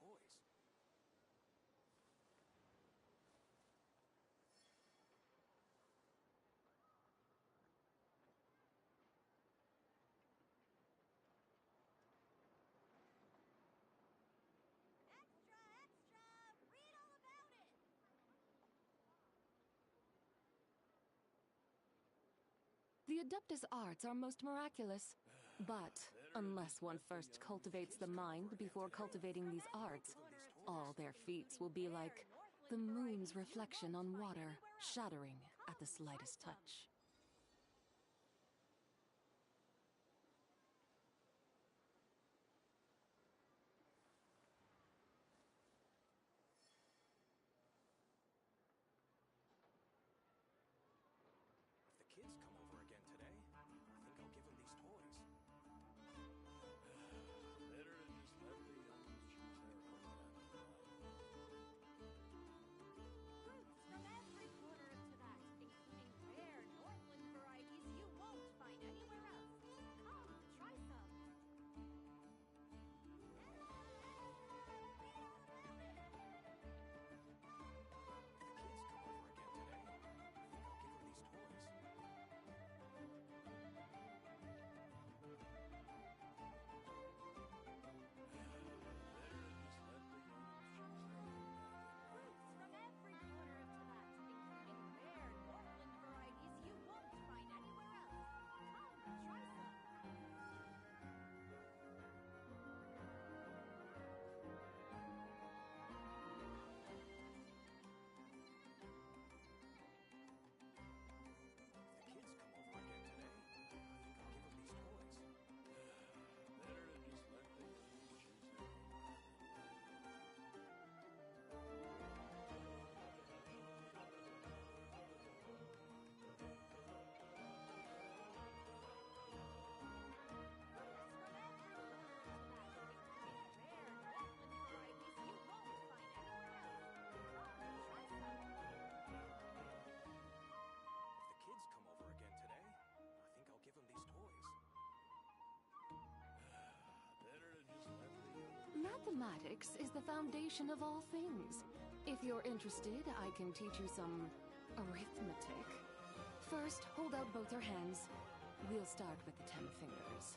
toys. Extra, extra! Read all about it! The Adeptus arts are most miraculous. But unless one first cultivates the mind before cultivating these arts, all their feats will be like the moon's reflection on water, shattering at the slightest touch. If the kids come over again today, I think I'll give them these toys. Better to just let the youngins choose their own path. Fruits from every corner of Tibet, including rare Northland varieties you won't find anywhere else. Come, try some. Mathematics is the foundation of all things. If you're interested, I can teach you some arithmetic. First, hold out both your hands. We'll start with the 10 fingers.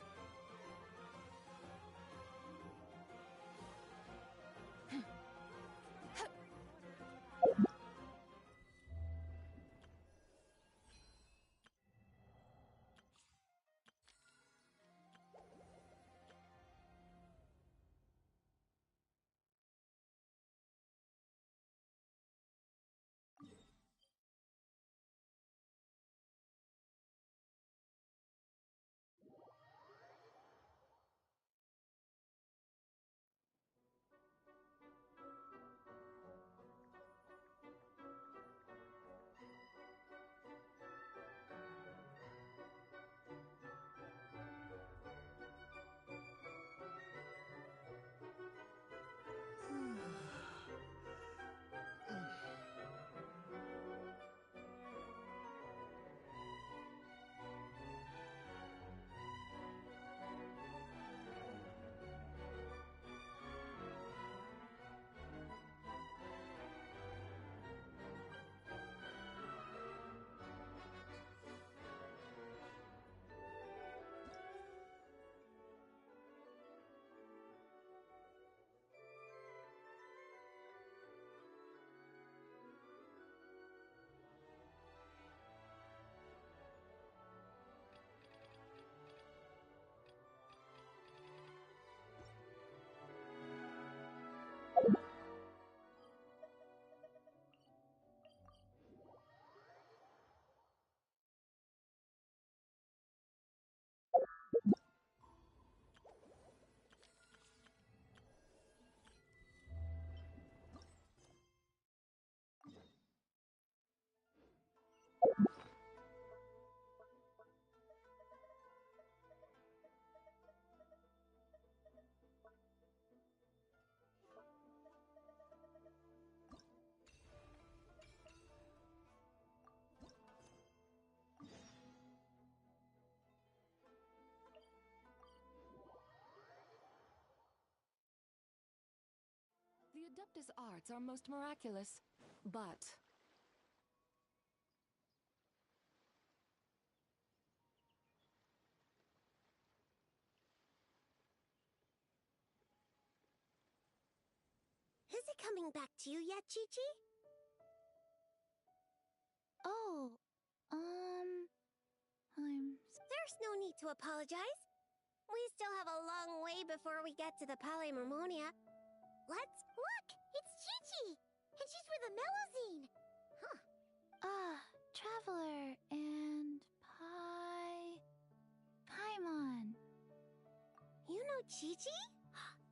The Adeptus arts are most miraculous, but Is it coming back to you yet, Chi-Chi? Oh, There's no need to apologize. We still have a long way before we get to the Palais Mermonia. Let's look! It's Chi-Chi! And she's with the Melozine! Huh. Traveler and Paimon. You know Chi-Chi?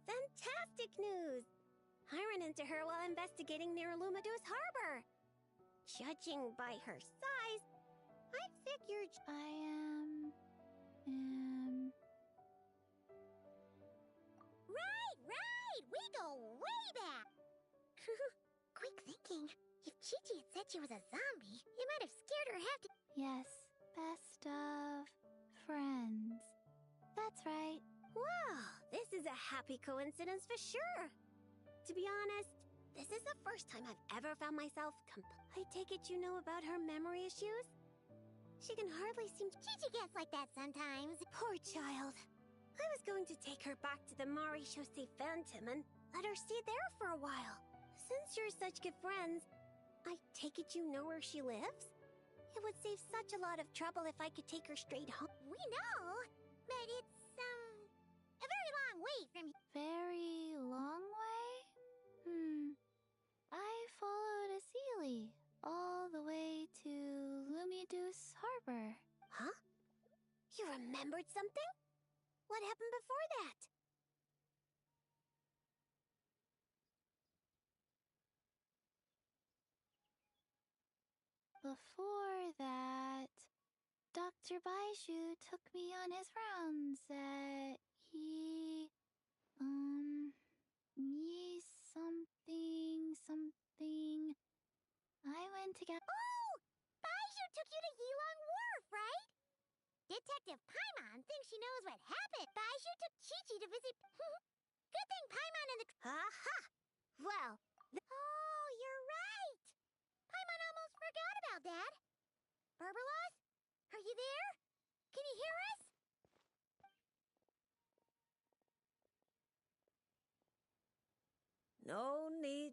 Fantastic news! I ran into her while investigating near Lumadus Harbor. Judging by her size, I figured I am... Right! We go way back! Quick thinking. If Chi-Chi had said she was a zombie, it might have scared her half to... Yes, best of friends. That's right. Wow, this is a happy coincidence for sure. To be honest, this is the first time I've ever found myself I take it you know about her memory issues? She can hardly seem... Chi-Chi gets like that sometimes. Poor child. I was going to take her back to the Marie-Chaussee Phantom and let her stay there for a while. Since you're such good friends, I take it you know where she lives? It would save such a lot of trouble if I could take her straight home. We know, but it's, a very long way from here. Very long way? I followed a Sealy all the way to Lumadus Harbor. Huh? You remembered something? What happened before that? Before that, Dr. Baishu took me on his rounds at something. I went to get... Oh! Baishu took you to Yilong Wharf, right? Detective Paimon thinks she knows what happened. Baishu took Chi-Chi to visit... Good thing Paimon and the... Aha! Well... Oh, you're right! Paimon almost forgot about that. Berbelos? Are you there? Can you hear us? No need.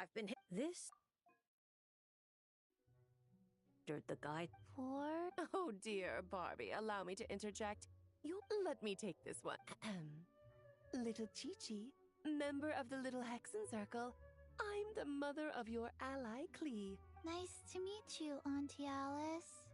I've been hit. This. The guide. For... Oh dear, Barbie, allow me to interject. You let me take this one. Little Chi-Chi, member of the Little Hexen Circle. I'm the mother of your ally, Klee. Nice to meet you, Auntie Alice.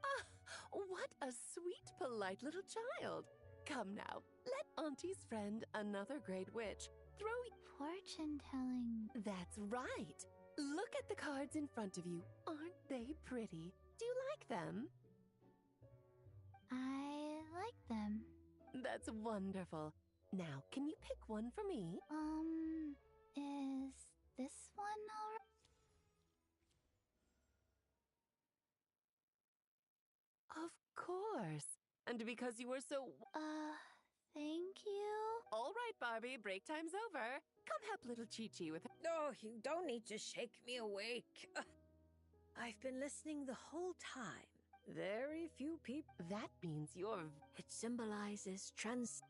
Ah, what a sweet, polite little child. Come now, let Auntie's friend, another great witch, throw... Fortune-telling. That's right. Look at the cards in front of you. Aren't they pretty? Do you like them? I like them. That's wonderful. Now, can you pick one for me? Is this one alright? Of course. And because you were so... Thank you? All right, Barbie, break time's over. Come help little Chi-Chi with... No, you don't need to shake me awake. I've been listening the whole time. Very few people... That means you're... It symbolizes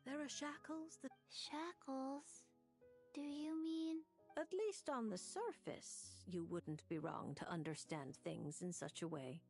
There are shackles that... Shackles? Do you mean... At least on the surface, you wouldn't be wrong to understand things in such a way.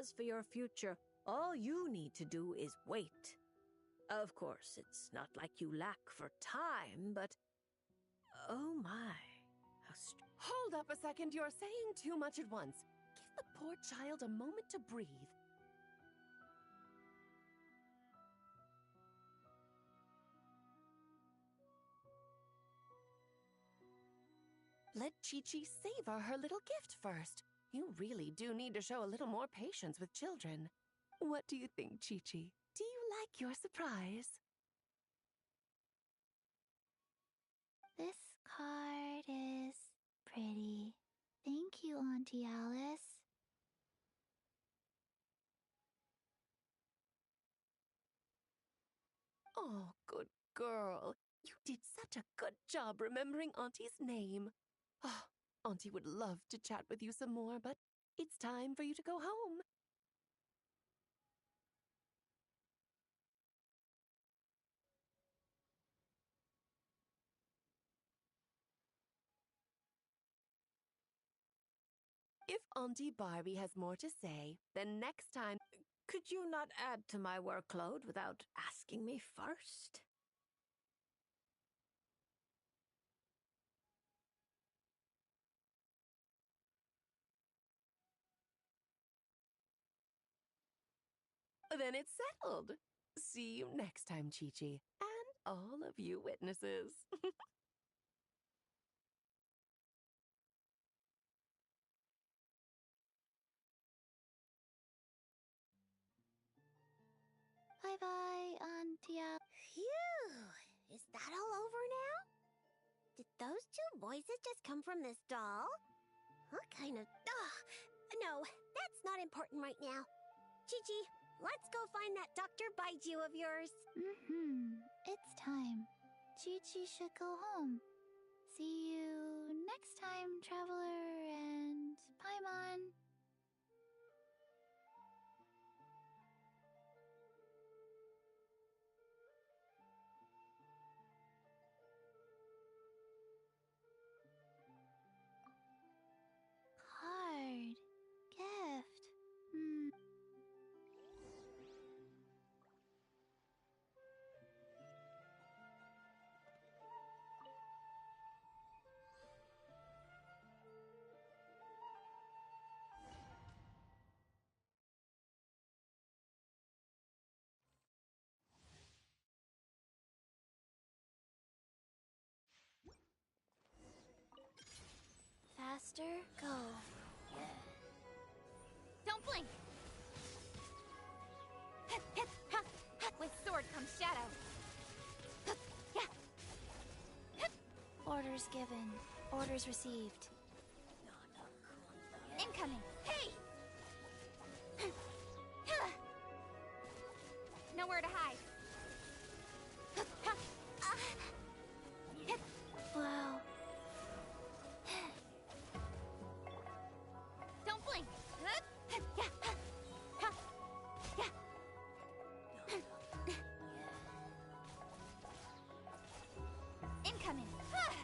As for your future, all you need to do is wait. Of course, it's not like you lack for time, but... Oh my, how Hold up a second, you're saying too much at once. Give the poor child a moment to breathe. Let Chi-Chi savor her little gift first. You really do need to show a little more patience with children. What do you think, Chi-Chi? Do you like your surprise? This card is pretty. Thank you, Auntie Alice. Oh, good girl. You did such a good job remembering Auntie's name. Oh, Auntie would love to chat with you some more, but it's time for you to go home. If Auntie Barbie has more to say, then next time... Could you not add to my workload without asking me first? Then it's settled. See you next time, Chi-Chi, and all of you witnesses. Bye-bye, Auntie Alice. Phew! Is that all over now? Did those two voices just come from this doll? What kind of... Ugh! No, that's not important right now. Chi-Chi, let's go find that Dr. Baiju of yours. It's time. Chi-Chi should go home. See you next time, Traveler and Paimon. Card. Gift. Faster, go. Don't blink! Hit, hit, ha, ha. With sword comes shadow. Huh, yeah. Hit. Orders given. Orders received. Incoming. Hey! Huh. Nowhere to hide. Huh, ha. Hit. Wow. Don't blink. Huh, huh, yeah, ha, ha, yeah. Incoming. Ah,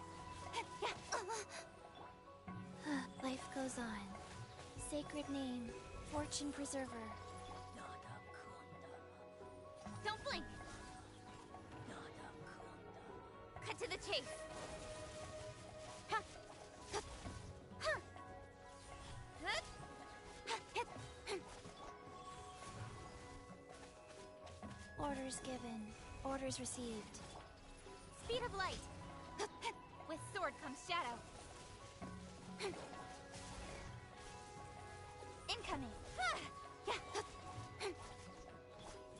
yeah. Life goes on. Sacred name, Fortune Preserver. Don't blink. Cut to the chase. Ha, ha, ha. Huh, ha, hit. Orders given. Orders received. Speed of light. With sword comes shadow. Incoming. Yeah.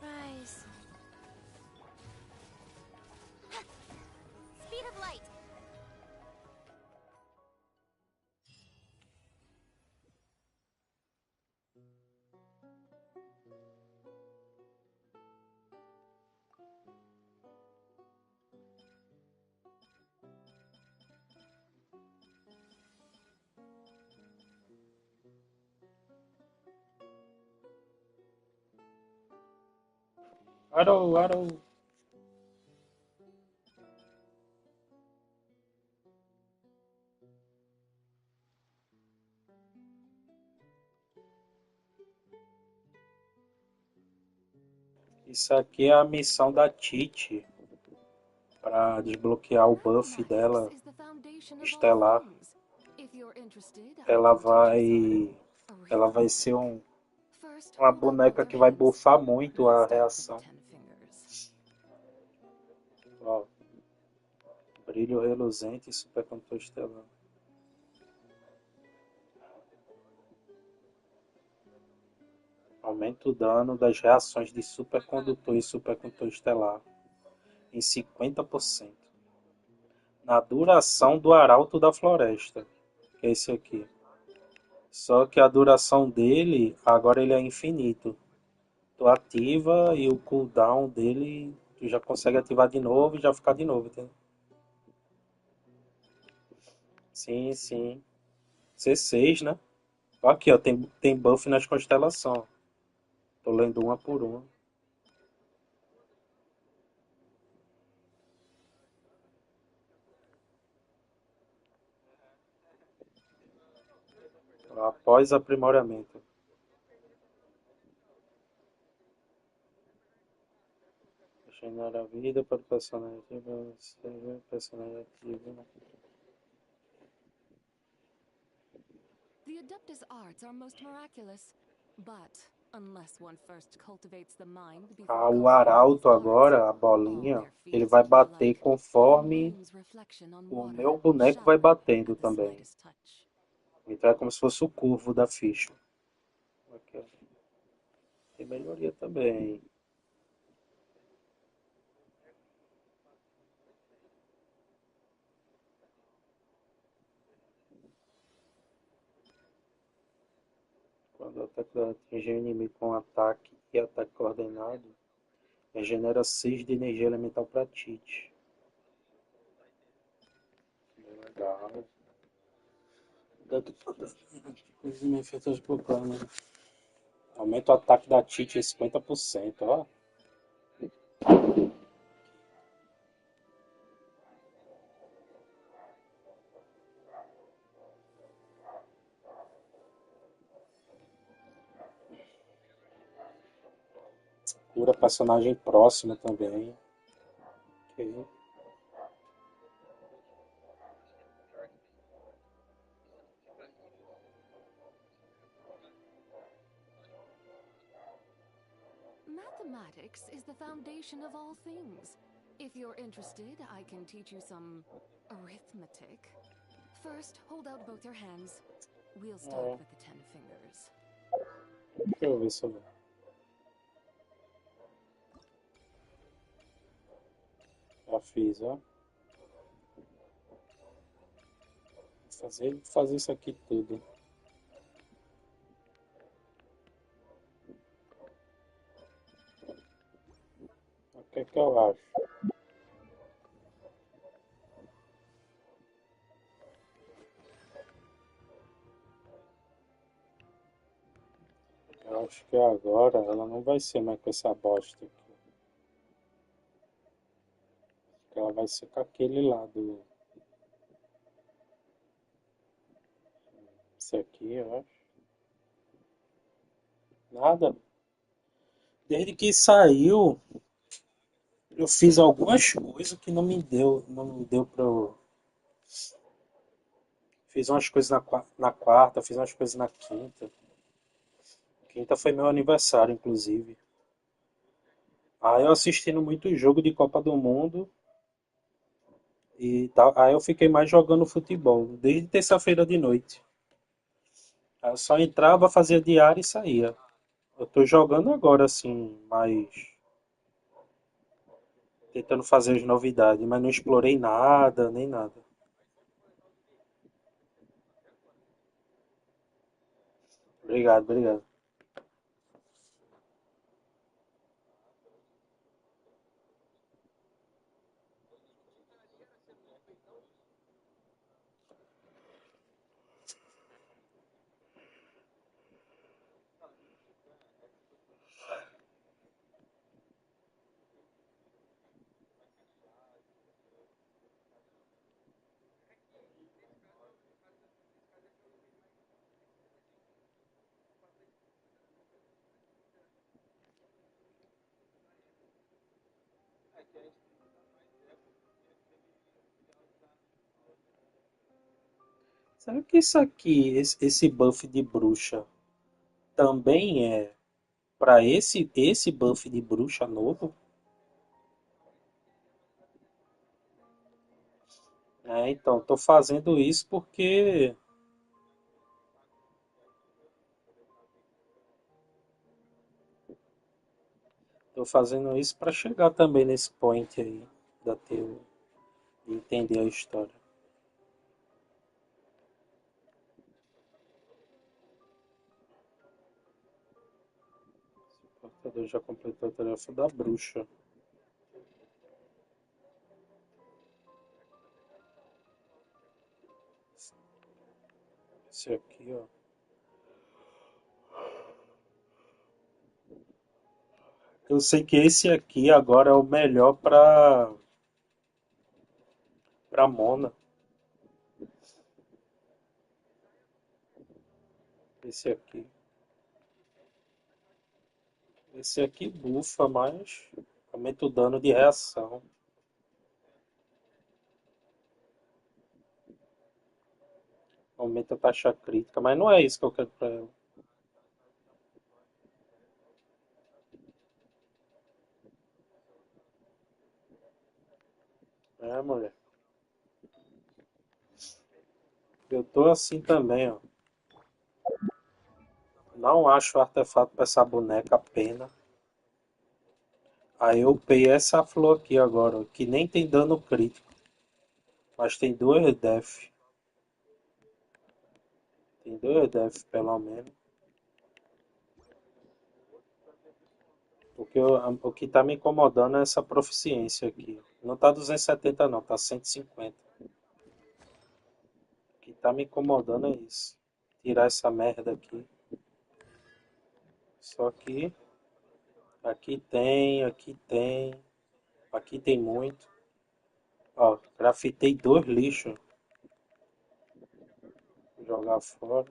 Rise. Speed of light. Alô, alô. Isso aqui é a missão da Titi para desbloquear o buff dela estelar. Ela vai ser uma boneca que vai buffar muito a reação. Ó, brilho reluzente e supercondutor estelar. Aumenta o dano das reações de supercondutor e supercondutor estelar em 50%. Na duração do Arauto da Floresta, que é esse aqui. Só que a duração dele, agora ele é infinito. Tu ativa e o cooldown dele, tu já consegue ativar de novo e já ficar de novo, entendeu? Sim, sim. C6, né? Aqui, ó, tem buff nas constelações. Tô lendo uma por uma. Após aprimoramento. Generar a vida para o personagem ativo, seja personagem ativo. The Adeptus arts are most miraculous, but unless one first cultivates the mind before O cultivating these arauto arts, agora, a all bolinha, their ele feats vai will be bater like the conforme moon's reflection on o water, meu boneco vai shallow batendo at the também. slightest touch. Então é como se fosse o curvo da ficha. Aqui, ó. Tem melhoria também. Quando o atacante atinge o inimigo com ataque e ataque coordenado, regenera 6 de energia elemental para Tite. Legal. Os efeitos por plano. Aumenta o ataque da Tite em 50%, ó. Cura personagem próximo também. Ok. Mathematics is the foundation of all things. If you're interested, I can teach you some arithmetic. First, hold out both your hands. We'll start with the 10 fingers. Deixa eu ver se eu... Já fiz, ó. Vou fazer isso aqui tudo. O que é que eu acho? Eu acho que agora ela não vai ser mais com essa bosta aqui. Ela vai ser com aquele lado. Esse aqui, eu acho. Nada. Desde que saiu, eu fiz algumas coisas que não me deu pra eu... Fiz umas coisas na quarta, fiz umas coisas na quinta. Quinta foi meu aniversário, inclusive. Aí eu assistindo muito jogo de Copa do Mundo e tal. Aí eu fiquei mais jogando futebol, desde terça-feira de noite. Aí eu só entrava, fazia diário e saía. Eu tô jogando agora, assim, mais tentando fazer as novidades, mas não explorei nada, nem nada. Obrigado, obrigado. Será que isso aqui, esse buff de bruxa, também é para esse buff de bruxa novo? É, então, tô fazendo isso porque Tô fazendo isso para chegar também nesse point aí da teoria, de entender a história. O portador já completou a tarefa da bruxa. Esse aqui, ó. Eu sei que esse aqui agora é o melhor pra Mona. Esse aqui. Esse aqui bufa, mas aumenta o dano de reação. Aumenta a taxa crítica, mas não é isso que eu quero pra ela. É, mulher. Eu tô assim também, ó. Não acho o artefato pra essa boneca pena. Aí eu upei essa flor aqui agora, ó, que nem tem dano crítico. Mas tem 2 def. Tem 2 def pelo menos. O que tá me incomodando é essa proficiência aqui. Não tá 270 não, tá 150. O que tá me incomodando é isso. Tirar essa merda aqui. Só que aqui tem, aqui tem muito. Ó, grafitei 2 lixos. Vou jogar fora.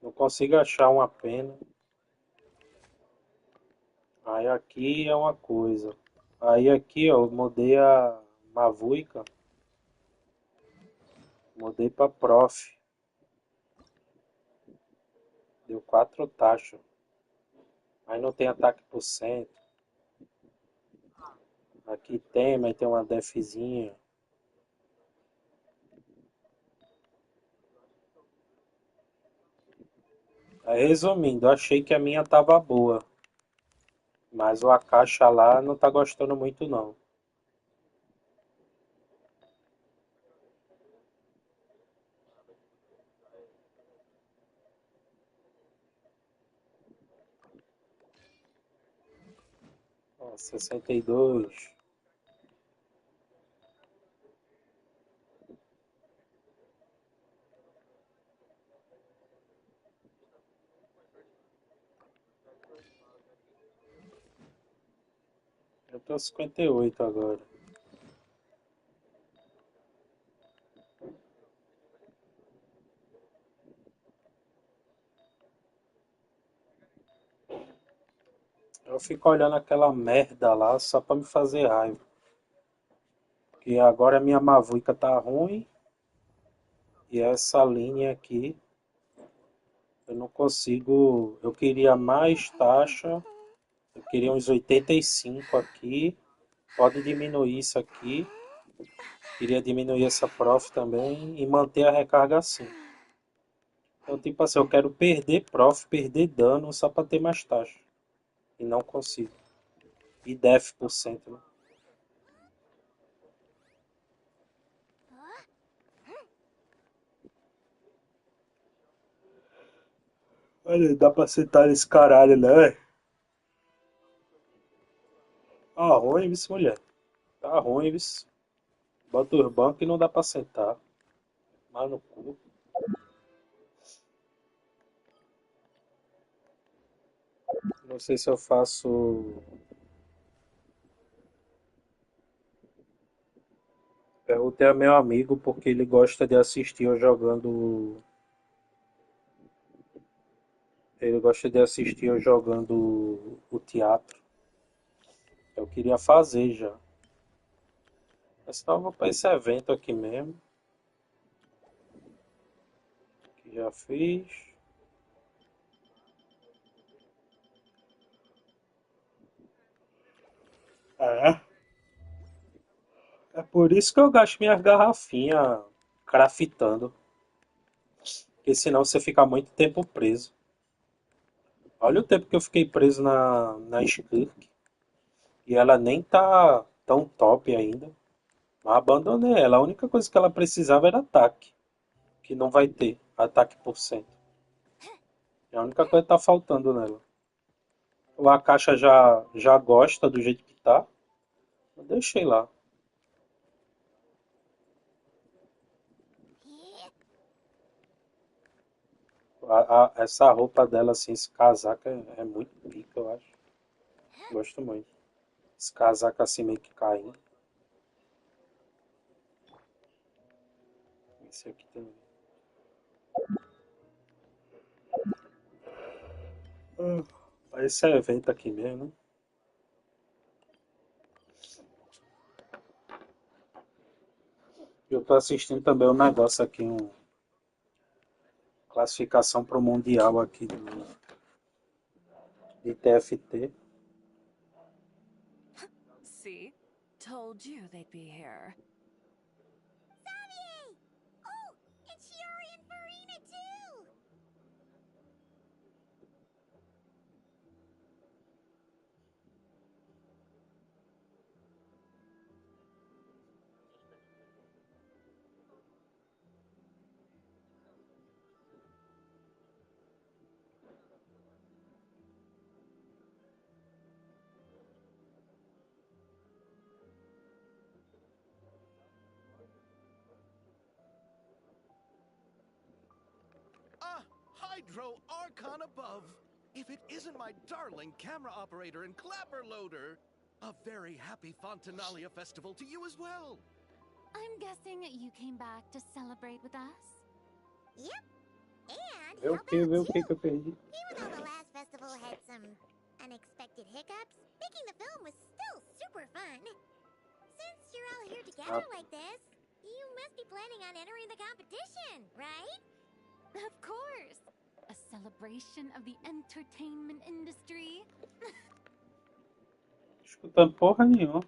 Não consigo achar uma pena. Aí aqui é uma coisa. Aí aqui, ó, eu mudei a Mavuica. Mudei pra Prof. Deu 4 taxas. Aí não tem ataque por cento. Aqui tem, mas tem uma defzinha. Aí, resumindo, eu achei que a minha tava boa. Mas o Akasha lá não tá gostando muito não. Ó, 62. Eu tô 58 agora. Eu fico olhando aquela merda lá só pra me fazer raiva. Porque agora a minha Mavuica tá ruim. E essa linha aqui, eu não consigo. Eu queria mais taxa. Eu queria uns 85 aqui. Pode diminuir isso aqui. Queria diminuir essa prof também e manter a recarga assim. Então, tipo assim, eu quero perder prof, perder dano só pra ter mais taxa. E não consigo. E def por cento, né? Olha, dá pra sentar nesse caralho, né? Tá ruim, viu, mulher? Tá ruim, viu? Bota os bancos e não dá pra sentar. Mas no cu. Não sei se eu faço. Perguntei a meu amigo porque ele gosta de assistir eu jogando. Ele gosta de assistir eu jogando o teatro. Eu queria fazer já. Mas senão eu vou pra esse evento aqui mesmo. Que já fiz. É. É por isso que eu gasto minhas garrafinhas craftando. Porque senão você fica muito tempo preso. Olha o tempo que eu fiquei preso na Skirk. E ela nem tá tão top ainda. Mas abandonei ela. A única coisa que ela precisava era ataque. Que não vai ter. Ataque por cento. É a única coisa que tá faltando nela. A caixa já gosta do jeito que tá. Eu deixei lá. Essa roupa dela, assim, esse casaco é muito pica, eu acho. Gosto muito. Esse casaco assim meio que caindo. Esse aqui também. Esse é evento aqui mesmo, né? Eu tô assistindo também um negócio aqui, classificação pro Mundial aqui de TFT. See? Told you they'd be here. Xavier! Oh, and Shiori and Farina too! Ah, Hydro Archon above! If it isn't my darling camera operator and clapper loader! A very happy Fontanalia festival to you as well! I'm guessing you came back to celebrate with us? Yep. And Vê how o about que, vê o you? que eu perdi. Even though the last festival had some unexpected hiccups, making the film was still super fun. Since you're all here together like this, you must be planning on entering the competition, right? Of course! A celebration of the entertainment industry. Escutando porra nenhuma.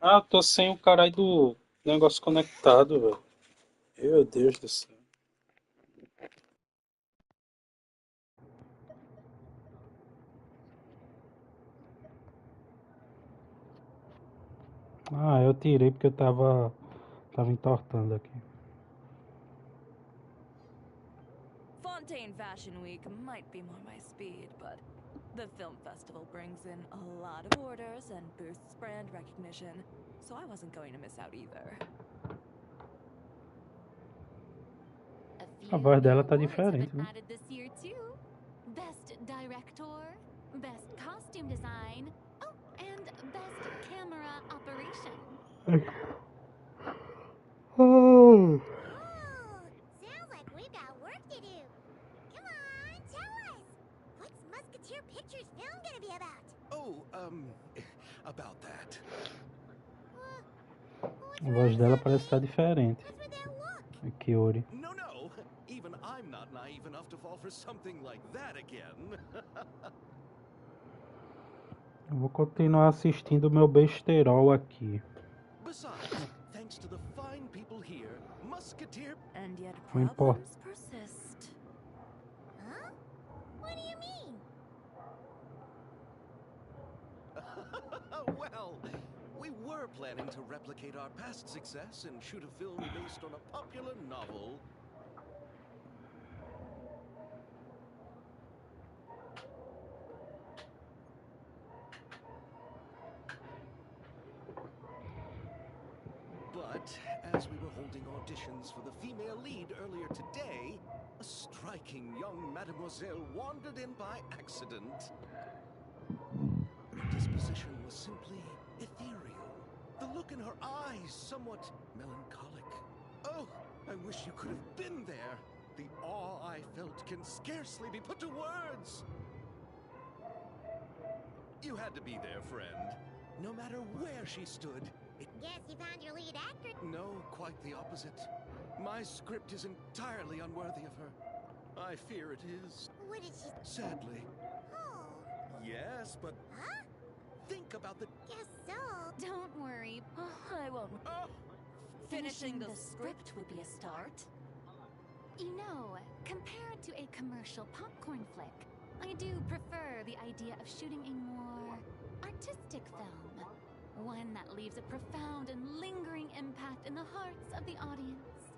Ah, eu tô sem o caralho do negócio conectado, velho. Meu Deus do céu. Ah, eu tirei porque eu tava entortando aqui. Fontaine Fashion Week might be more my speed, but the film festival brings in a lot of orders and boosts brand recognition, so I wasn't going to miss out either. A voz dela tá Awards have diferente, been né? added this year too. Best director, best costume design, oh, and best camera operation. Oh, sounds like we've got work to do. Come on, tell us. What's Musketeer Pictures film gonna be about? Oh, about that. What's A voz wrong, dela Xavier? parece estar diferente. What's with that look? A Kiori. No, no! Even I'm not naive enough to fall for something like that again. Eu vou continuar assistindo o meu besterol aqui. Besides, thanks to the fine people here, Musketeer... And yet Não importa. problems persist. Huh? What do you mean? Well, we were planning to replicate our past success and shoot a film based on a popular novel. But as we were holding auditions for the female lead earlier today, a striking young mademoiselle wandered in by accident. Her disposition was simply ethereal. The look in her eyes somewhat melancholic. Oh, I wish you could have been there. The awe I felt can scarcely be put to words. You had to be there, friend. No matter where she stood, it... Guess you found your lead actor. No, quite the opposite. My script is entirely unworthy of her. I fear it is. What did she... Sadly. Oh, Yes, but huh? think about the... Guess so. Don't worry. I won't. Oh, Finishing the script would be a start. You know, compared to a commercial popcorn flick, I do prefer the idea of shooting a more artistic film. One that leaves a profound and lingering impact in the hearts of the audience.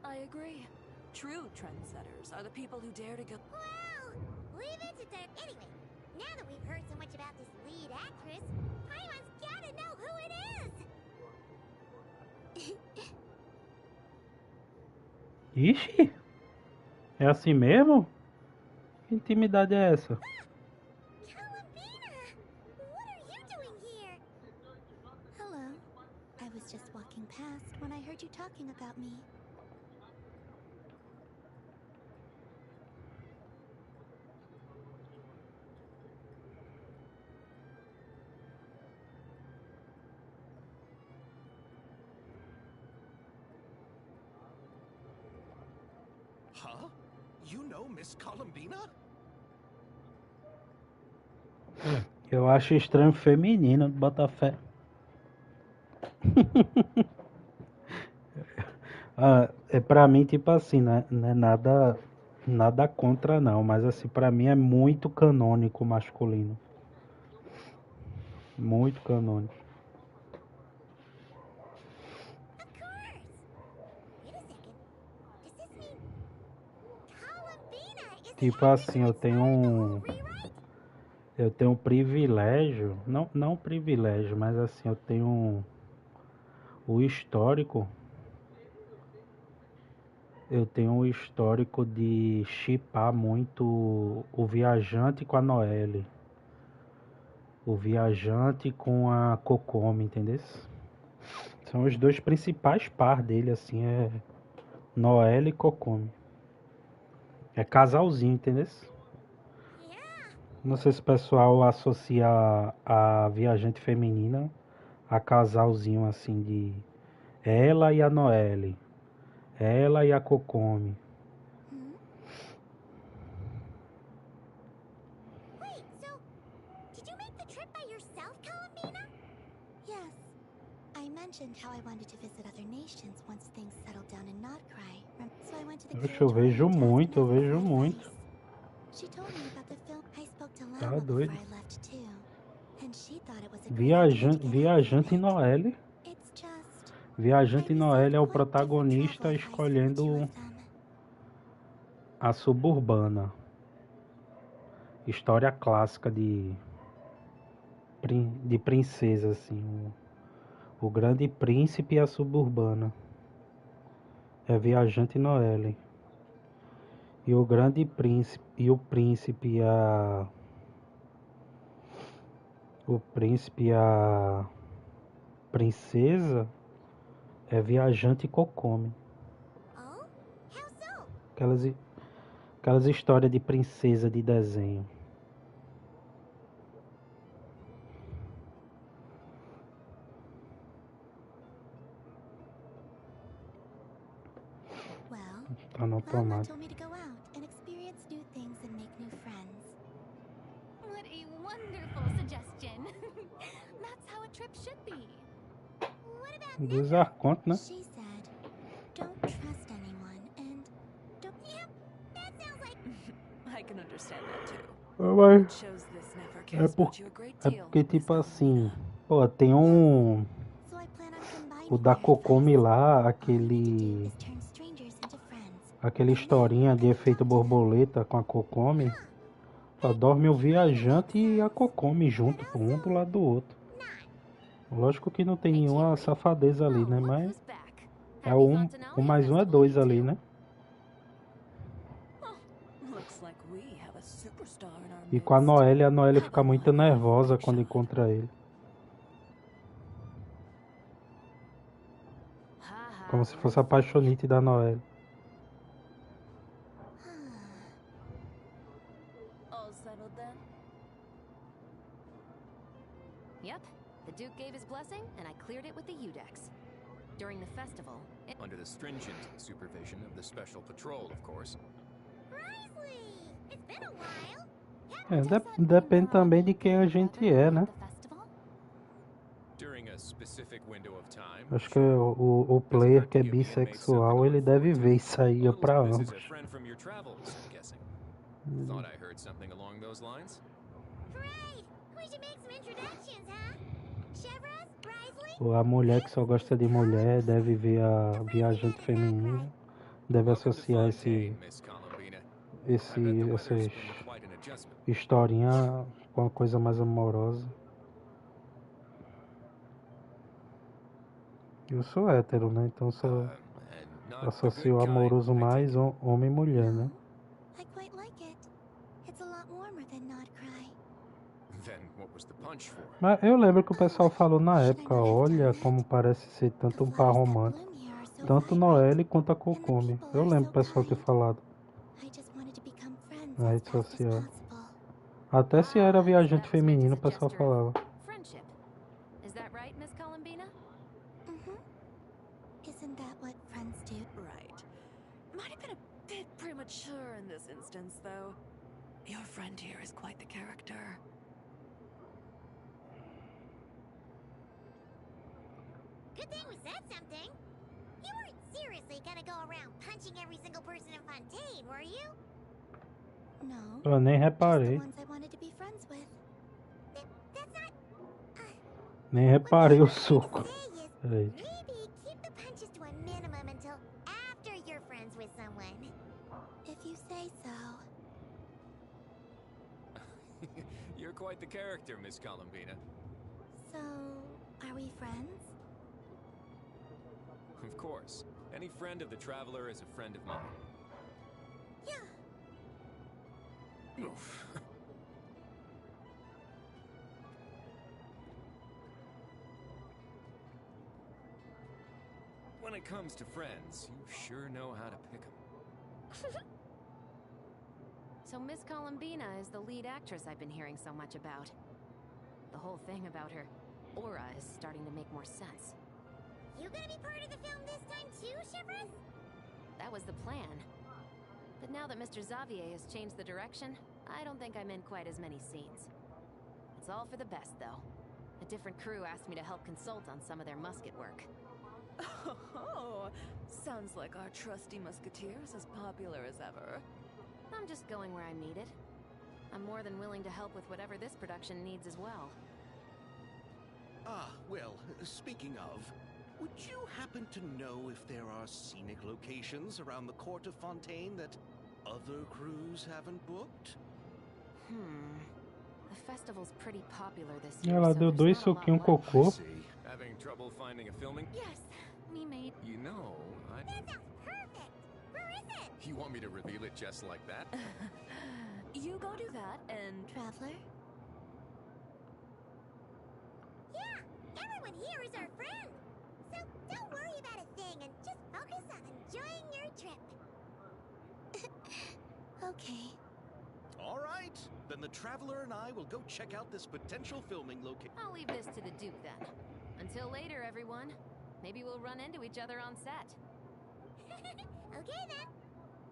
I agree. True trendsetters are the people who dare to go. Well, leave it to them. Anyway, now that we've heard so much about this lead actress, Paimon's gotta know who it is! Ixi! É assim mesmo? Que intimidade é essa? Columbina! What are you doing here? Hello. I was just walking past when I heard you talking about me. Huh? You know Miss Columbina? Eu acho estranho feminino, bota fé. Pra mim, tipo assim, né? Não é nada contra não, mas assim, pra mim é muito canônico masculino. Muito canônico. Of course! Wait a second. Does this mean Columbina is the Tipo actress assim, who inspired the whole rewrite? eu tenho um privilégio, não privilégio, mas assim, eu tenho o histórico. Eu tenho um histórico de shippar muito o Viajante com a Noelle. O Viajante com a Kokomi, entendeu? São os dois principais par dele, assim, é Noelle e Kokomi. É casalzinho, entendeu? Yeah! Não sei se o pessoal associa a Viajante feminina a casalzinho, assim, de ela e a Noelle. Ela e a Kokomi. Wait, so did you make the trip by yourself, Columbina? Yes. I mentioned how I wanted to visit other nations once things settled down in Nodcry. So I went to the Oxe, eu vejo muito, eu vejo muito. She told me about the film. I spoke to Tá Lama doido. before I left too. And she thought it was a great idea to get Viajante out of it. Noelle. It's just Viajante I Noelle é o received quite different protagonista travel advice from the two escolhendo of them. a suburbana. História clássica de princesa, assim. O Grande Príncipe e a Suburbana. É Viajante Noelle. E o Grande Príncipe e o Príncipe e a... O Príncipe e a Princesa é Viajante Kokomi. Oh? How so? Aquelas histórias de princesa de desenho. Well, Tá no Lama automático. told me to go out and experience new things and make new friends. What a wonderful suggestion. That's how a trip should be. What about Dos arcontos, né? She said, "Don't trust anyone and don't." Yep, that sounds like I can understand that too. Mas It shows this never é, cares about you a great é deal. porque, tipo Miss assim, Columbina. pô, tem um... So I plan on combining O da their Kokomi advice. lá, All we need to do aquele... is turn strangers into friends. Aquela historinha de efeito borboleta com a Kokomi. Só dorme o viajante e a Kokomi junto, pô, um do lado do outro. Lógico que não tem nenhuma safadeza ali, né? Oh, look Mas who's back. é Happy um Fontanelle mais um é Festival, dois you ali, two. né? Looks like we have a superstar in our E com a midst. Noelle fica muito nervosa quando encontra ele. Haha, Como se fosse no apaixonite da Noelle. All settled then? Yep. The Duke gave his blessing, and I cleared it with the Udex. During the festival, Under the stringent supervision of the Special Patrol, of course. Risley! It's been a while. Depende também de quem a gente é, né? During a specific window of time. Acho que o player que é bissexual, ele deve ver isso aí pra ambos. Thought I heard something along those lines. Right! We should make some introductions, huh? Chevros, Risley? A mulher que só gosta de mulher deve ver a viajante feminina, deve associar essa historinha com uma coisa mais amorosa. Eu sou hétero, né? Então só associo amoroso mais homem e mulher, né? I quite like it. It's a lot warmer than Not Cry. Then what was the punch for? Mas eu lembro que o pessoal falou na época, olha como parece ser tanto um par romântico, tanto Noelle quanto a Kokumi. Eu lembro o pessoal ter falado na rede social. Até se era viajante feminino, o pessoal falava. friendship. Is that right, Miss Columbina? Isn't that what friends do? Right. Might have been a bit premature in this instance, though. Your friend here is quite the character. Good thing we said something. You weren't seriously gonna go around punching every single person in Fontaine, were you? No. Eu nem Just the reparei. ones I wanted to be friends with. That's not... Nem reparei o What I'm soco. trying to say is, Peraí. maybe keep the punches to a minimum until after you're friends with someone. If you say so. You're quite the character, Miss Columbina. So, are we friends? Of course. Any friend of the Traveler is a friend of mine. Yeah. Oof. When it comes to friends, you sure know how to pick 'em. So Miss Columbina is the lead actress I've been hearing so much about. The whole thing about her aura is starting to make more sense. You gonna be part of the film this time too, Chevros? That was the plan. But now that Mr. Xavier has changed the direction, I don't think I'm in quite as many scenes. It's all for the best, though. A different crew asked me to help consult on some of their musket work. Oh, sounds like our trusty musketeer is as popular as ever. I'm just going where I'm needed. I'm more than willing to help with whatever this production needs as well. Ah, well, speaking of, would you happen to know if there are scenic locations around the court of Fontaine that other crews haven't booked? The festival's pretty popular this year. Ela so deu there's dois not a lot soquinhos left. cocô. See, having trouble finding a filming? Yes, me mate. You know, That sounds perfect. Where is it? You want me to reveal it just like that? You go do that, and Traveler? Yeah, everyone here is our friend. So don't worry about a thing and just focus on enjoying your trip. Okay. All right, then the Traveler and I will go check out this potential filming location. I'll leave this to the Duke then. Until later, everyone. Maybe we'll run into each other on set. Okay then.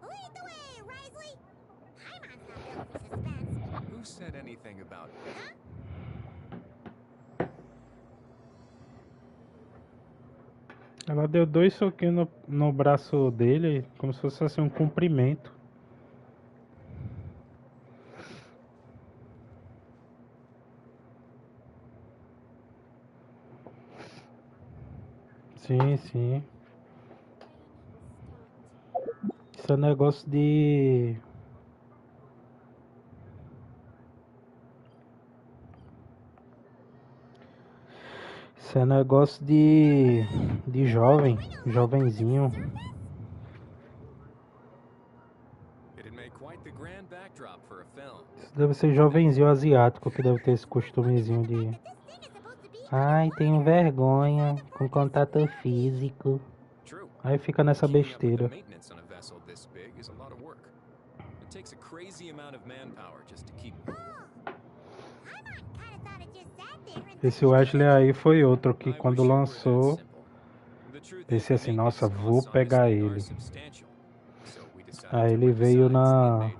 Lead the way, Risley. Paimon's not built for suspense. Who said anything about Huh? Ela deu dois soquinhos no braço dele, como se fosse assim um cumprimento. Sim, sim. Isso é negócio de... Isso é negócio de jovem, jovenzinho. It'd make quite the grand backdrop for a film. Isso deve ser jovenzinho asiático que deve ter esse costumezinho de... Ai, tenho vergonha com contato físico. True. Aí fica nessa Keeping up with the besteira. maintenance on a vessel this big is a lot of work. It takes a crazy amount of manpower just to keep. Paimon kinda thought it just sat there and Esse Wesley aí foi outro que I quando wish it were that lançou, simple. The truth Pensei assim, nossa, vou pegar ele. Aí ele veio na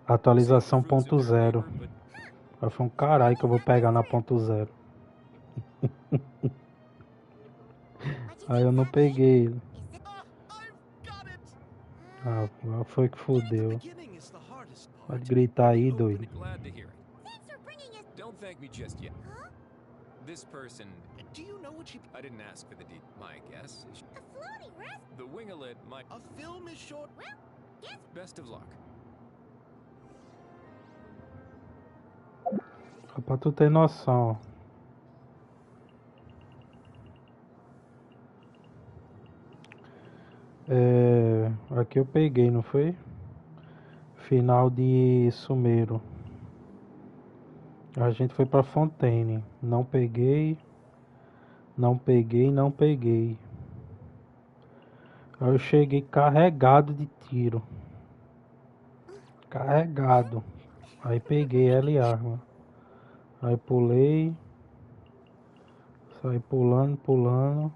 atualização .0. Aí foi um caralho que eu vou pegar na .0. Aí eu não peguei ele. Ah, foi que fodeu. Pode gritar aí, doido. Don't thank me just yet. This person, Do you know what she... I didn't ask for the deed. My guess is A floating rest? the wingalet might. A film is short... Well, guess Best of luck. Só pra tu ter noção. Aqui eu peguei, não foi? Final de Sumeiro. A gente foi pra Fontaine. Não peguei. Não peguei, não peguei. Aí eu cheguei carregado de tiro. Carregado. Aí peguei ela e arma. Aí pulei. Saí pulando, pulando.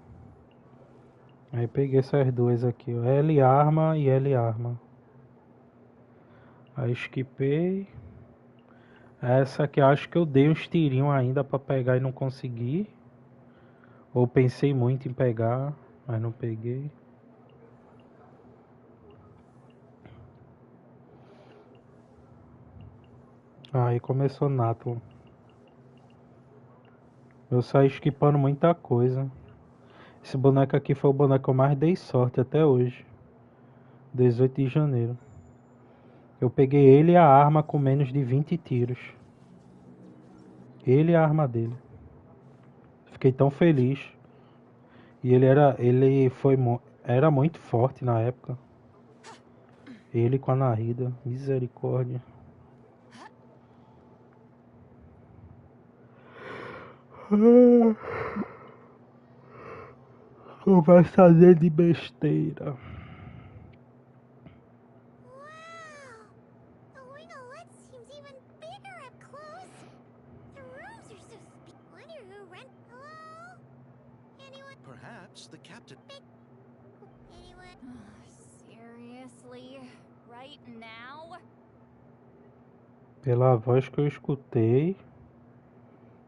Aí peguei essas duas aqui, ó. L arma e L arma. Aí esquipei. Essa aqui eu acho que eu dei uns tirinhos ainda pra pegar e não consegui. Ou pensei muito em pegar, mas não peguei. Aí começou Nathan. Eu saí esquipando muita coisa. Esse boneco aqui foi o boneco que eu mais dei sorte até hoje. 18 de janeiro. Eu peguei ele e a arma com menos de 20 tiros. Ele e a arma dele. Fiquei tão feliz. E era muito forte na época. Ele com a Narida. Misericórdia. Conversadeira de besteira. Wow! The wingalet seems even bigger up close. The rooms are so Wonder who rent. Hello? Anyone? Perhaps the captain... Anyone? Seriously? Right now? Pela voz que eu escutei.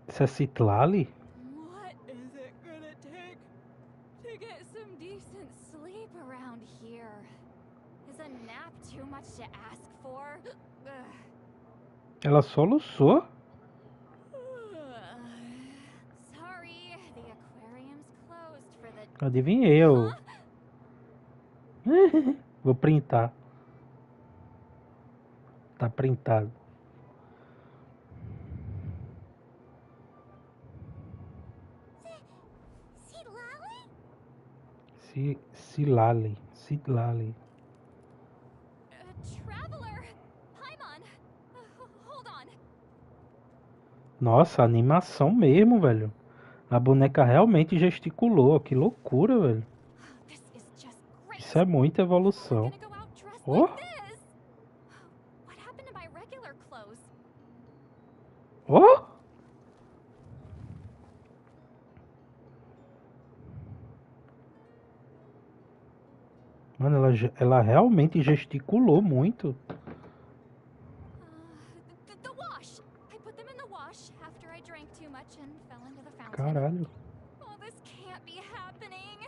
Isso é Citlali? What is it gonna take to get some decent sleep around here? Is a nap too much to ask for? Ela soluçou? Sorry, the aquarium's closed for the... Adivinhei eu. Vou printar. Tá printado. Citlali? Citlali. Traveler! Paimon! Hold on. Nossa, animação mesmo, velho. A boneca realmente gesticulou. Que loucura, velho. This is just great. Isso é muita evolução. We're gonna go out dressed Oh. like this. What happened to my regular clothes? Oh! Mano, ela realmente gesticulou muito. The wash. I put them in the wash after I drank too much and fell into the fountain. Caralho. Oh, this can't be happening.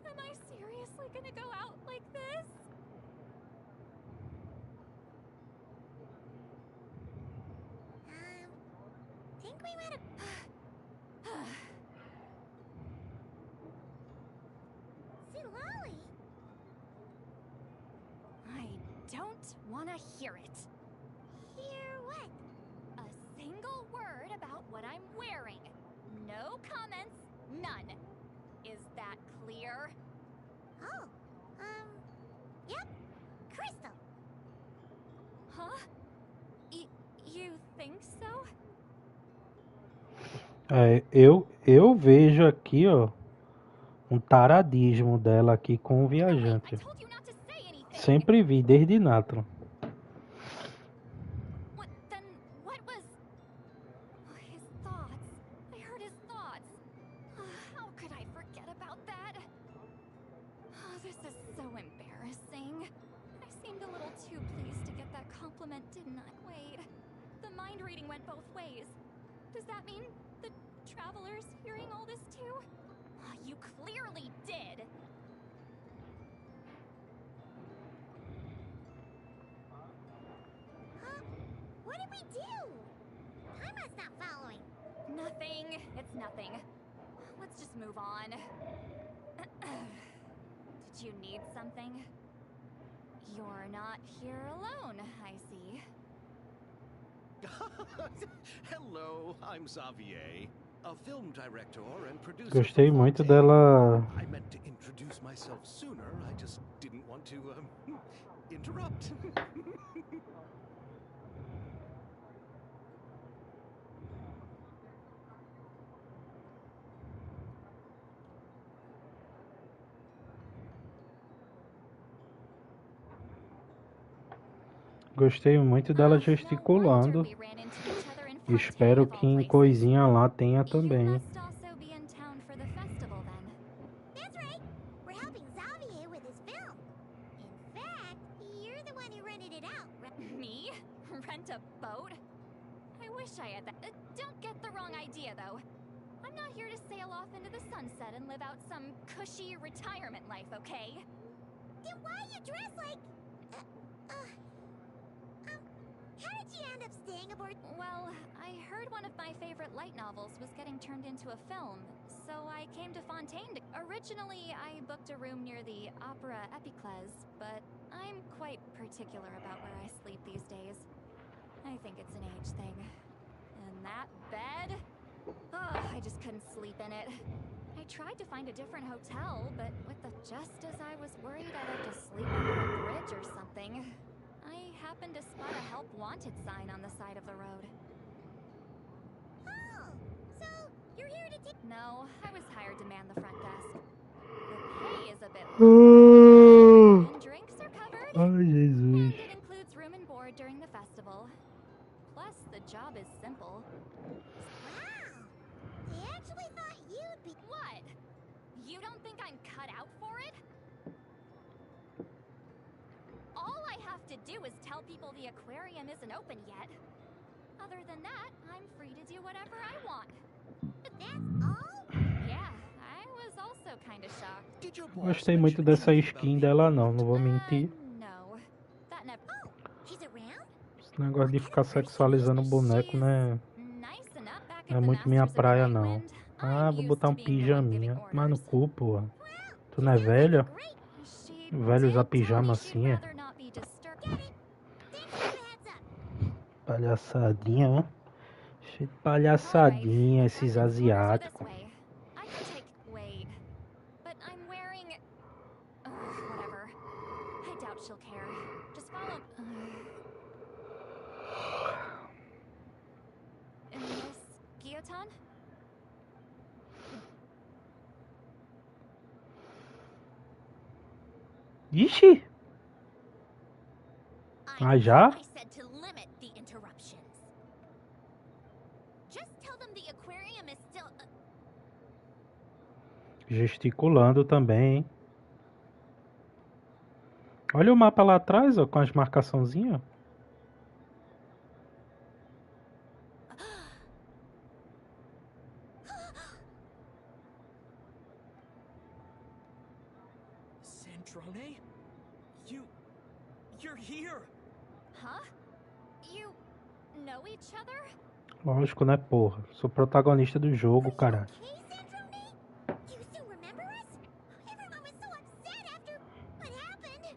Am I seriously gonna go out like this? Think we might have. Citlali? I don't wanna hear it. Hear what? A single word about what I'm wearing. No comments, none. Is that clear? Oh, yep. Crystal. Huh? You think so? Eu vejo aqui, ó, um taradismo dela aqui com o viajante. I told you not to say anything. Sempre vi, desde Natron. What then? What was his thoughts? I heard his thoughts. How could I forget about that? This is so embarrassing. I seemed a little too pleased to get that compliment, didn't I? Wait, the mind reading went both ways. Does that mean the traveler's hearing all this too? You clearly did. Huh? What did we do? Paimon's not following. Nothing. It's nothing. Let's just move on. Did you need something? You're not here alone, I see. Hello, I'm Xavier, a film director and producer. Gostei muito dela. I meant to introduce myself sooner. I just didn't want to interrupt. Gostei muito dela gesticulando. Espero que em coisinha lá tenha também. That's right. We're helping Xavier with his film. In fact, you're the one who rented it out. Me? Rent a boat? I wish I had that. Don't get the wrong idea, though. I'm not here to sail off into the sunset and live out some cushy retirement life, okay? Then why you dress like... how did you end up staying aboard? Well, I heard one of my favorite light novels was getting turned into a film, so I came to Fontaine. Originally, I booked a room near the Opera Epiclese, but I'm quite particular about where I sleep these days. I think it's an age thing. And that bed? Oh, I just couldn't sleep in it. I tried to find a different hotel, but just as I was worried I'd have to sleep under a bridge or something, I happened to spot a help wanted sign on the side of the road. Oh, so you're here to take... No, I was hired to man the front desk. The pay is a bit low, and drinks are covered. Ai, Jesus. And it includes room and board during the festival. Plus, the job is simple. Wow! They actually thought you'd be... What? You don't think I'm cut out for it? All I have to do is tell people the aquarium isn't open yet. Other than that, I'm free to do whatever I want. That's all? Yeah, I was also kind of shocked. Did your boss Gostei muito mention dessa anything skin about dela the não vou mentir. No, that never... Oh, she's around? Esse negócio de ficar sexualizando o boneco, né? Nice enough back Não é at the muito minha Masters of the praia, Night não. Wind. Ah, I'm vou used botar to um being the one giving pijaminha. Mas no orders. cu, porra. Tu não é velha? She Velho usar did tell pijama me assim, she'd é? rather not be disturbed. Get it? Thanks for the heads up. Palhaçadinha, ó. Cheio de All palhaçadinha, right, esses the captain's orders are this asiáticos. way. I can take... Wait. But I'm wearing... whatever. I doubt she'll care. Just follow... Miss Guillotin? Ixi! Ah, já? I said to limit the interruptions. Just tell them the aquarium is still... Gesticulando também, hein? Olha o mapa lá atrás, ó, com as marcaçãozinhas. Centrone? You're here! Huh? You know each other? Lógico, né, porra? Sou protagonista do jogo, cara. Okay, Centrone? Do you still remember us? Everyone was so upset after what happened.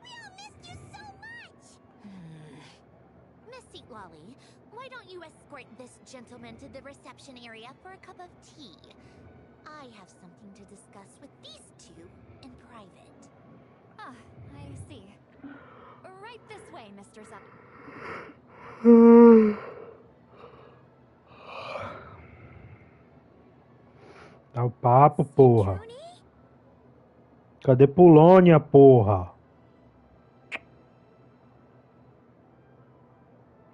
We all missed you so much. Miss Seat Lolly, why don't you escort this gentleman to the reception area for a cup of tea? I have something to discuss with these two in private. Ah, I see. Right this way, Mr. Zup. Dá o papo, porra. Cadê Polônia, porra?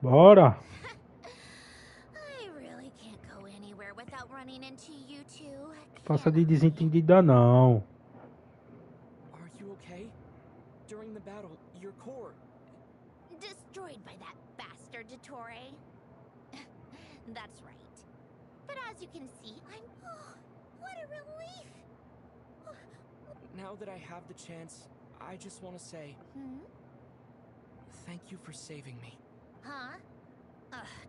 Bora. I really can't go anywhere without running into you two. Faça de desentendida, não. battle, your core... Destroyed by that bastard Dottore. That's right. But as you can see, I'm... Oh, what a relief! Now that I have the chance, I just want to say... Thank you for saving me. Huh?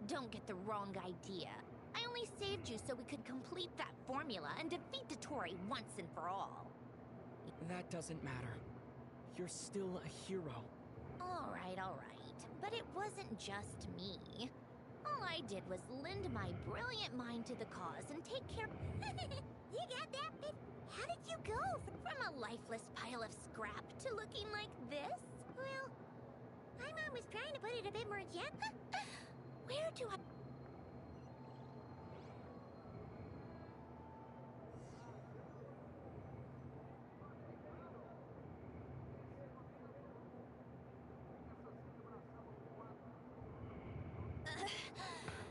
Don't get the wrong idea. I only saved you so we could complete that formula and defeat Dottore once and for all. That doesn't matter. You're still a hero. All right. But it wasn't just me. All I did was lend my brilliant mind to the cause and take care... You got that? How did you go from a lifeless pile of scrap to looking like this? Well, my mom was trying to put it a bit more gently. Where do I...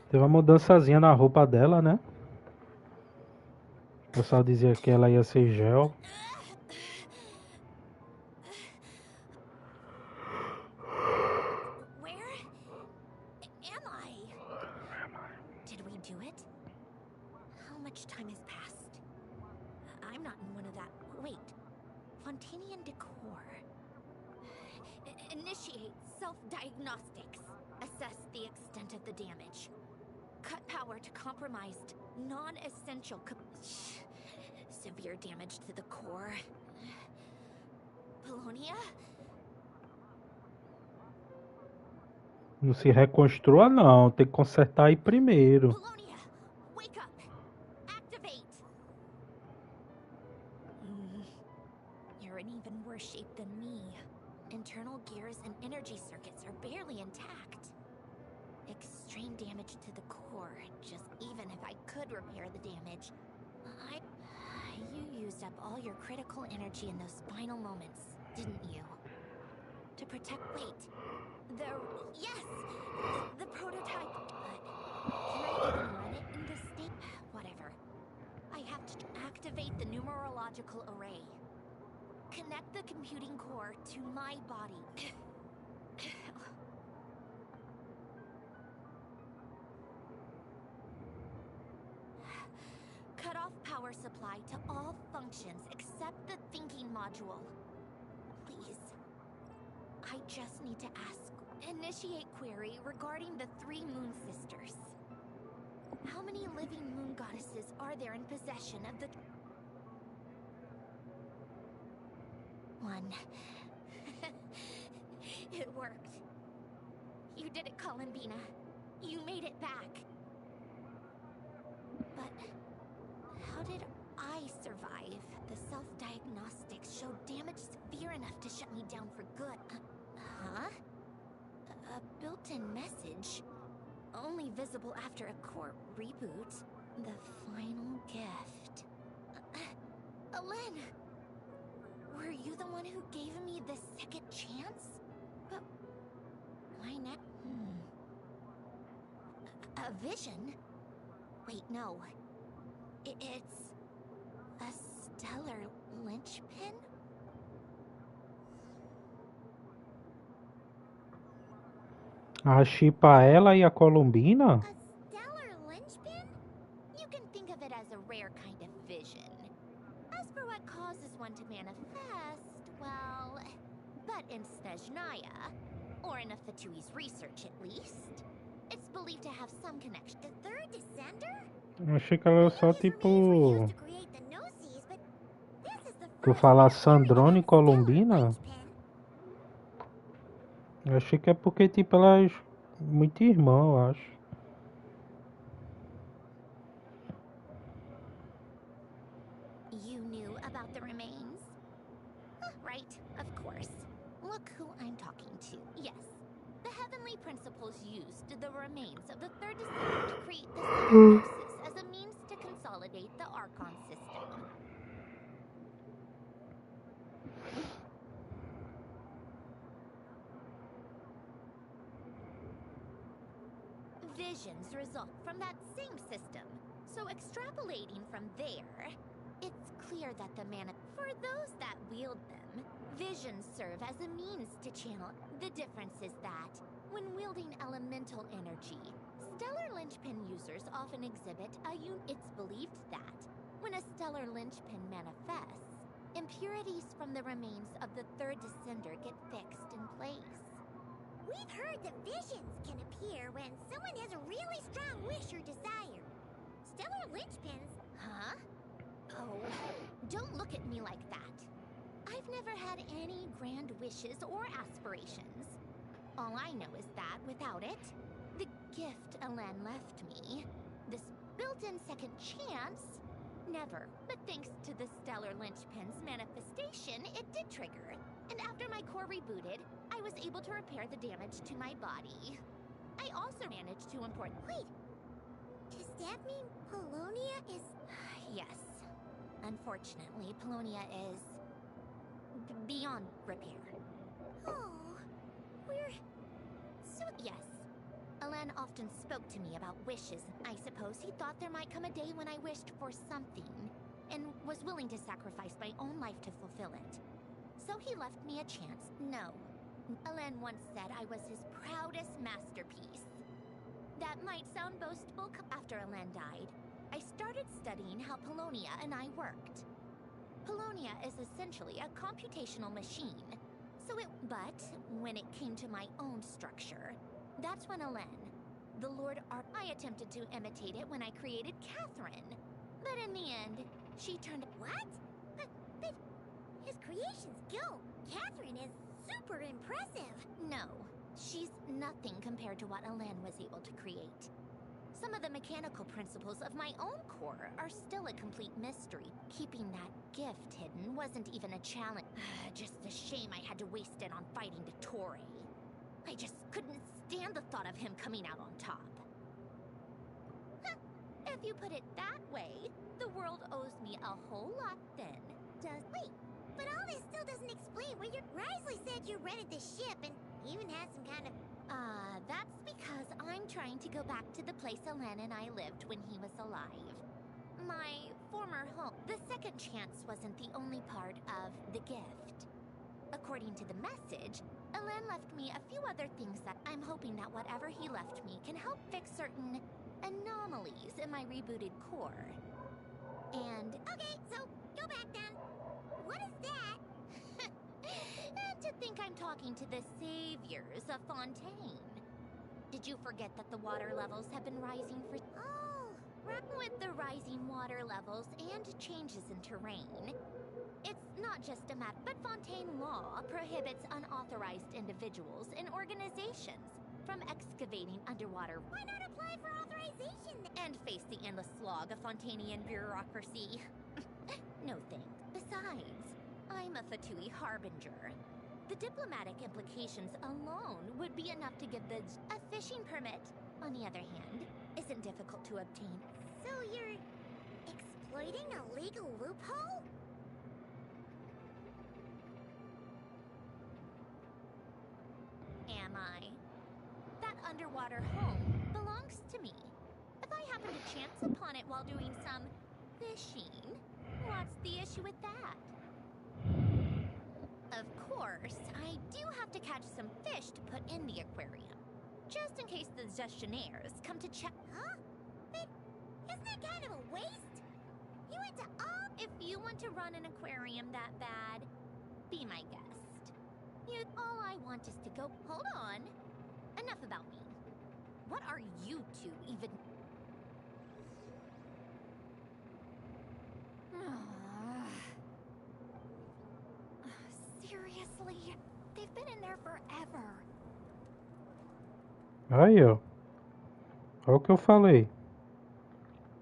Teve uma mudançazinha na roupa dela, né? O pessoal dizia que ela ia ser gel. Where am I? Did we do it? How much time has passed? I'm not in one of that... Wait. Fontanian decor. Initiate self-diagnostics. Assess the extent of the damage. Cut power to compromised, non-essential... Severe damage to the core. Polonia? Não se reconstrua não, tem que consertar aí primeiro. Polonia, wake up! Activate! You're in even worse shape than me. Internal gears and energy circuits are barely intact. Extreme damage to the core. Just even if I could repair the damage, you used up all your critical energy in those final moments, didn't you? To protect... Wait. Yes! The prototype... But can I even run it in this state? Whatever. I have to activate the numerological array. Connect the computing core to my body. Cut off power supply to all functions except the thinking module. Please. I just need to ask. Initiate query regarding the 3 moon sisters. How many living moon goddesses are there in possession of the... 1. It worked. You did it, Columbina. You made it back. But how did I survive? The self-diagnostics showed damage severe enough to shut me down for good. Huh? A built-in message? Only visible after a core reboot. The final gift. Alen! Were you the one who gave me the second chance? But why not? A vision? Wait, no. It's a stellar linchpin? A chipa ela e a Columbina? A stellar linchpin? You can think of it as a rare kind of vision. As for what causes one to manifest, well... But in Snezhnaya, or in a Fatui's research at least, it's believed to have some connection. The third descender? Achei que ela era só tipo... Tu falar Sandrone e Columbina? Eu achei que é porque tipo elas... Muito irmão, eu acho. You knew about the remains? Right, of course. Look who I'm talking to. Yes, the heavenly principles used the remains of the third descender to create the symbiosis as a means to consolidate the Archon system. Visions result from that same system. So extrapolating from there, it's clear that the For those that wield them, visions serve as a means to channel. The difference is that, when wielding elemental energy, stellar linchpin users often exhibit it's believed that, when a stellar linchpin manifests, impurities from the remains of the third descender get fixed in place. We've heard that visions can appear when someone has a really strong wish or desire. Stellar linchpins... Huh? Oh, don't look at me like that. I've never had any grand wishes or aspirations. All I know is that, without it, the gift Elen left me, this built-in second chance, never. But thanks to the Stellar Linchpin's manifestation, it did trigger. And after my core rebooted, I was able to repair the damage to my body. I also managed to import... Wait! Does that mean Polonia is... Yes. Unfortunately, Polonia is... beyond repair. Oh... we're... so... Yes. Elen often spoke to me about wishes. I suppose he thought there might come a day when I wished for something, and was willing to sacrifice my own life to fulfill it. So he left me a chance. No. Elen once said I was his proudest masterpiece. That might sound boastful. After Elen died, I started studying how Polonia and I worked. Polonia is essentially a computational machine. But when it came to my own structure, that's when Elen, the Lord Art, I attempted to imitate it when I created Catherine. But in the end, she turned... What? But his creation skill, Catherine, is super impressive. No, she's nothing compared to what Elen was able to create. Some of the mechanical principles of my own core are still a complete mystery. Keeping that gift hidden wasn't even a challenge. Just a shame I had to waste it on fighting Dottore. I just couldn't stand the thought of him coming out on top. If you put it that way, the world owes me a whole lot then. Wait, but all this still doesn't explain where Risley said you rented the ship and even had some kind of... that's because I'm trying to go back to the place Elen and I lived when he was alive. My former home. The second chance wasn't the only part of the gift. According to the message, Elen left me a few other things that I'm hoping that whatever he left me can help fix certain anomalies in my rebooted core. And... Okay, so go back then. What is that? And to think I'm talking to the saviors of Fontaine. Did you forget that the water levels have been rising for... Oh, right. With the rising water levels and changes in terrain, it's not just a matter... But Fontaine law prohibits unauthorized individuals and organizations from excavating underwater. Why not apply for authorization and face the endless slog of Fontainian bureaucracy? No thanks. Besides, I'm a Fatui Harbinger. The diplomatic implications alone would be enough to give a fishing permit, on the other hand, isn't difficult to obtain. So you're exploiting a legal loophole? Am I? That underwater home belongs to me. If I happen to chance upon it while doing some fishing, what's the issue with that? Of course, I do have to catch some fish to put in the aquarium, just in case the gestionnaires come to check. Huh? But isn't that kind of a waste? You went to all... If you want to run an aquarium that bad, be my guest. All I want is to go... Hold on. Enough about me. What are you two even... Seriously? They've been in there forever. Aí, ó. Olha o que eu falei.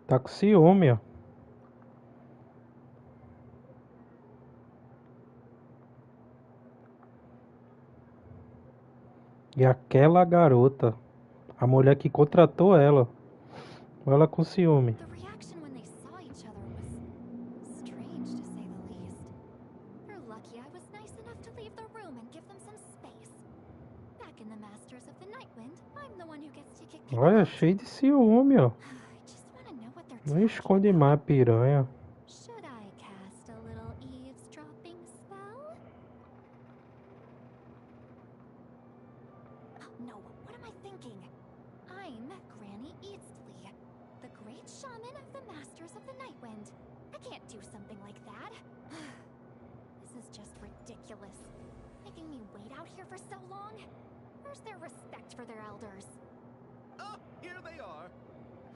Tá com ciúme, ó. E aquela garota, a mulher que contratou ela, ela com ciúme. The reaction when they saw each other was strange, to say the least. You're lucky I was nice enough to leave the room and give them some space. Back in the Masters of the Nightwind, I'm the one who gets to kick people Olha, out. cheio de ciúme, ó. I just want to know what they're Não talking esconde about. mais, piranha. Should I cast a little ridiculous. Making me wait out here for so long? Where's their respect for their elders? Oh, here they are.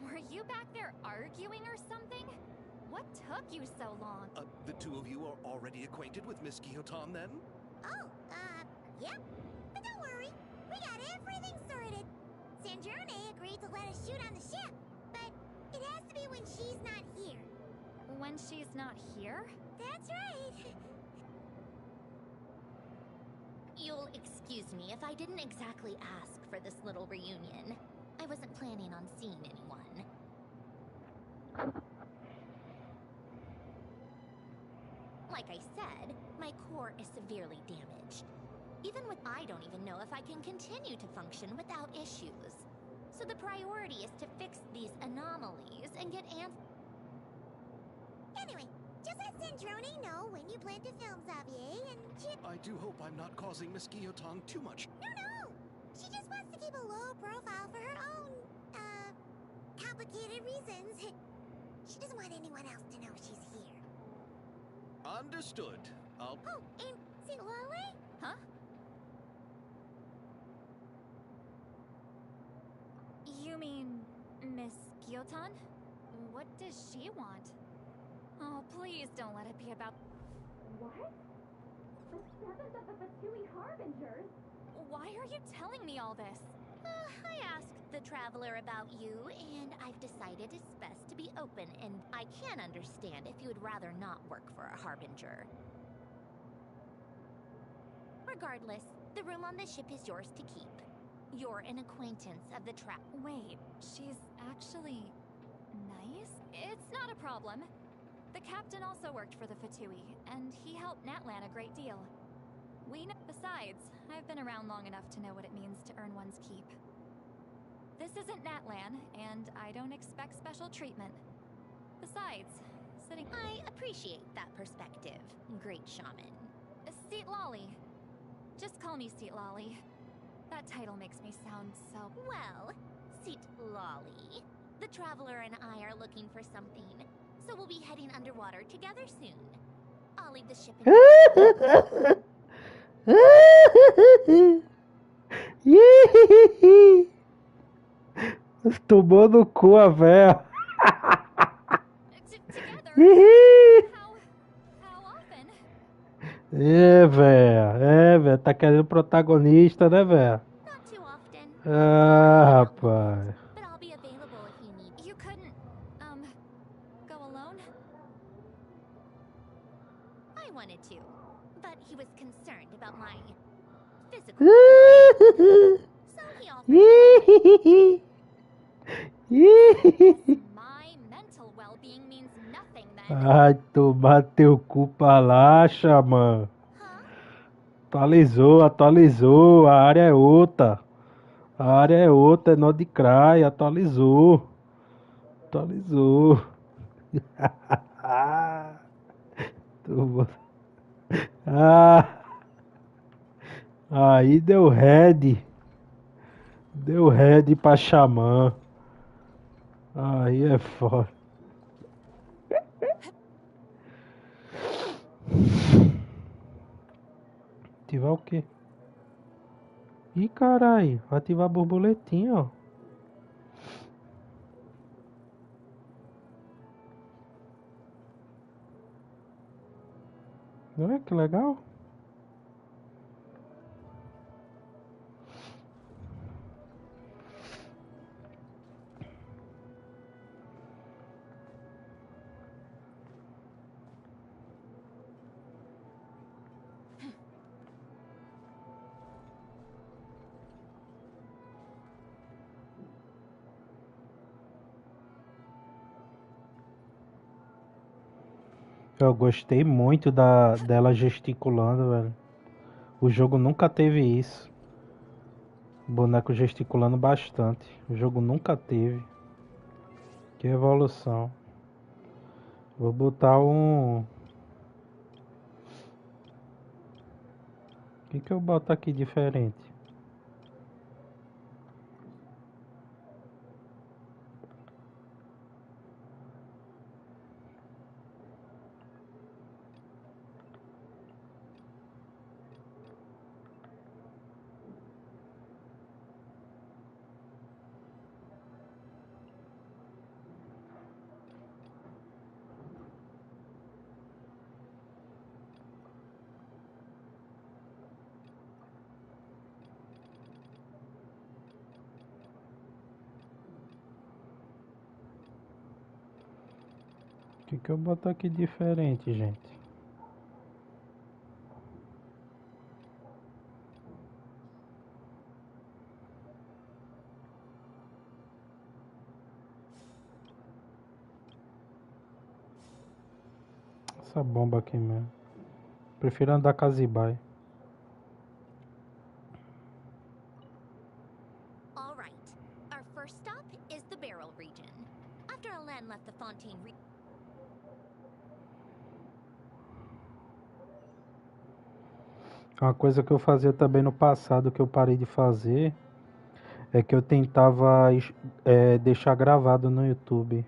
Were you back there arguing or something? What took you so long? The two of you are already acquainted with Miss Guillotin, then? Oh, yep. But don't worry, we got everything sorted. Sandrone agreed to let us shoot on the ship, but it has to be when she's not here. When she's not here? That's right. You'll excuse me if I didn't exactly ask for this little reunion. I wasn't planning on seeing anyone. Like I said, my core is severely damaged. Even with I don't even know if I can continue to function without issues. So the priority is to fix these anomalies and get answers. Anyway, just let Sandrone know when you plan to film Xavier and I do hope I'm not causing Miss Guillotin too much. No! She just wants to keep a low profile for her own, complicated reasons. She doesn't want anyone else to know she's here. Understood. Oh, and St. Lolly? Huh? You mean Miss Guillotin? What does she want? Oh, please don't let it be about... What? The seventh of the Fatui Harbingers? Why are you telling me all this? I asked the Traveler about you, and I've decided it's best to be open, and I can understand if you would rather not work for a Harbinger. Regardless, the room on the ship is yours to keep. You're an acquaintance of the Wait, she's actually nice? It's not a problem. The captain also worked for the Fatui, and he helped Natlan a great deal. Besides, I've been around long enough to know what it means to earn one's keep. This isn't Natlan, and I don't expect special treatment. Besides, I appreciate that perspective, great shaman. Seat Lolly. Just call me Seat Lolly. That title makes me sound so... Well, Seat Lolly, the Traveler and I are looking for something, so we'll be heading underwater together soon. I'll leave the ship in... Tomou no cu a véia. How often? Véia, tá querendo protagonista, né, véia? Not too often. Ah, rapaz. But I'll be available if you need. You couldn't, go alone? I wanted to, but he was concerned about my physical. So he offered. My mental well-being means nothing then. Ai, tomar teu cu pra lá, xamã. Atualizou. A área é outra. É nó de cry. Atualizou. Ah, aí deu head. Deu head pra xamã. Aí é foda. Ativar o quê? Ih, caralho. Ativar a borboletinha, ó. Olha que legal. Eu gostei muito dela gesticulando, velho. O jogo nunca teve isso. O boneco gesticulando bastante. O jogo nunca teve. Que evolução. Vou botar um... O que eu boto aqui diferente? Que eu boto aqui diferente, gente? Essa bomba aqui mesmo. Prefiro andar com a Zibai. All right. Our first stop is the Barrel region. After Alain left the Fontaine region. Uma coisa que eu fazia também no passado, que eu parei de fazer, é que eu tentava deixar gravado no YouTube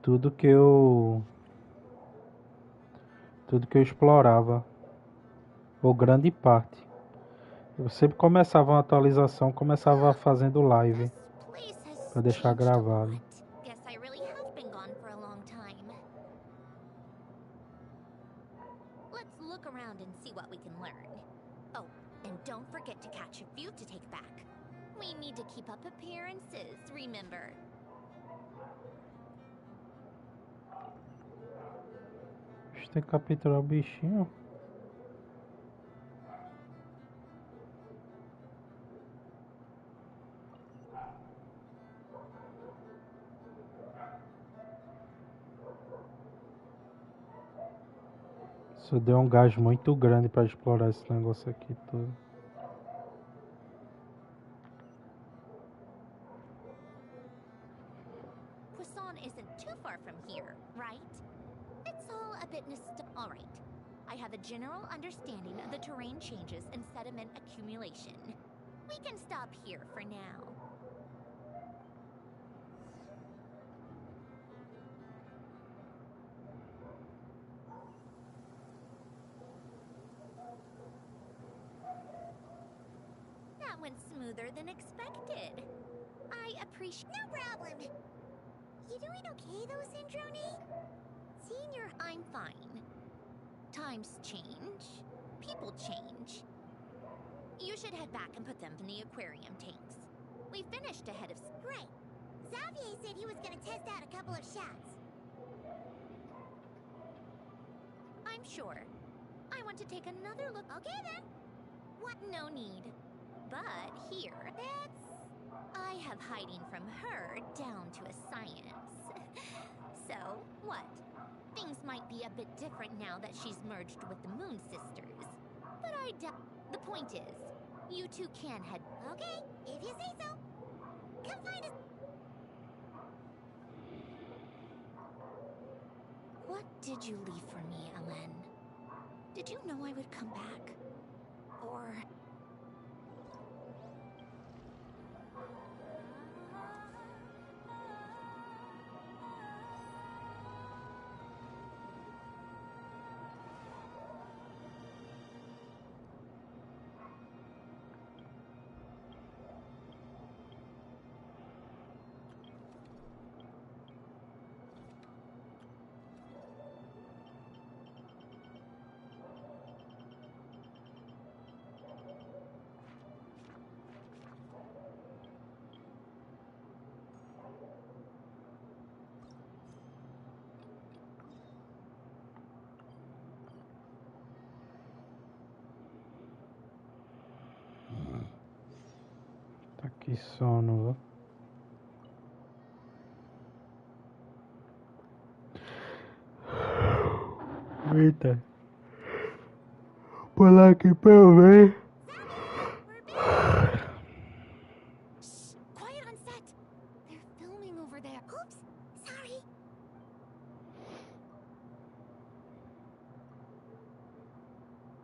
tudo que eu explorava, ou grande parte. Eu sempre começava uma atualização, começava fazendo live This place has para deixar changed a gravado. lot. Guess I really have been gone for a long time. Let's look around and see what we can learn. Oh, and don't forget to catch a few to take back. We need to keep up appearances, remember? A gente tem que capturar o bichinho. Isso deu um gás muito grande para explorar esse negócio aqui todo. Poisson isn't too far from here, right? It's all a bit all right. I have a general understanding of the terrain changes and sediment accumulation. We can stop here for now. That went smoother than expected. I appreciate. No problem. You doing okay though, Syndrome? Senior, I'm fine. Times change. People change. You should head back and put them in the aquarium tanks. We finished ahead of. Right. Xavier said he was gonna test out a couple of shots. I'm sure. I want to take another look. Okay then. What? No need. But here, I have hiding from her down to a science. So, what? Things might be a bit different now that she's merged with the Moon Sisters. But I doubt. The point is, you two can head. Okay, if you say so. Come find us. What did you leave for me, Alain? Did you know I would come back? Or... Tá que sono, viu? Eita. Pular aqui pra eu ver. Shh, quiet on set. They're filming over there. Oops, sorry.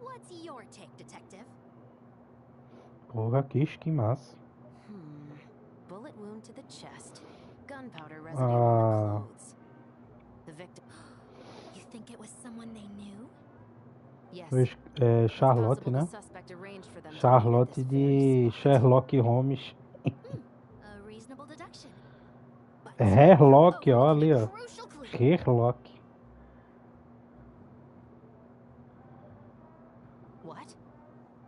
What's your take, detective? Porra, que massa. Bullet wound to the chest. Gunpowder residue on the clothes. The victim. You think it was someone they knew? Yes. Charlotte, né? Charlotte de Sherlock Holmes. A reasonable deduction. Sherlock, ó ali, ó. Sherlock. What?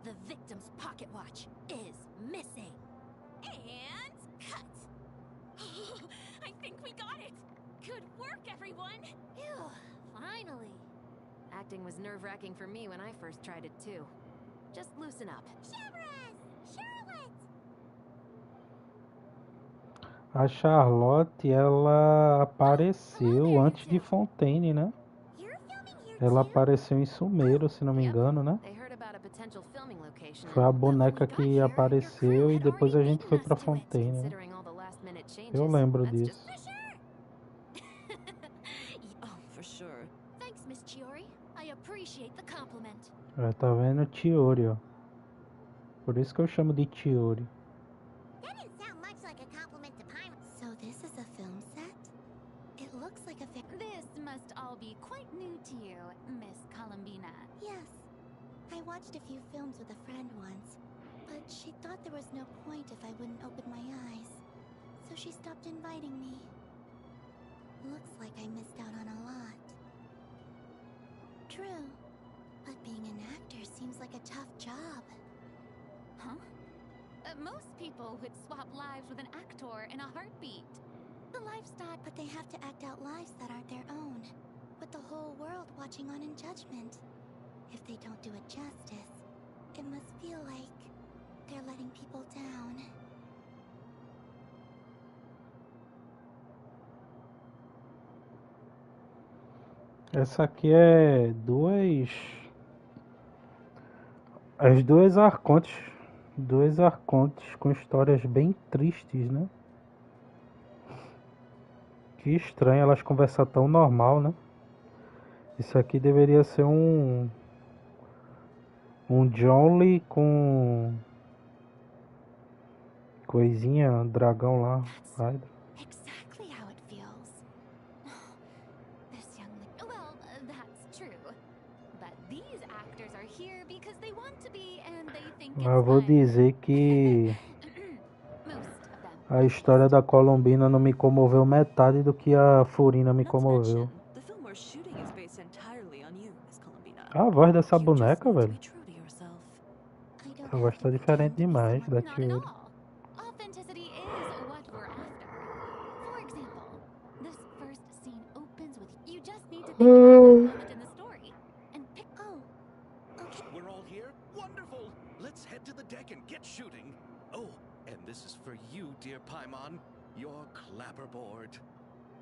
The victim's pocket watch is missing. And cut. I think we got it. Good work, everyone! Ew, finally. Acting was nerve-wracking for me when I first tried it too. Just loosen up. Chevras! Charlotte! A Charlotte, ela apareceu antes de Fontaine, né? You're filming here Ela too? apareceu em Sumeiro, se não me engano, né? They heard about a potential filming location. Foi a and- boneca que apareceu e depois a gente foi pra Fontaine, né? Considering all the last-minute changes, Eu lembro that's disso. just- Oh, for sure. Thanks, Miss Chiori. I appreciate the compliment. É, tá vendo? Chiori, ó. Por isso que eu chamo de Chiori. That didn't sound much like a compliment to Paimon. So this is a film set? It looks like a This must all be quite new to you, Miss Columbina. Yes. I watched a few films with a friend once, but she thought there was no point if I wouldn't open my eyes. So she stopped inviting me. Looks like I missed out on a lot. True. But being an actor seems like a tough job. Huh? Most people would swap lives with an actor in a heartbeat. The lifestyle. But they have to act out lives that aren't their own, with the whole world watching on in judgment. If they don't do it justice, it must feel like they're letting people down. Essa aqui é as duas arcontes. Duas arcontes com histórias bem tristes, né? Que estranho elas conversar tão normal, né? Isso aqui deveria ser um John Lee com coisinha, dragão lá. Vai. Exactly how it feels. This young well, that's true. But these actors are here because they want to be and they think it's Eu vou fun. dizer que Most of them. a história da Colombina não me comoveu metade do que a Furina me Not to comoveu. mention, the film we're shooting is based entirely on you, Miss Columbina. A voz dessa You just boneca, need to velho. be true to yourself. I don't A voz have tá to diferente pretend to be demais someone da Not at Chiori. all. Authenticity is what we're after. For example, this first scene opens with you just need to think about that moment in the story and pick. Oh, okay. We're all here? Wonderful! Let's head to the deck and get shooting. Oh, and this is for you, dear Paimon. Your clapperboard.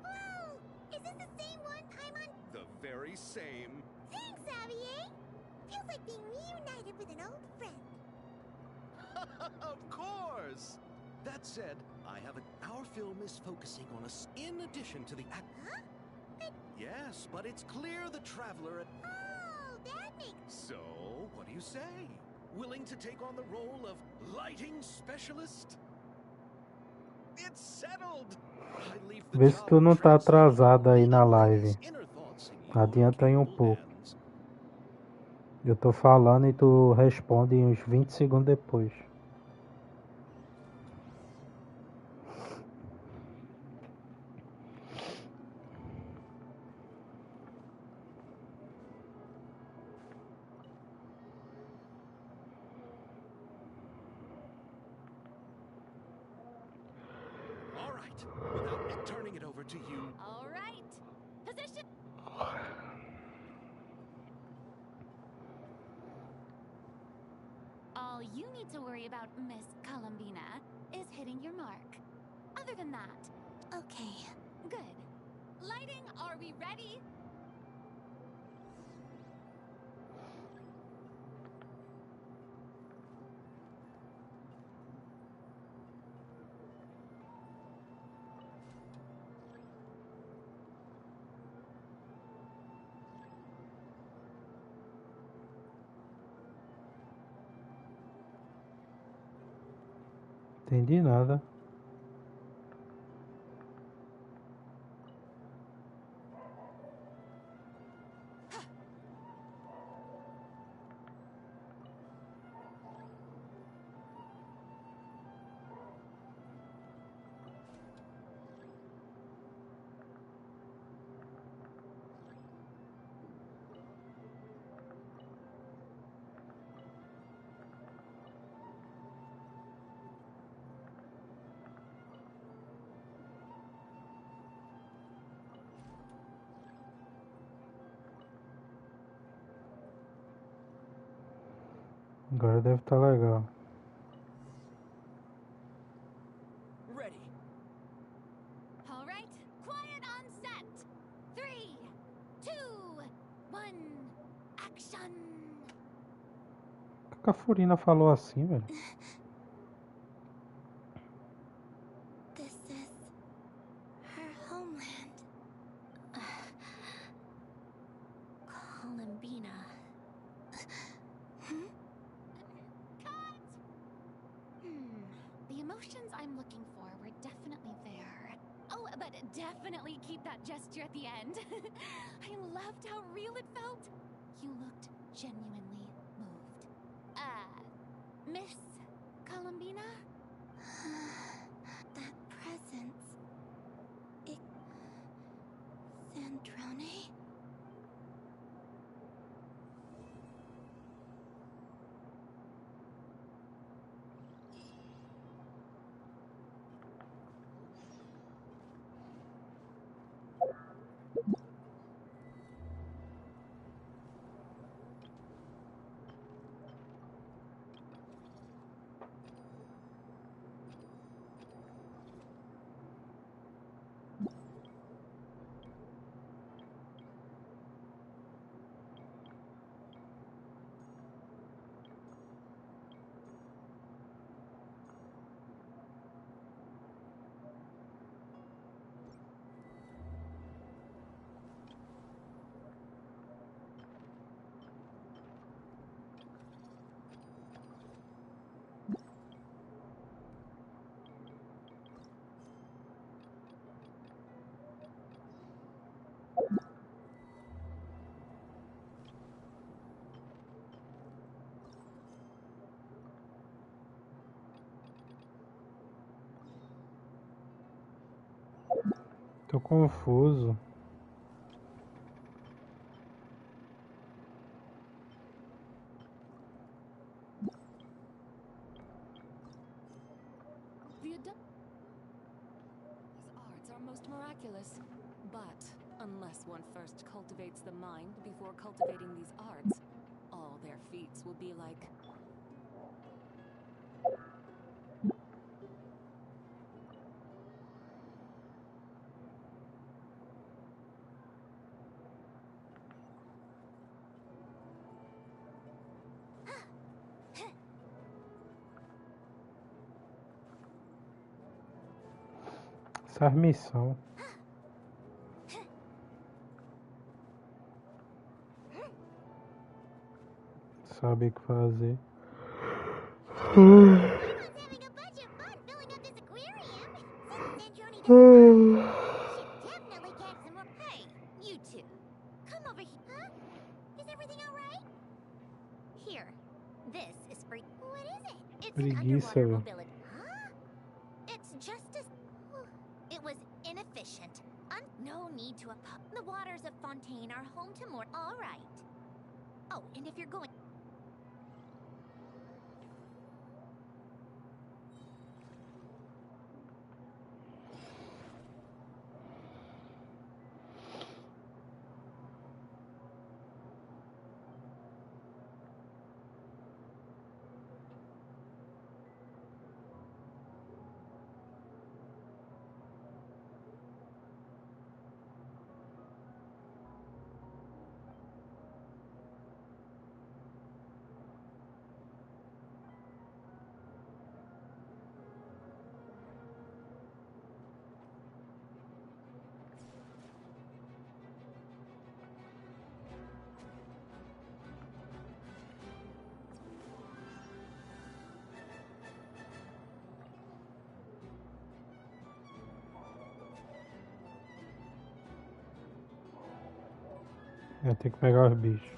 Whoa! Is this the same one, Paimon? The very same. Thanks, Xavier! Feels like being reunited with an old friend. Of course! That said, our film is focusing on us in addition to the act. Huh? Yes, but it's clear the Traveler. Oh, that makes... So, what do you say? Willing to take on the role of lighting specialist? It's settled! I leave the Vê se job tu não of tá translating atrasada aí na leading live. lady's inner thoughts in your Adianta aí um capable pouco. hands. Eu tô falando e tu responde uns 20 segundos depois. All right, without turning it over to you. All right. Position. All you need to worry about, Miss Columbina, is hitting your mark. Other than that, Okay. good. Lighting, are we ready? Entendi nada. Agora deve estar legal. Ready. All right, quiet on set. 3, 2, 1, action. Por que a Furina falou assim, velho? This is her homeland. Columbina. Cut! The emotions I'm looking for were definitely there. Oh, but definitely keep that gesture at the end. I loved how real it felt. You looked genuinely moved. Miss Columbina? That presence. It... Sandrone? Tô confuso. These arts are most miraculous. But unless one first cultivates the mind before cultivating these arts, all their feats will be like... Essa missão. Sabe o que fazer. Everyone's having a bunch of fun filling up this aquarium. Since Sandrone doesn't mind, we should definitely catch some more. Hey, you two. Come over here. Huh? Is everything all right? Here. This is for... What is it? It's Preguiça, an underwater velho. mobility. Huh? It's just as... It was inefficient. No need to... The waters of Fontaine are home to more... All right. Oh, and if you're going... Eu tenho que pegar os bichos.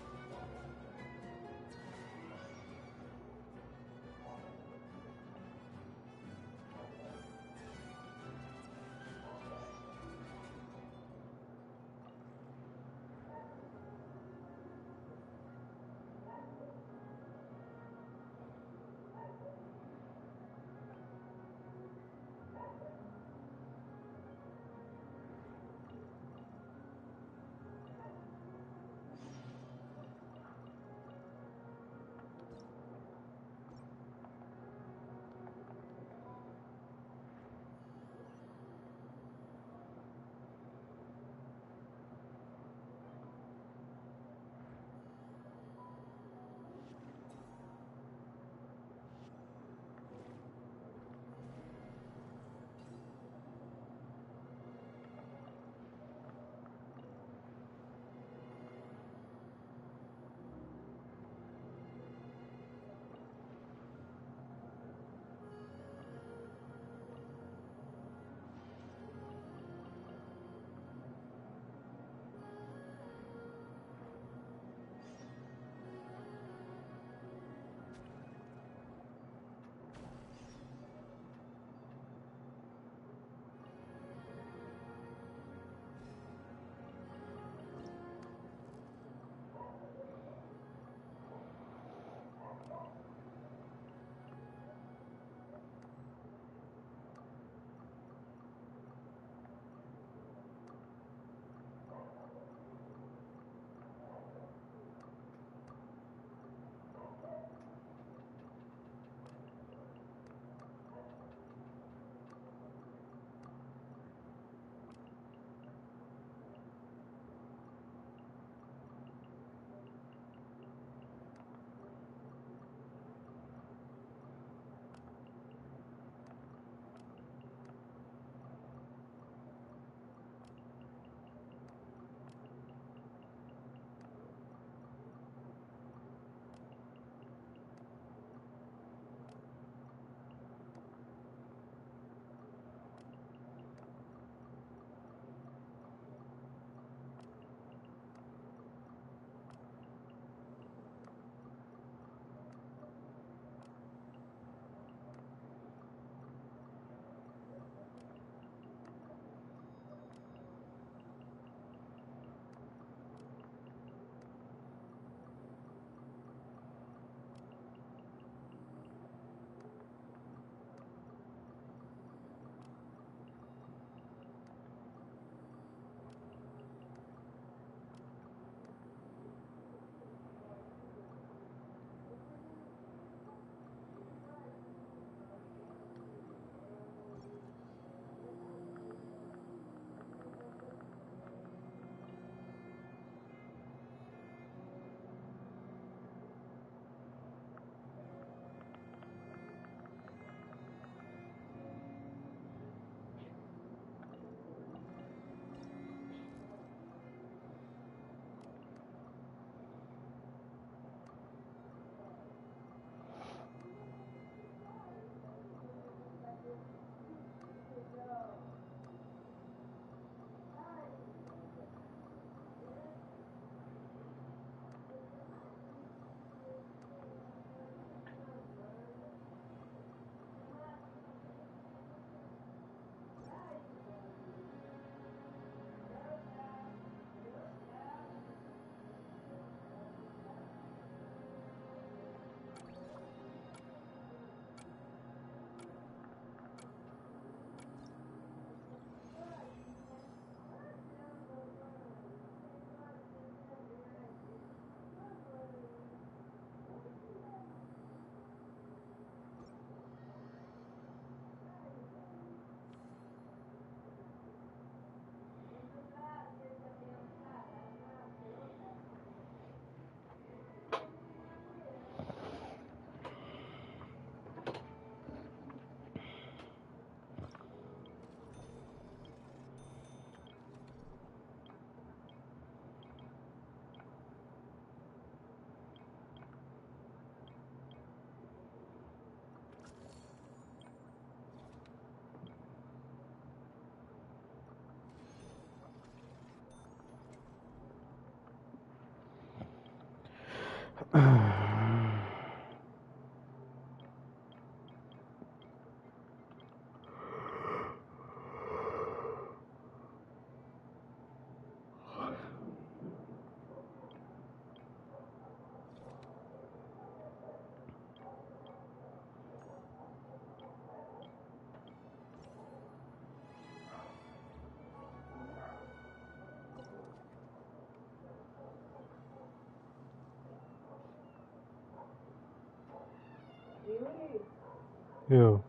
Eu.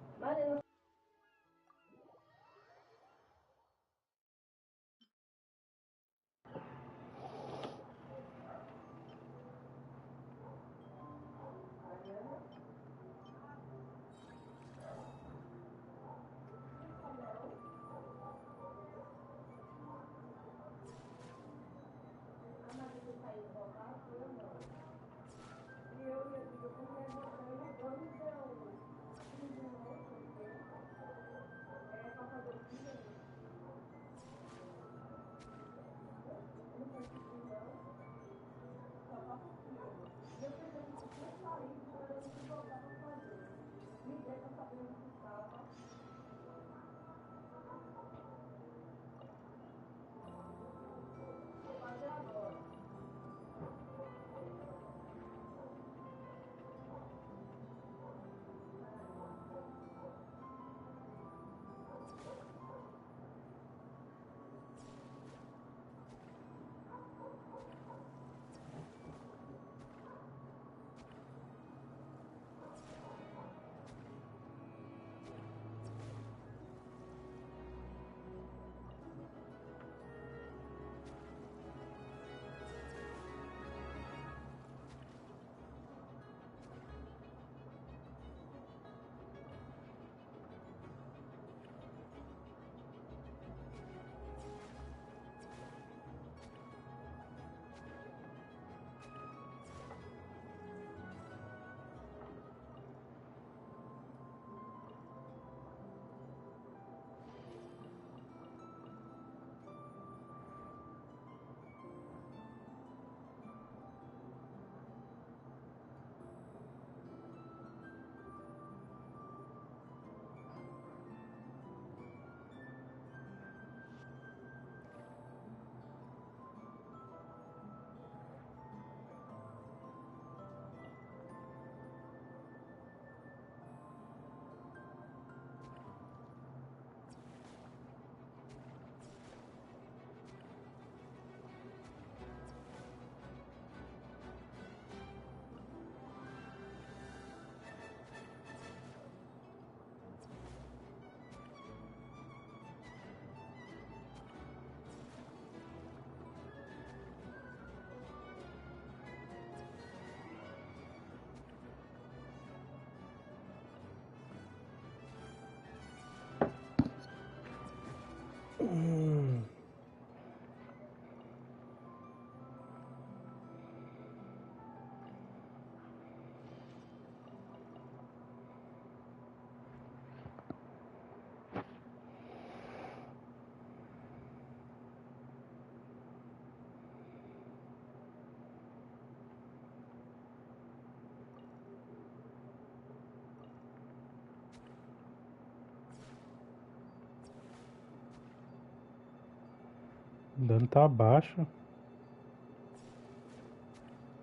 O dano tá baixo.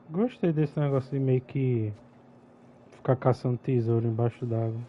Gostei desse negócio de meio que ficar caçando tesouro embaixo d'água.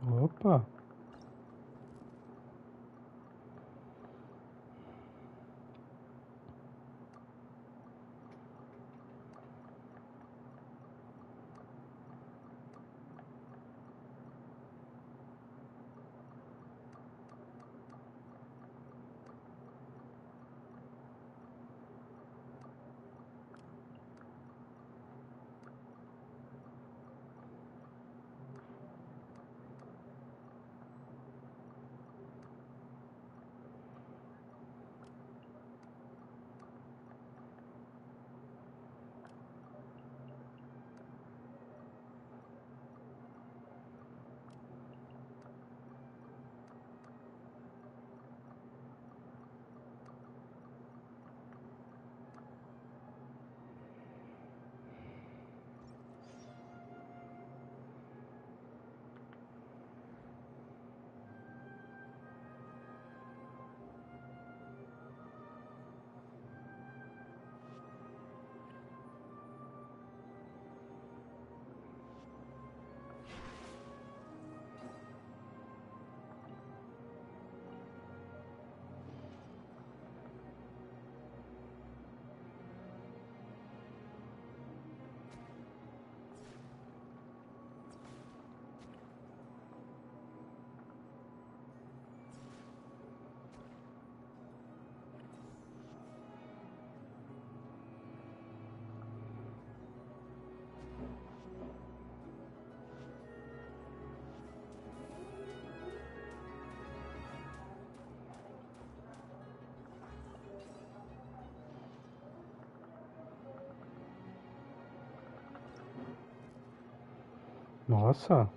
Opa! Nossa.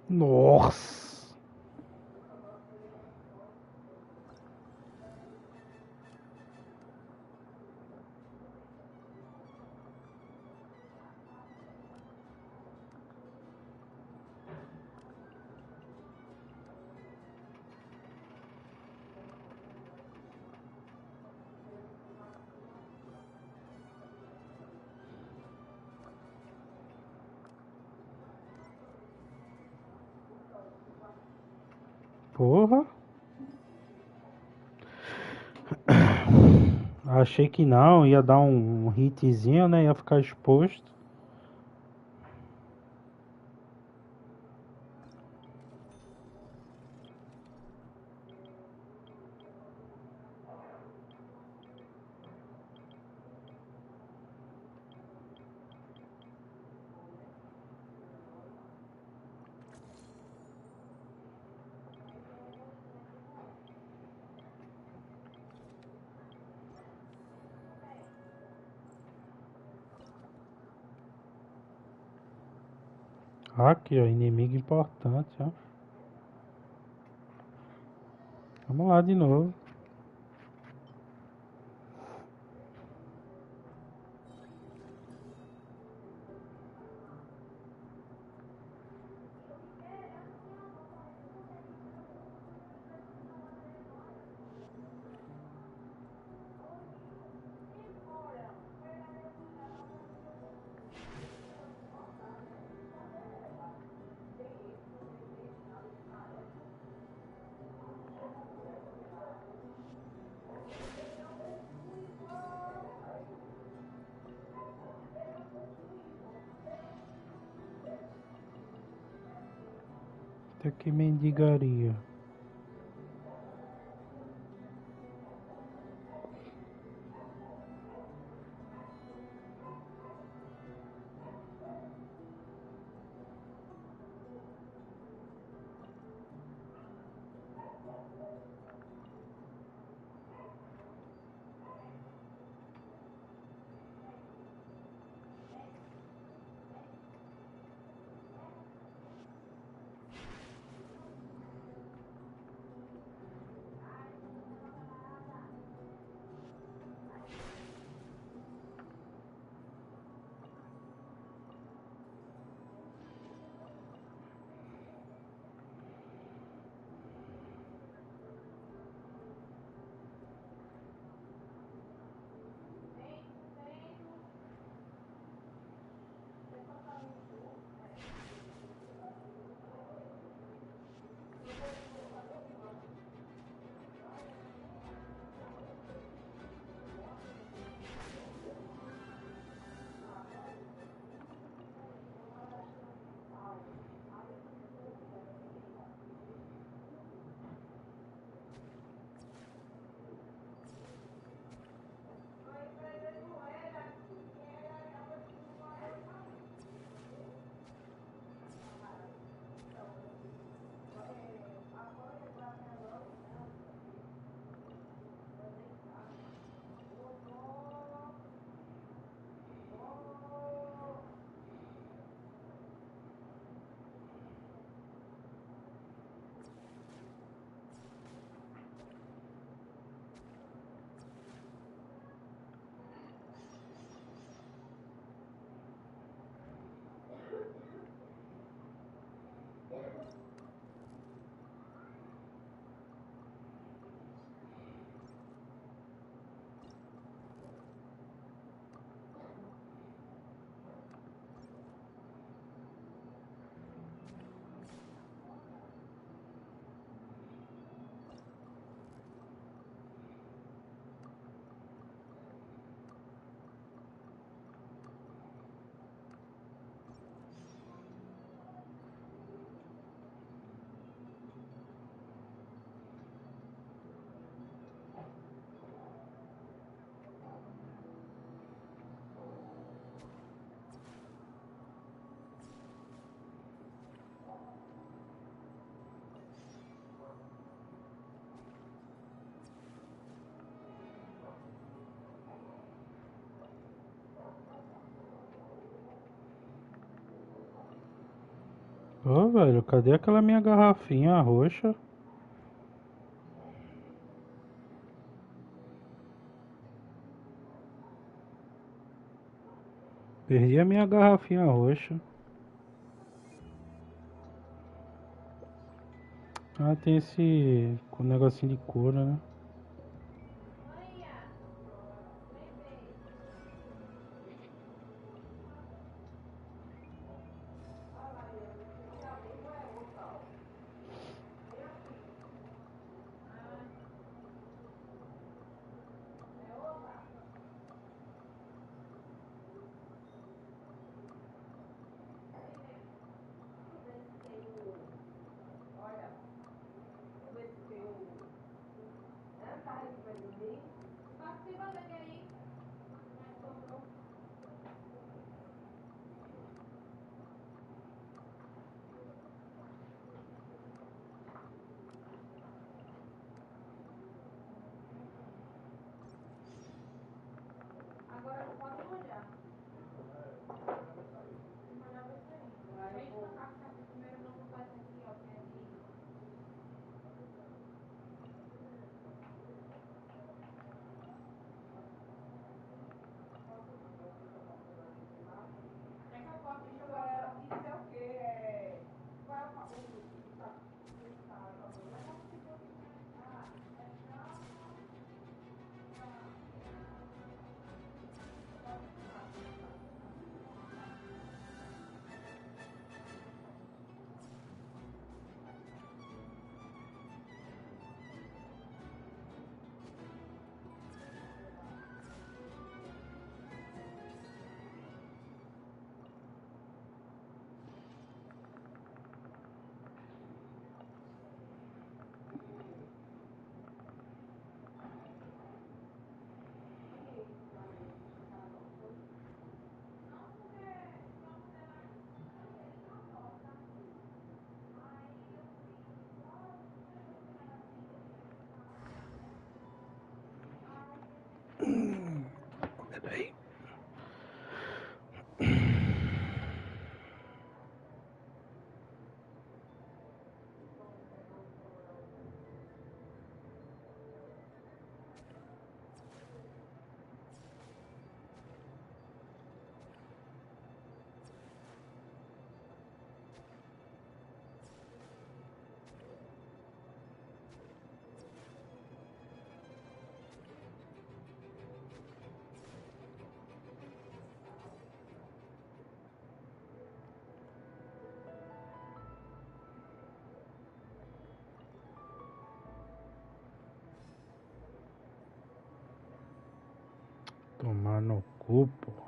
Nossa. Porra. Achei que não, ia dar um hitzinho, né? Ia ficar exposto. Aqui, ó, inimigo importante, ó. Vamos lá de novo. Até que mendigaria. Ô, velho, cadê aquela minha garrafinha roxa? Perdi a minha garrafinha roxa. Ah, tem esse com negocinho de couro, né? Peraí. Tomar no cu, pô.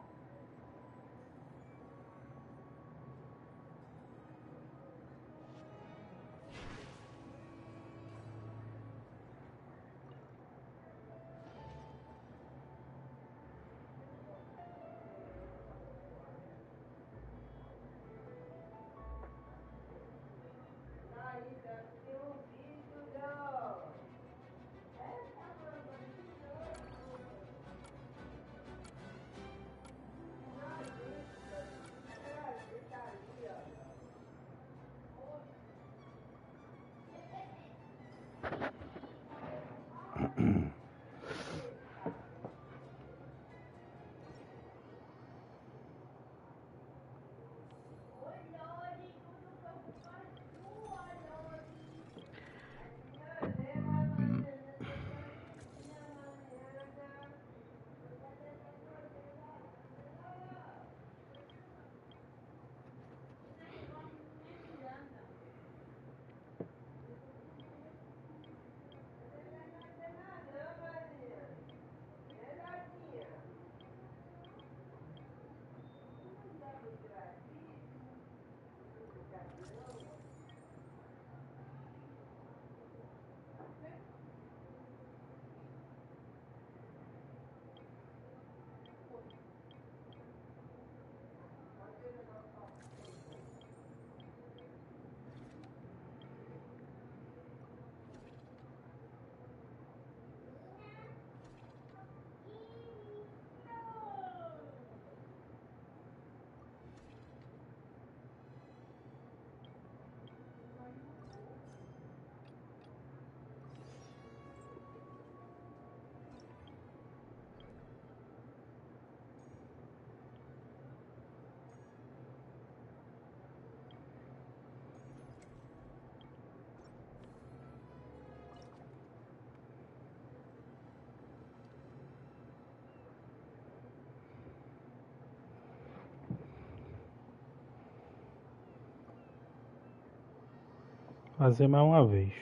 Fazer mais uma vez.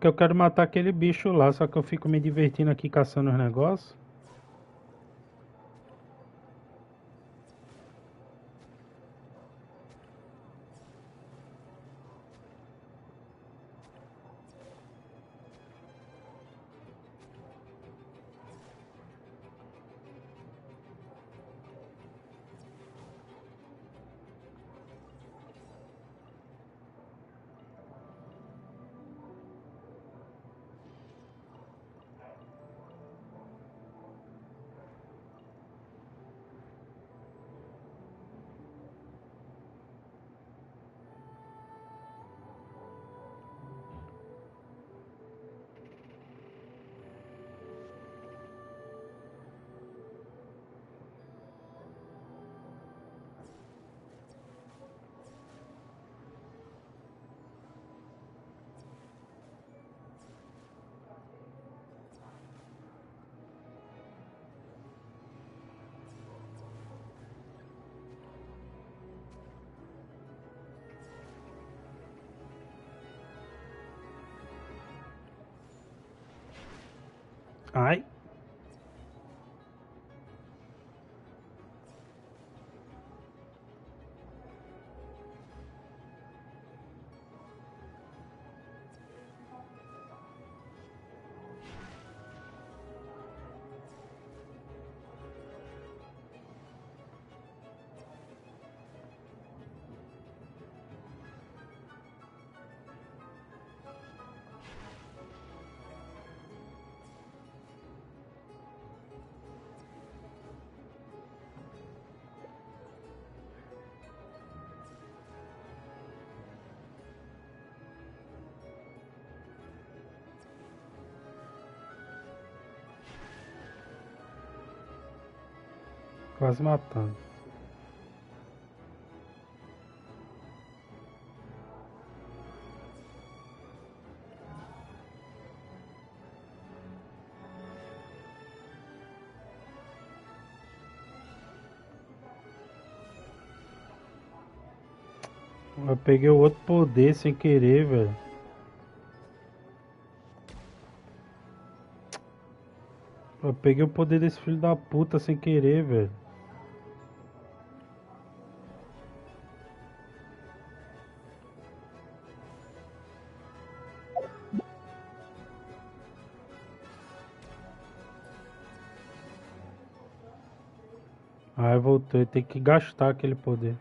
Porque eu quero matar aquele bicho lá, só que eu fico me divertindo aqui caçando os negócios. Ai. Quase matando. Eu peguei o outro poder sem querer, velho. Eu peguei o poder desse filho da puta sem querer, velho. Aí voltou, tem que gastar aquele poder.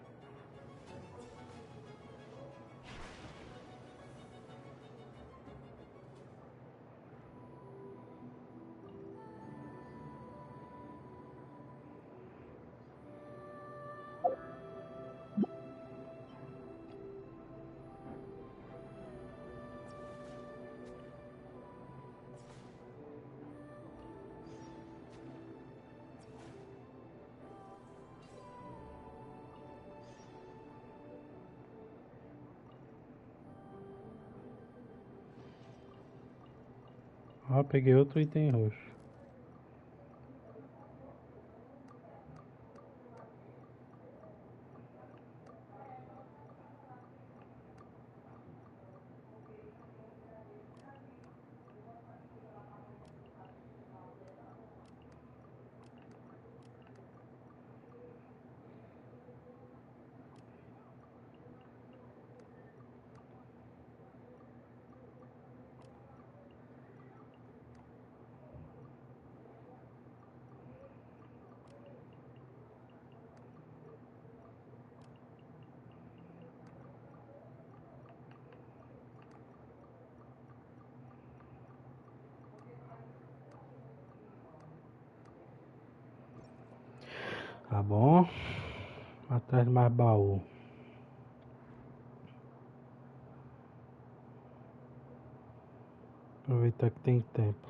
Ah, peguei outro item roxo. Tá bom. Atrás de mais baú. Aproveitar que tem tempo.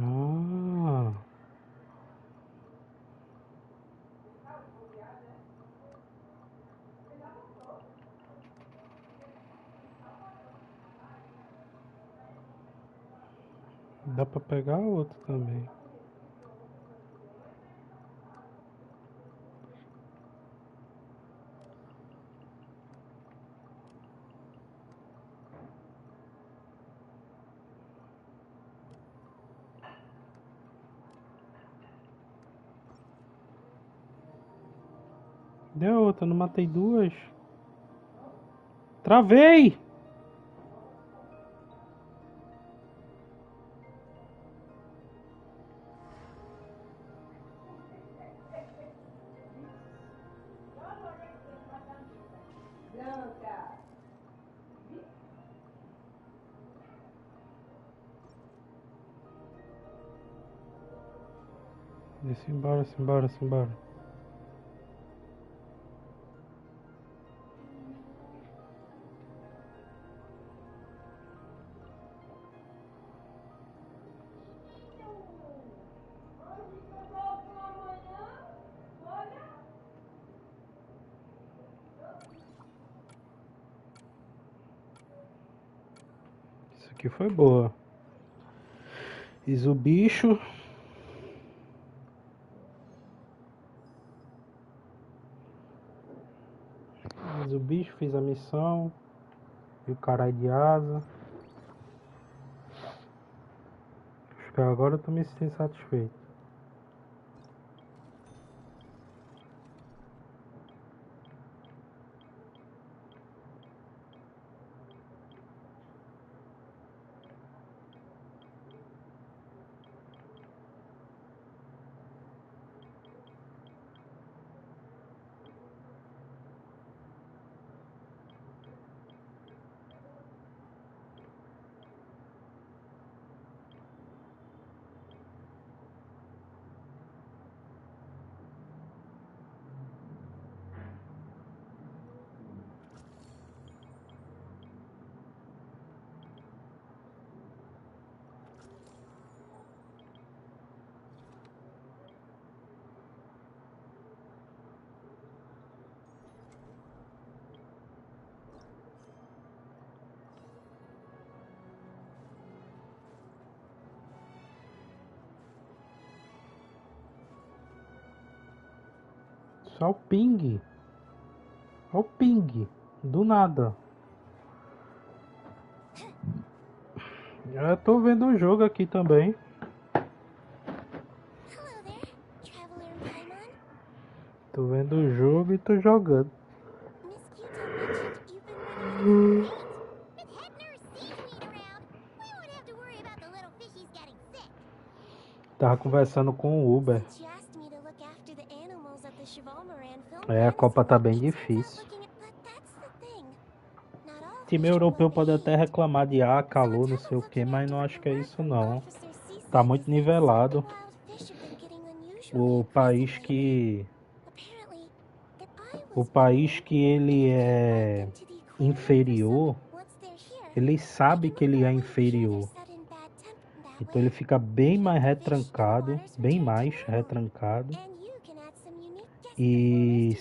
Ah, dá pra pegar outro também. Deu outra, não matei duas. Travei! Simbora, simbora, simbora. Isso aqui foi boa. Fiz o bicho. Fiz o bicho, fiz a missão. E o caralho de asa. Acho que agora eu tô me sentindo satisfeito. Só o ping. Olha o ping. Do nada. Eu tô vendo o jogo aqui também. Hello there, traveler in Paimon. Tô vendo o jogo e tô jogando. Miss Q-Tone mentioned you've been running things great. With Hedner seaweed around, we won't have to worry about the little fishies getting sick. Tava conversando com o Uber. Since you asked me to look after the animals at the Chevalmoran Film A Copa tá bem Fantasy, it turns out difícil. looking at... But that's the thing. Not all Time fish are europeu well pode até behaved. reclamar de calor, não sei o que, mas não acho que é isso não. Tá muito nivelado. O país que ele é inferior, ele sabe que ele é inferior. Então ele fica bem mais retrancado, e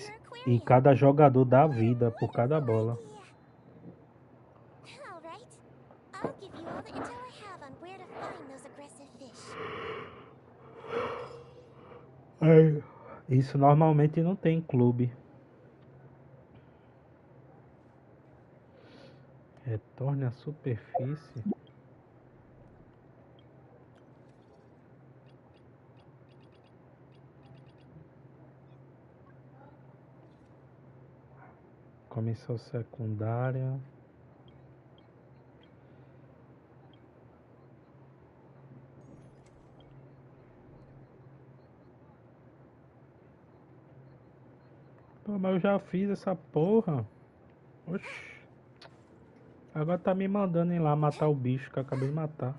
cada jogador dá vida por cada bola. I'll give you all the intel I have on where to find those aggressive fish. Isso normalmente não tem em clube. Retorne à superfície. Comissão secundária. Pô, mas eu já fiz essa porra. Oxi. Agora tá me mandando ir lá matar o bicho que eu acabei de matar.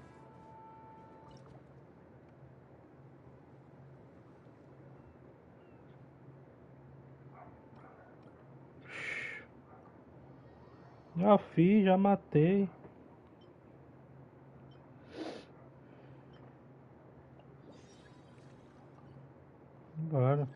Já fiz, já matei. Bora.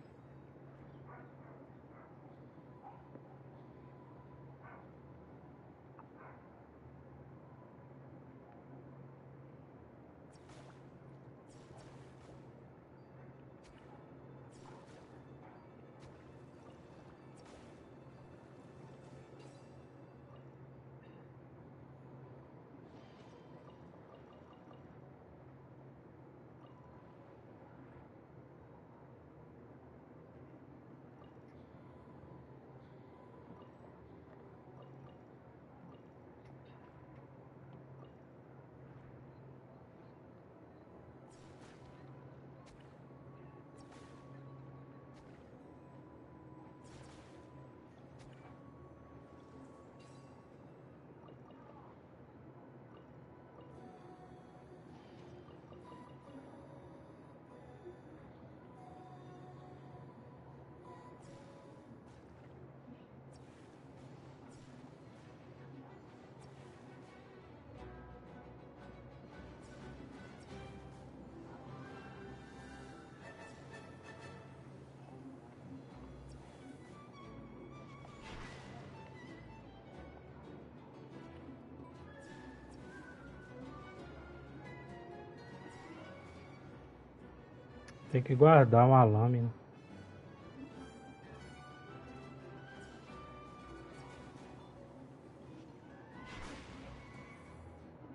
Tem que guardar uma lâmina.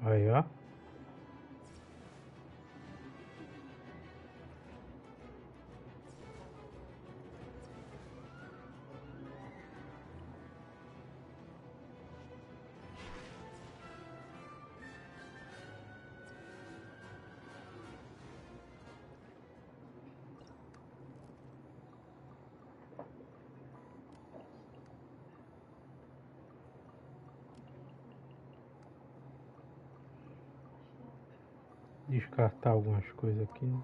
Aí, ó. Descartar algumas coisas aqui, né?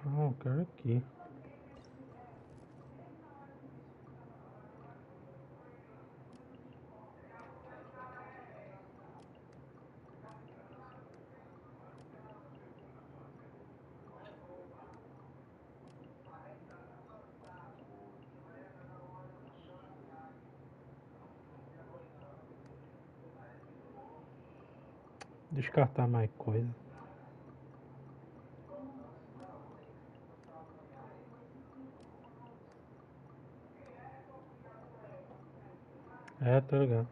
Ah, eu quero aqui. Descartar mais coisa. É, tô ligado.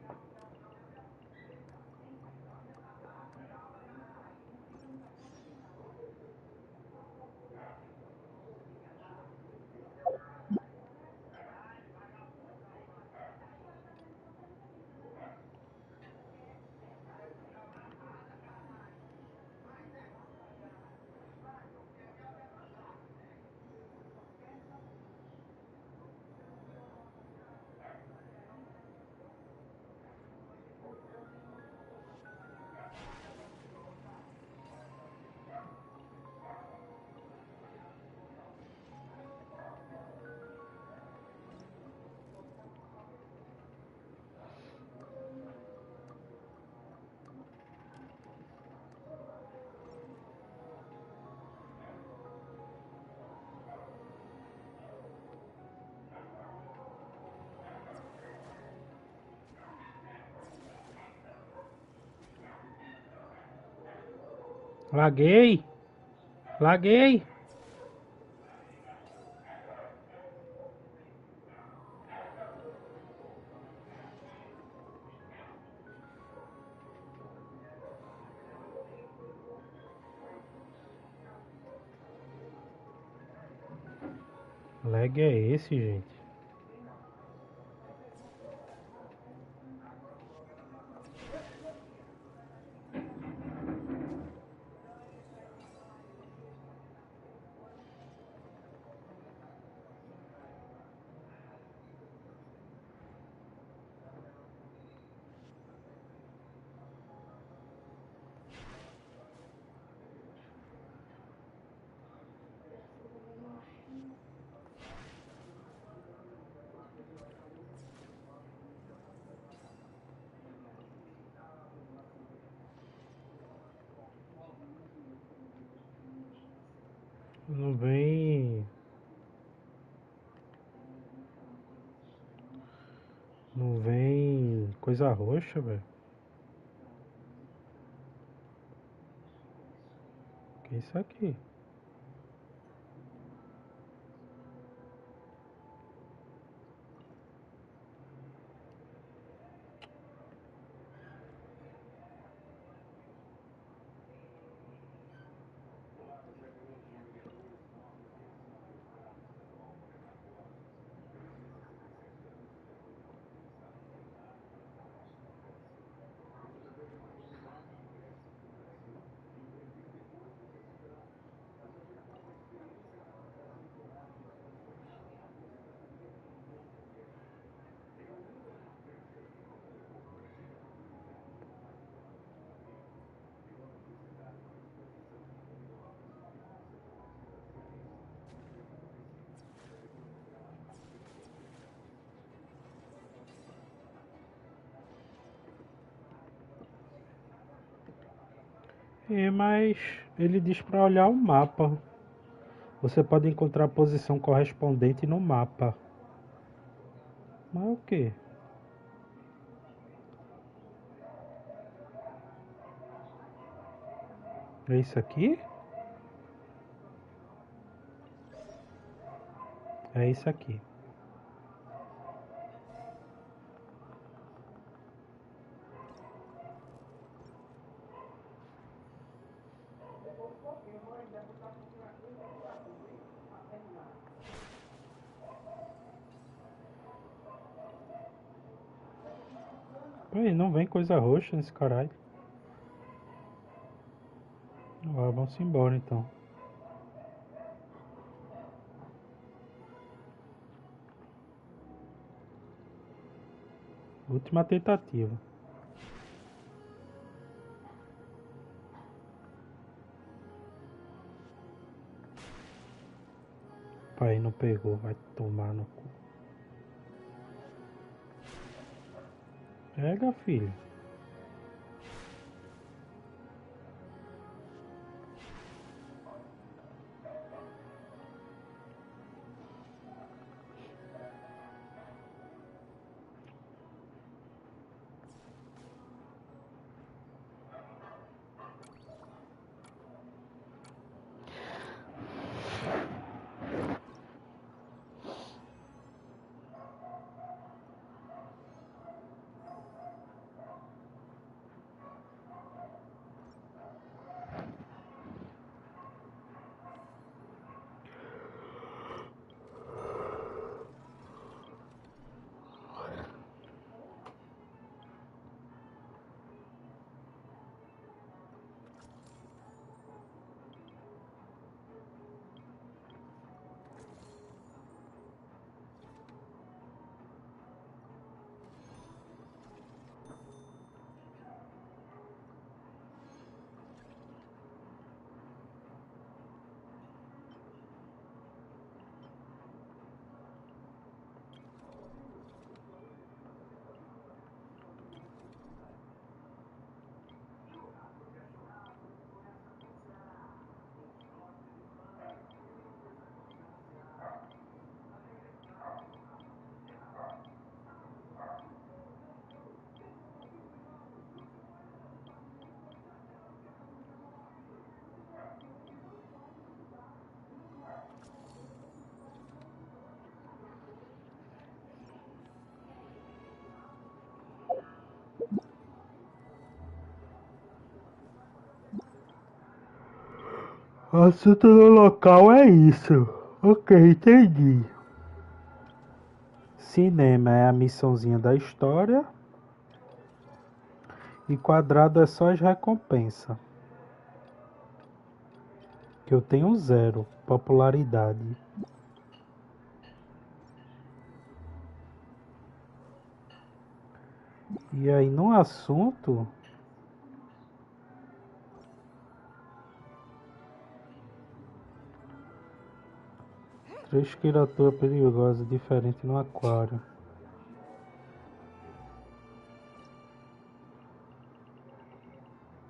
Laguei! Laguei! Lag é esse, gente? Não vem. Não vem coisa roxa, velho. Que é isso aqui? É, mas ele diz para olhar o mapa. Você pode encontrar a posição correspondente no mapa. Mas o quê? É isso aqui? É isso aqui. Peraí, não vem coisa roxa nesse caralho. Ah, vamos embora então. Última tentativa. Pai, não pegou, vai tomar no cu. Pega, filho. O assunto do local é isso. Ok, entendi. Cinema é a missãozinha da história. E quadrado é só as recompensas. Que eu tenho 0 popularidade. E aí no assunto. Três criaturas perigosas diferentes no aquário.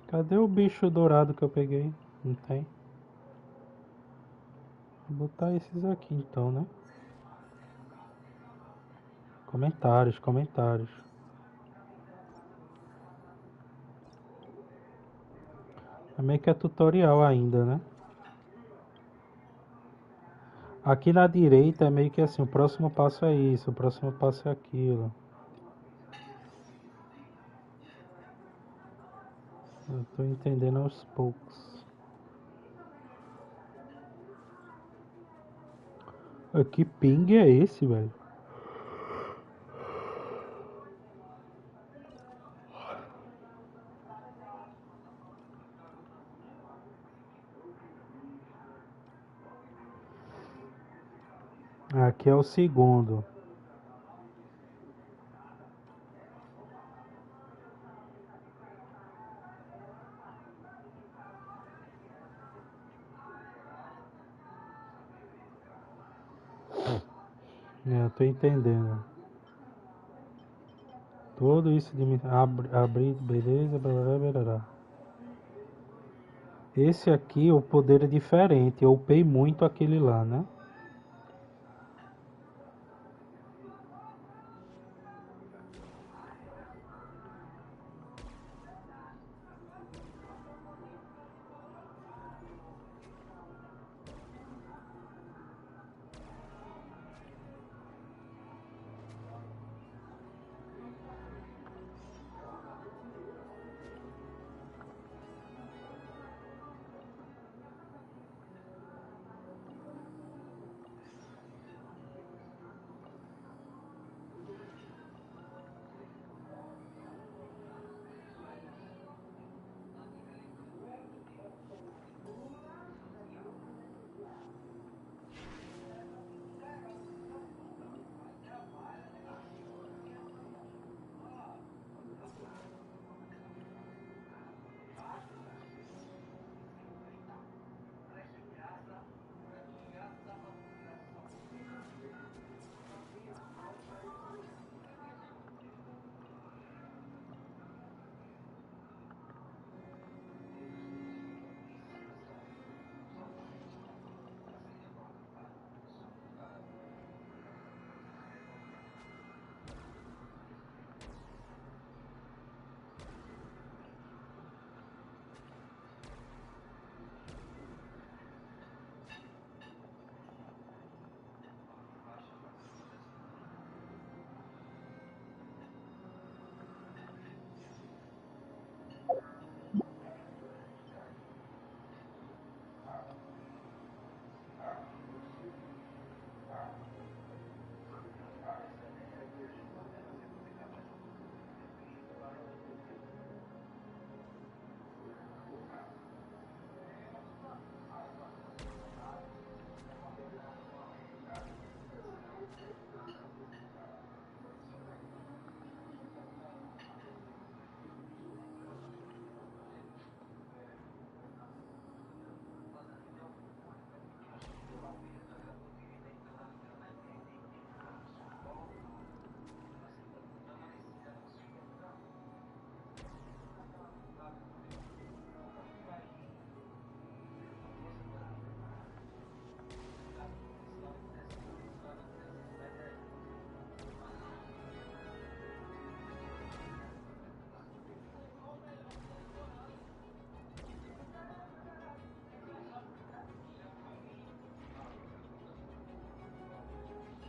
Cadê o bicho dourado que eu peguei? Não tem. Vou botar esses aqui então, né? Comentários, comentários. É meio que é tutorial ainda, né? Aqui na direita é meio que assim, o próximo passo é isso, o próximo passo é aquilo. Eu tô entendendo aos poucos. Que ping é esse, velho? Aqui é o segundo. Eu tô entendendo. Tudo isso de abrir, beleza, blá. Esse aqui, o poder é diferente. Eu upei muito aquele lá, né?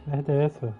Merda é essa?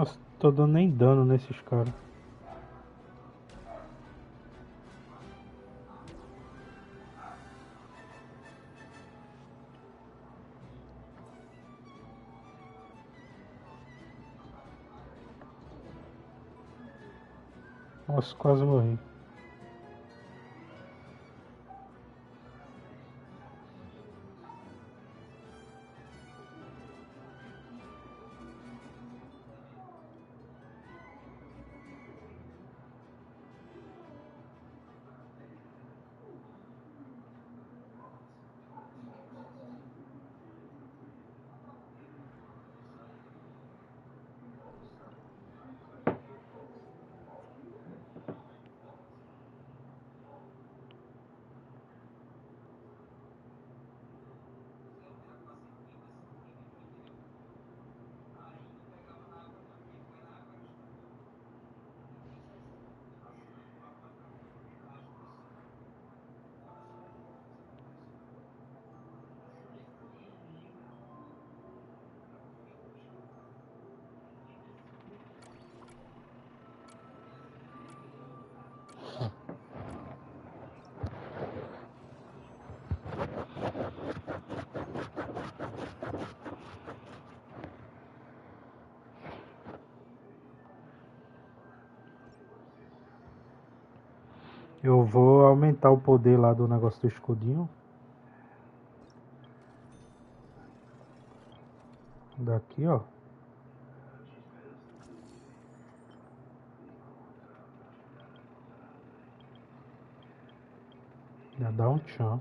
Nossa, tô dando nem dano nesses caras. Nossa, quase morri. Eu vou aumentar o poder lá do negócio do escudinho. Daqui, ó. Já dá um tchan.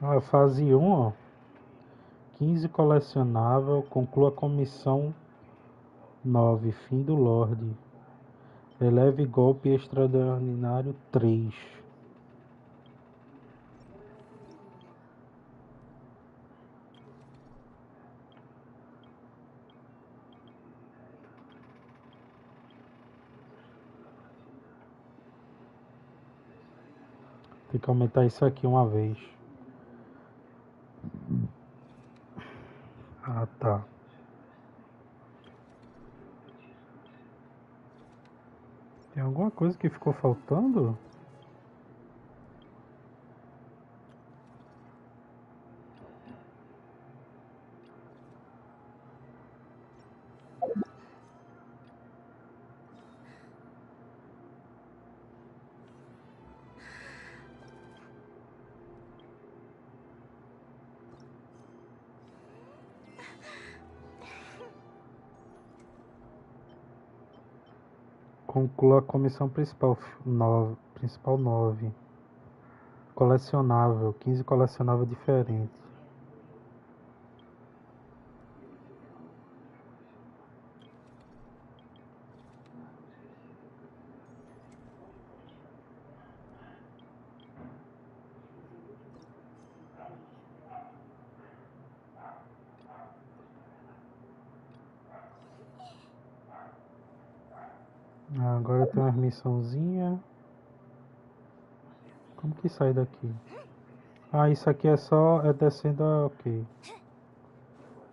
Ó, fase 1, ó. 15 colecionável. Conclua a comissão 9. Fim do Lorde. Eleve golpe extraordinário 3. Tem que aumentar isso aqui uma vez. Ah, tá. Tem alguma coisa que ficou faltando? Conclua a comissão principal 9. Principal 9. Colecionável. 15 colecionável diferentes. Agora tem uma missãozinha. Como que sai daqui? Ah, isso aqui é só... É descendo a... Ok.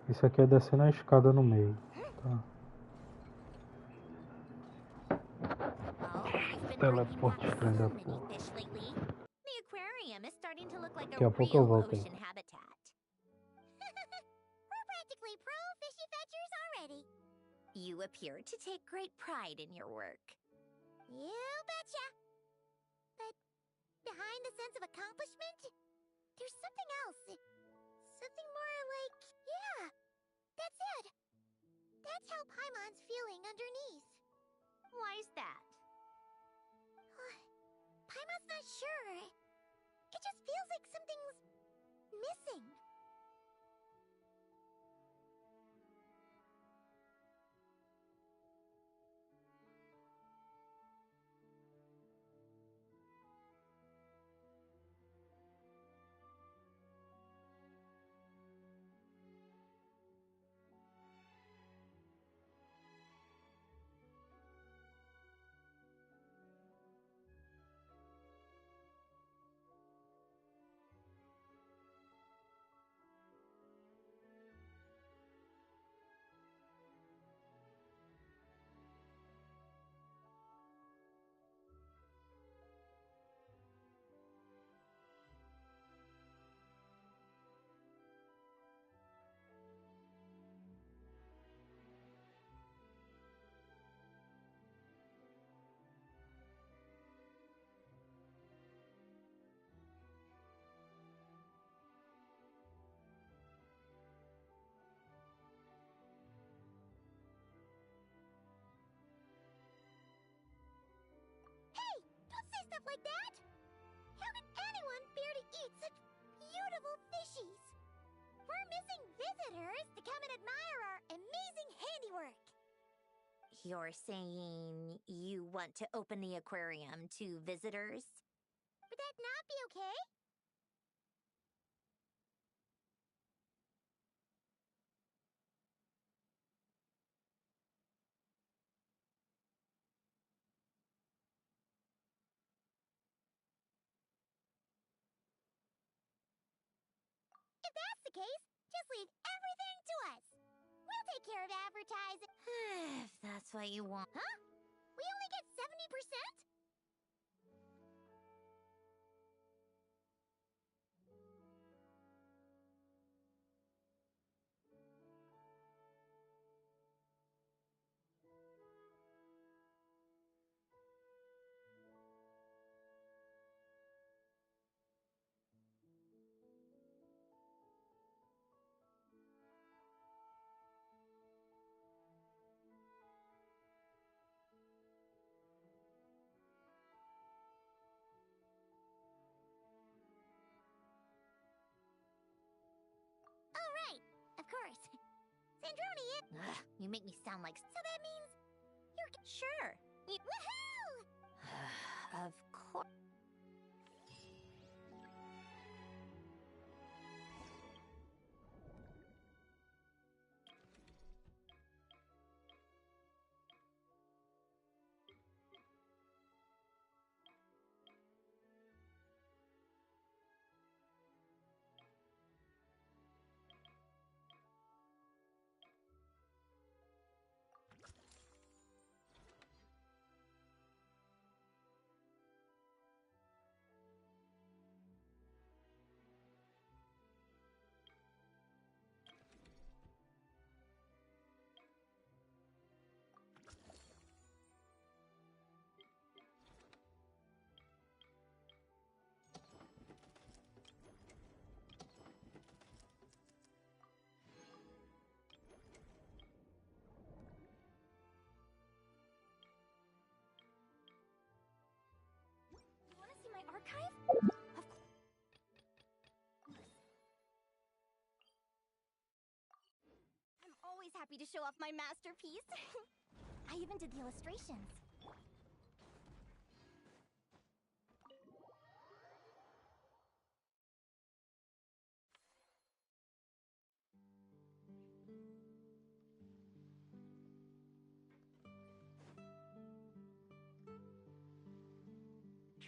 Isso aqui é descendo a escada no meio. Tá. Teleporte estranho da porra. The aquarium is starting to look like Daqui a a pouco eu real volto aí. ocean habitat. We're practically pro fishy fetchers already. You appear to take great pride in your work. You betcha. But behind the sense of accomplishment, there's something else. Something more like, yeah, that's it. That's how Paimon's feeling underneath. Why's that? Paimon's not sure. It just feels like something's missing. stuff like that? How could anyone bear to eat such beautiful fishies? We're missing visitors to come and admire our amazing handiwork. You're saying you want to open the aquarium to visitors? Would that not be okay? If that's the case, just leave everything to us. We'll take care of advertising. If that's what you want. Huh? We only get 70%? All right, of course. Sandroni, Ugh, you make me sound like... so that means you're... Sure. Woohoo! Of course. You want to see my archive? I'm always happy to show off my masterpiece. I even did the illustrations.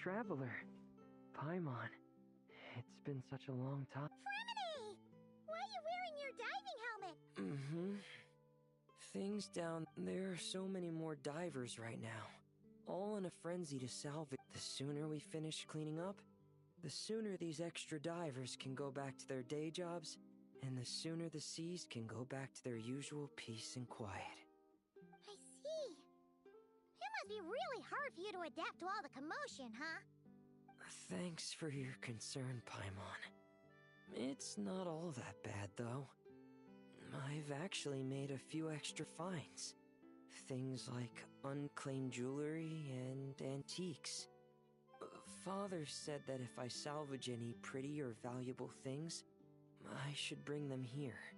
Traveler, Paimon. It's been such a long time. Fremini! Why are you wearing your diving helmet? Mm-hmm. Things down there are so many more divers right now. All in a frenzy to salvage. The sooner we finish cleaning up, the sooner these extra divers can go back to their day jobs, and the sooner the seas can go back to their usual peace and quiet. I see. It must be really hard for you to adapt to all the commotion, huh? Thanks for your concern, Paimon. It's not all that bad, though. I've actually made a few extra finds. Things like unclaimed jewelry and antiques. Father said that if I salvage any pretty or valuable things, I should bring them here.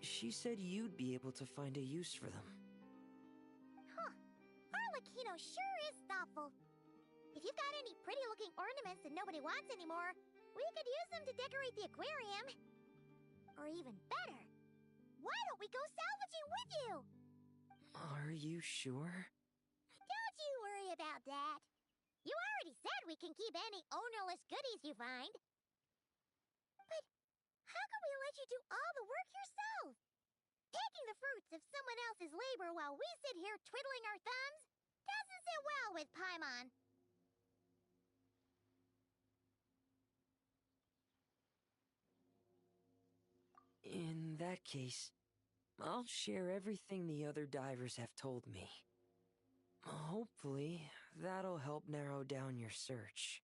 She said you'd be able to find a use for them. Huh. Arlecchino sure is thoughtful. If you've got any pretty-looking ornaments that nobody wants anymore, we could use them to decorate the aquarium. Or even better, why don't we go salvaging with you? Are you sure? Don't you worry about that. You already said we can keep any ownerless goodies you find. But how can we let you do all the work yourself? Taking the fruits of someone else's labor while we sit here twiddling our thumbs doesn't sit well with Paimon. In that case, I'll share everything the other divers have told me. Hopefully, that'll help narrow down your search.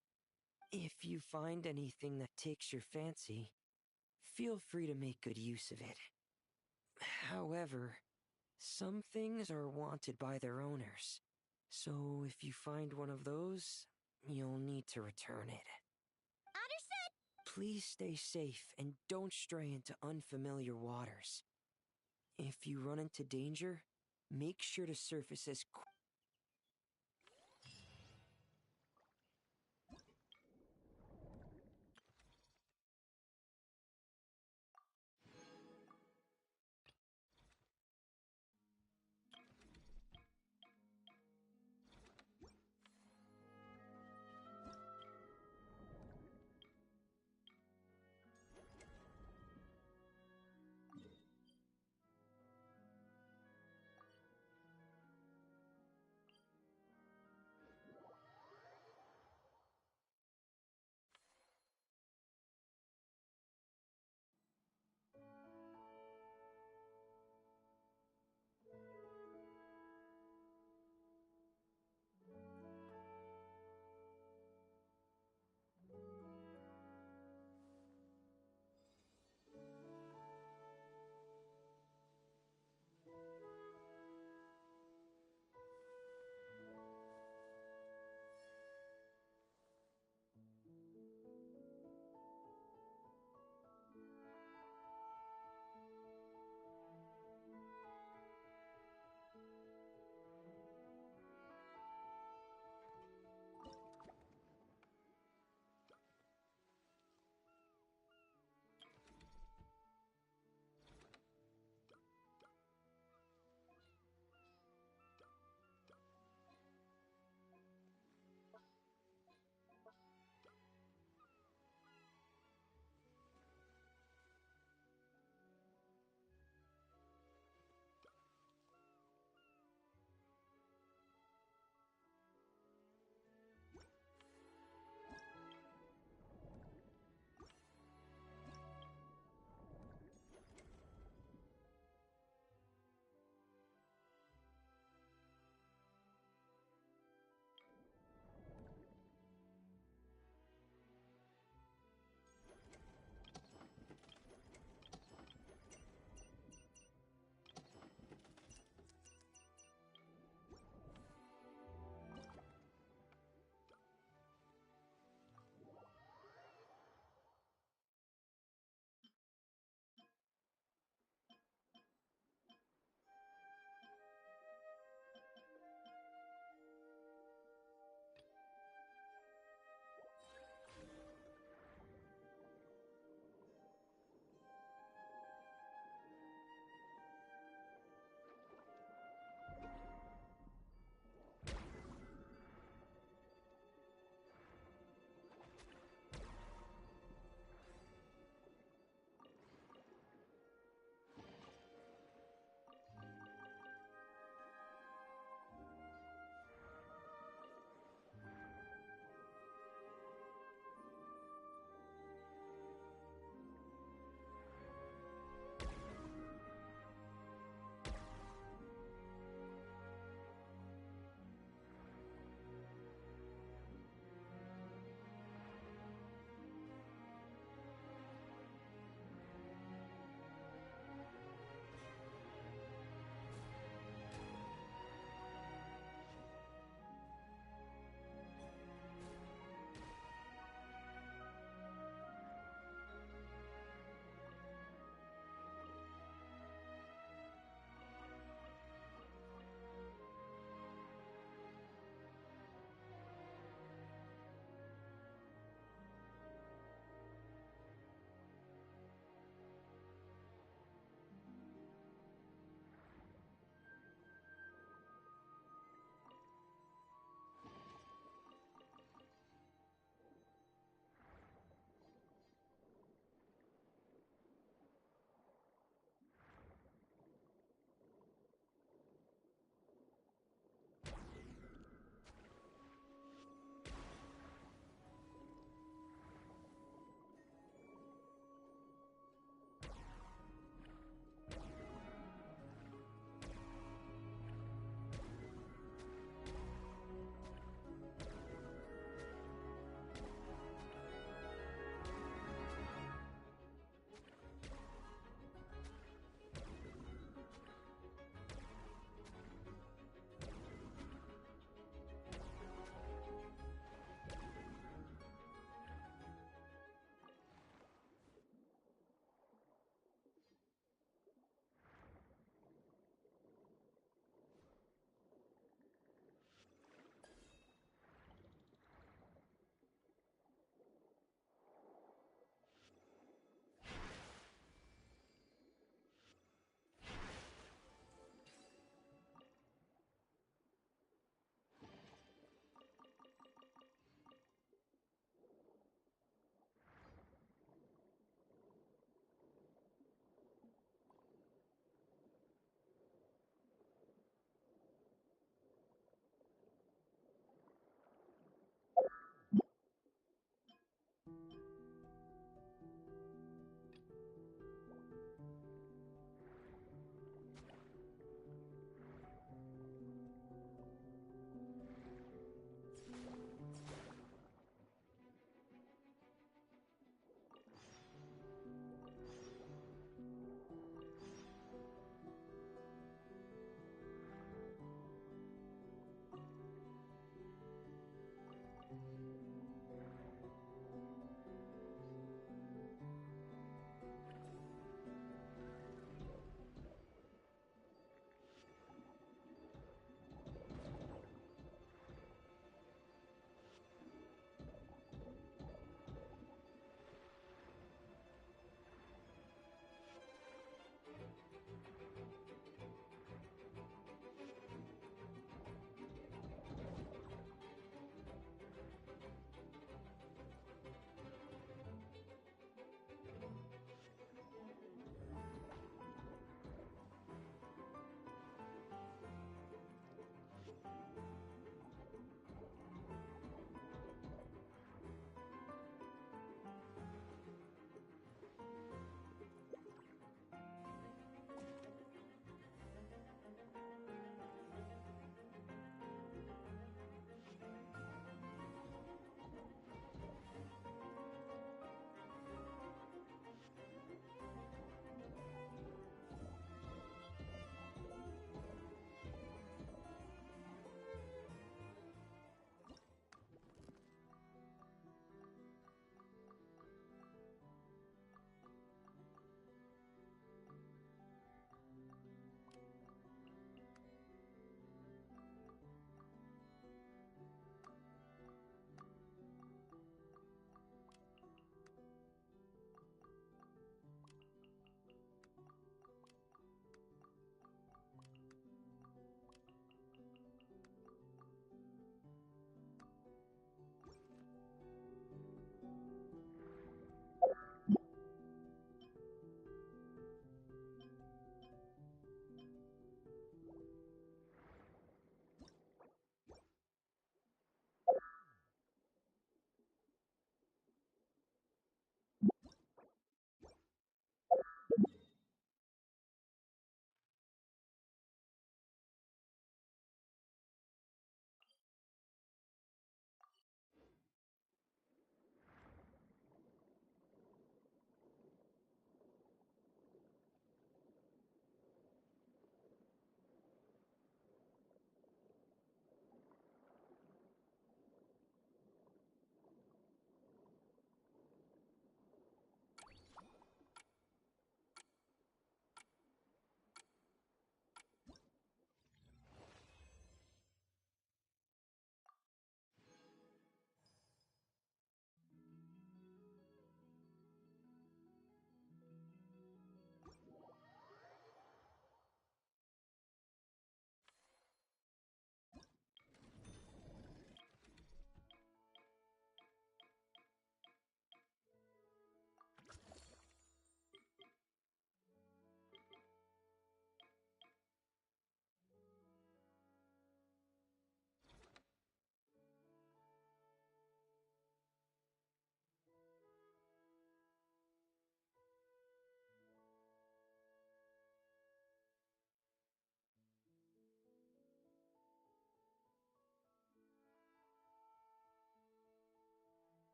If you find anything that takes your fancy, feel free to make good use of it. However, some things are wanted by their owners, so if you find one of those, you'll need to return it. Understood! Please stay safe and don't stray into unfamiliar waters. If you run into danger, make sure to surface as quick.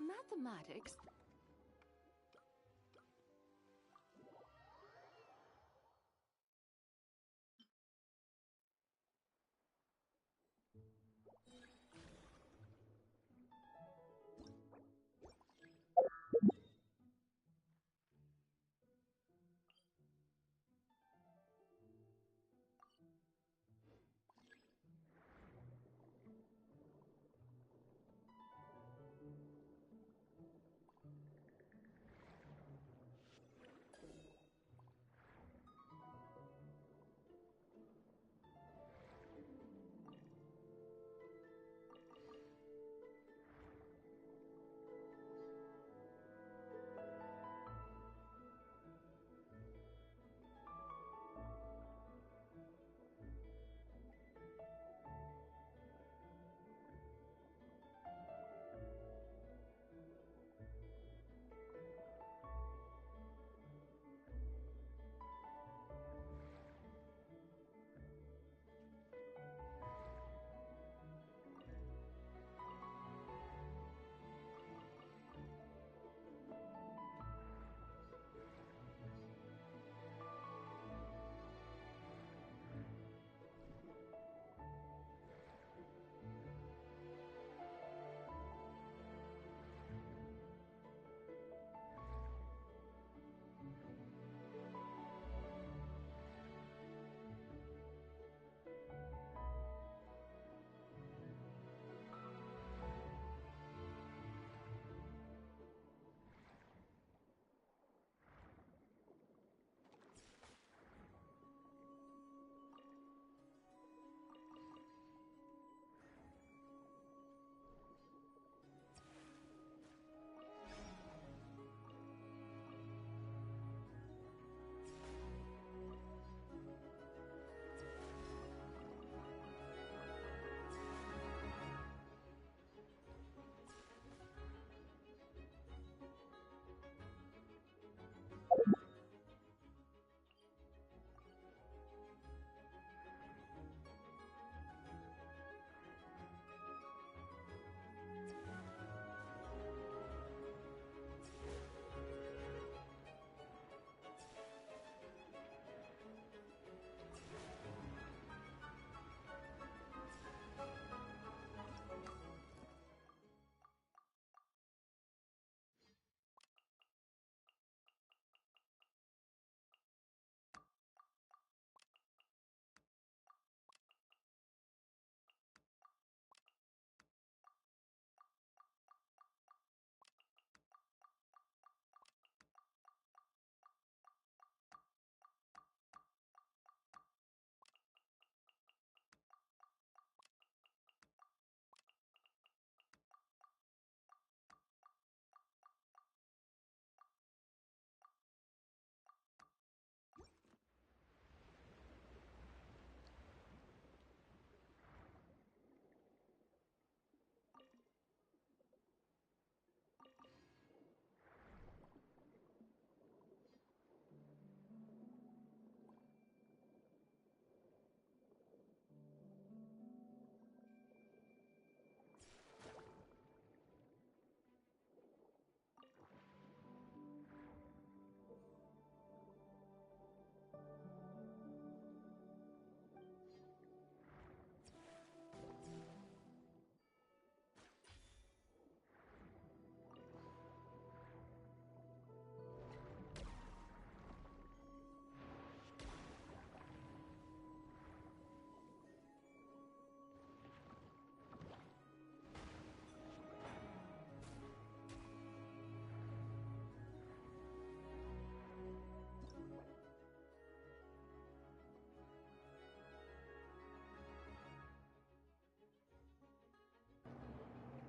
Mathematics?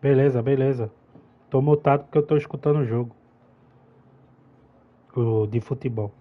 Beleza, beleza. Tô mutado porque eu tô escutando o jogo. O de futebol.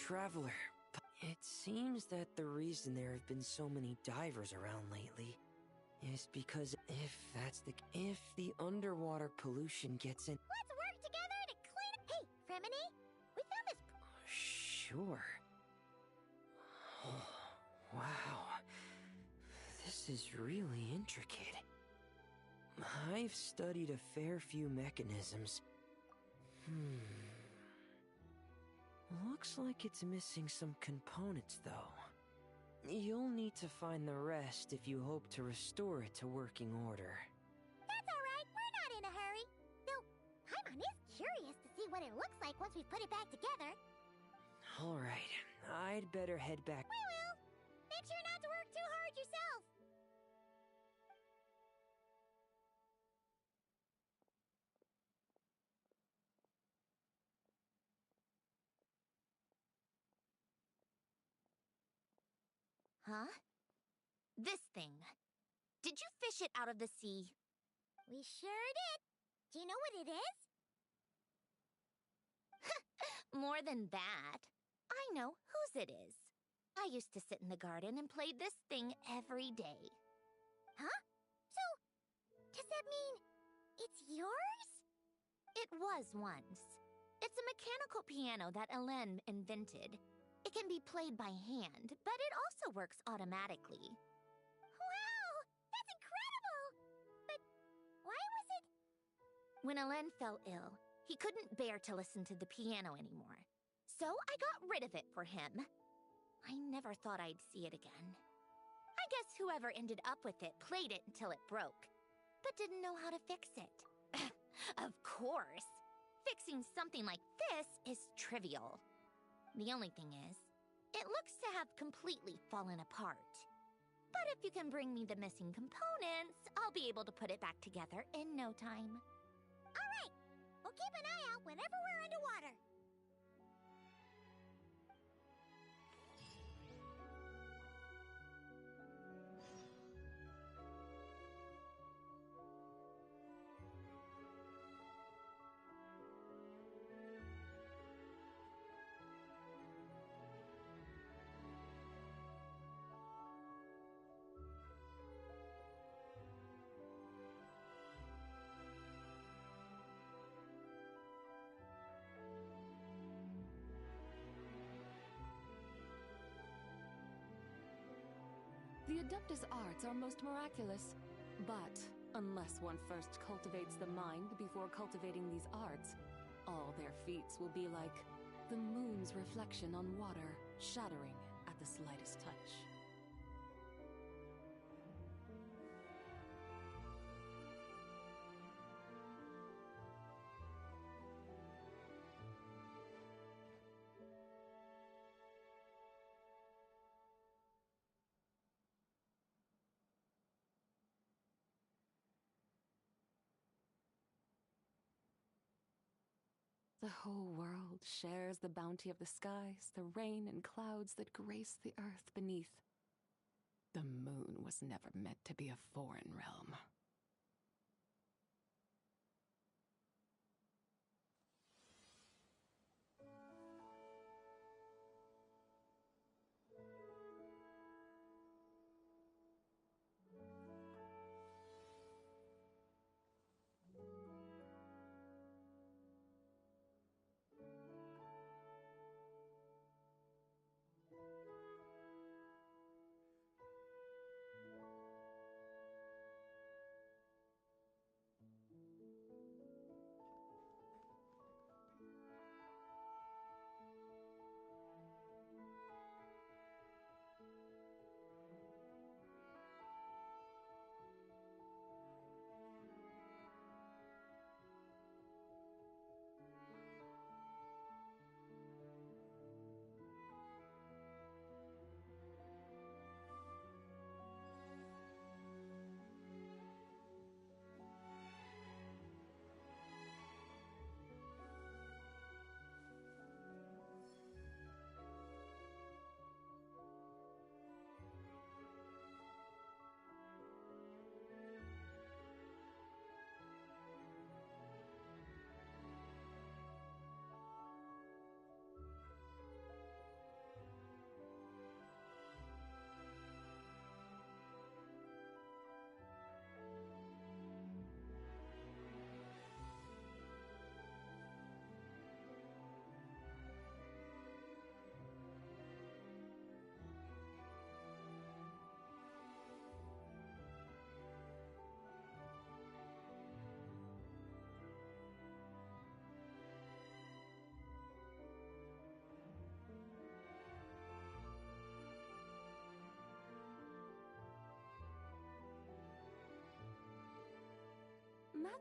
traveler. It seems that the reason there have been so many divers around lately is because if the underwater pollution gets in... Let's work together to clean up. Hey, Fremini, we found this. Sure. Oh, wow. This is really intricate. I've studied a fair few mechanisms. Looks like it's missing some components, though. You'll need to find the rest if you hope to restore it to working order. That's alright, we're not in a hurry. Though, Paimon is curious to see what it looks like once we put it back together. Alright, I'd better head back. We will. Make sure not to work too hard yourself. Huh? This thing. Did you fish it out of the sea? We sure did. Do you know what it is? More than that. I know whose it is. I used to sit in the garden and play this thing every day. Huh? So, does that mean it's yours? It was once. It's a mechanical piano that Hélène invented. It can be played by hand, but it also works automatically. Wow! That's incredible! But why was it... When Hélène fell ill, he couldn't bear to listen to the piano anymore. So I got rid of it for him. I never thought I'd see it again. I guess whoever ended up with it played it until it broke, but didn't know how to fix it. Of course! Fixing something like this is trivial. The only thing is, it looks to have completely fallen apart. But if you can bring me the missing components, I'll be able to put it back together in no time. All right! We'll keep an eye out whenever we're underwater. The Adeptus arts are most miraculous, but unless one first cultivates the mind before cultivating these arts, all their feats will be like the moon's reflection on water, shattering at the slightest touch. The whole world shares the bounty of the skies, the rain and clouds that grace the earth beneath. The moon was never meant to be a foreign realm.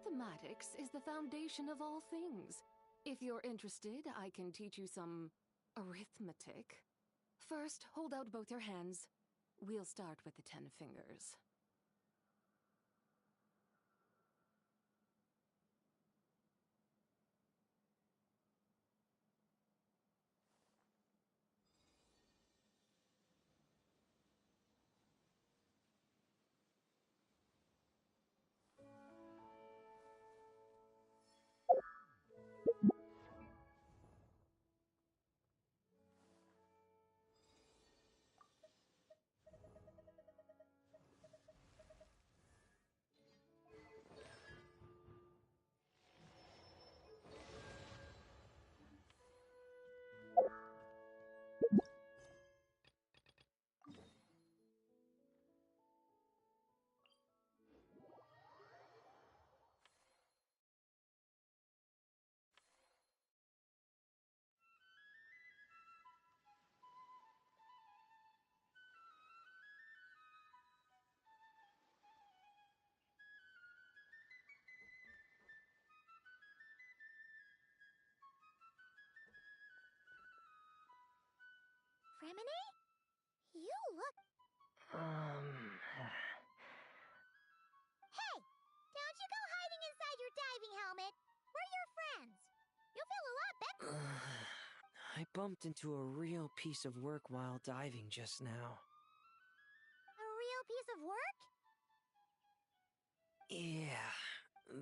Mathematics is the foundation of all things. If you're interested, I can teach you some arithmetic. First, hold out both your hands. We'll start with the 10 fingers. Fremine? You look... Hey! Don't you go hiding inside your diving helmet! We're your friends! You'll feel a lot better... I bumped into a real piece of work while diving just now. A real piece of work? Yeah,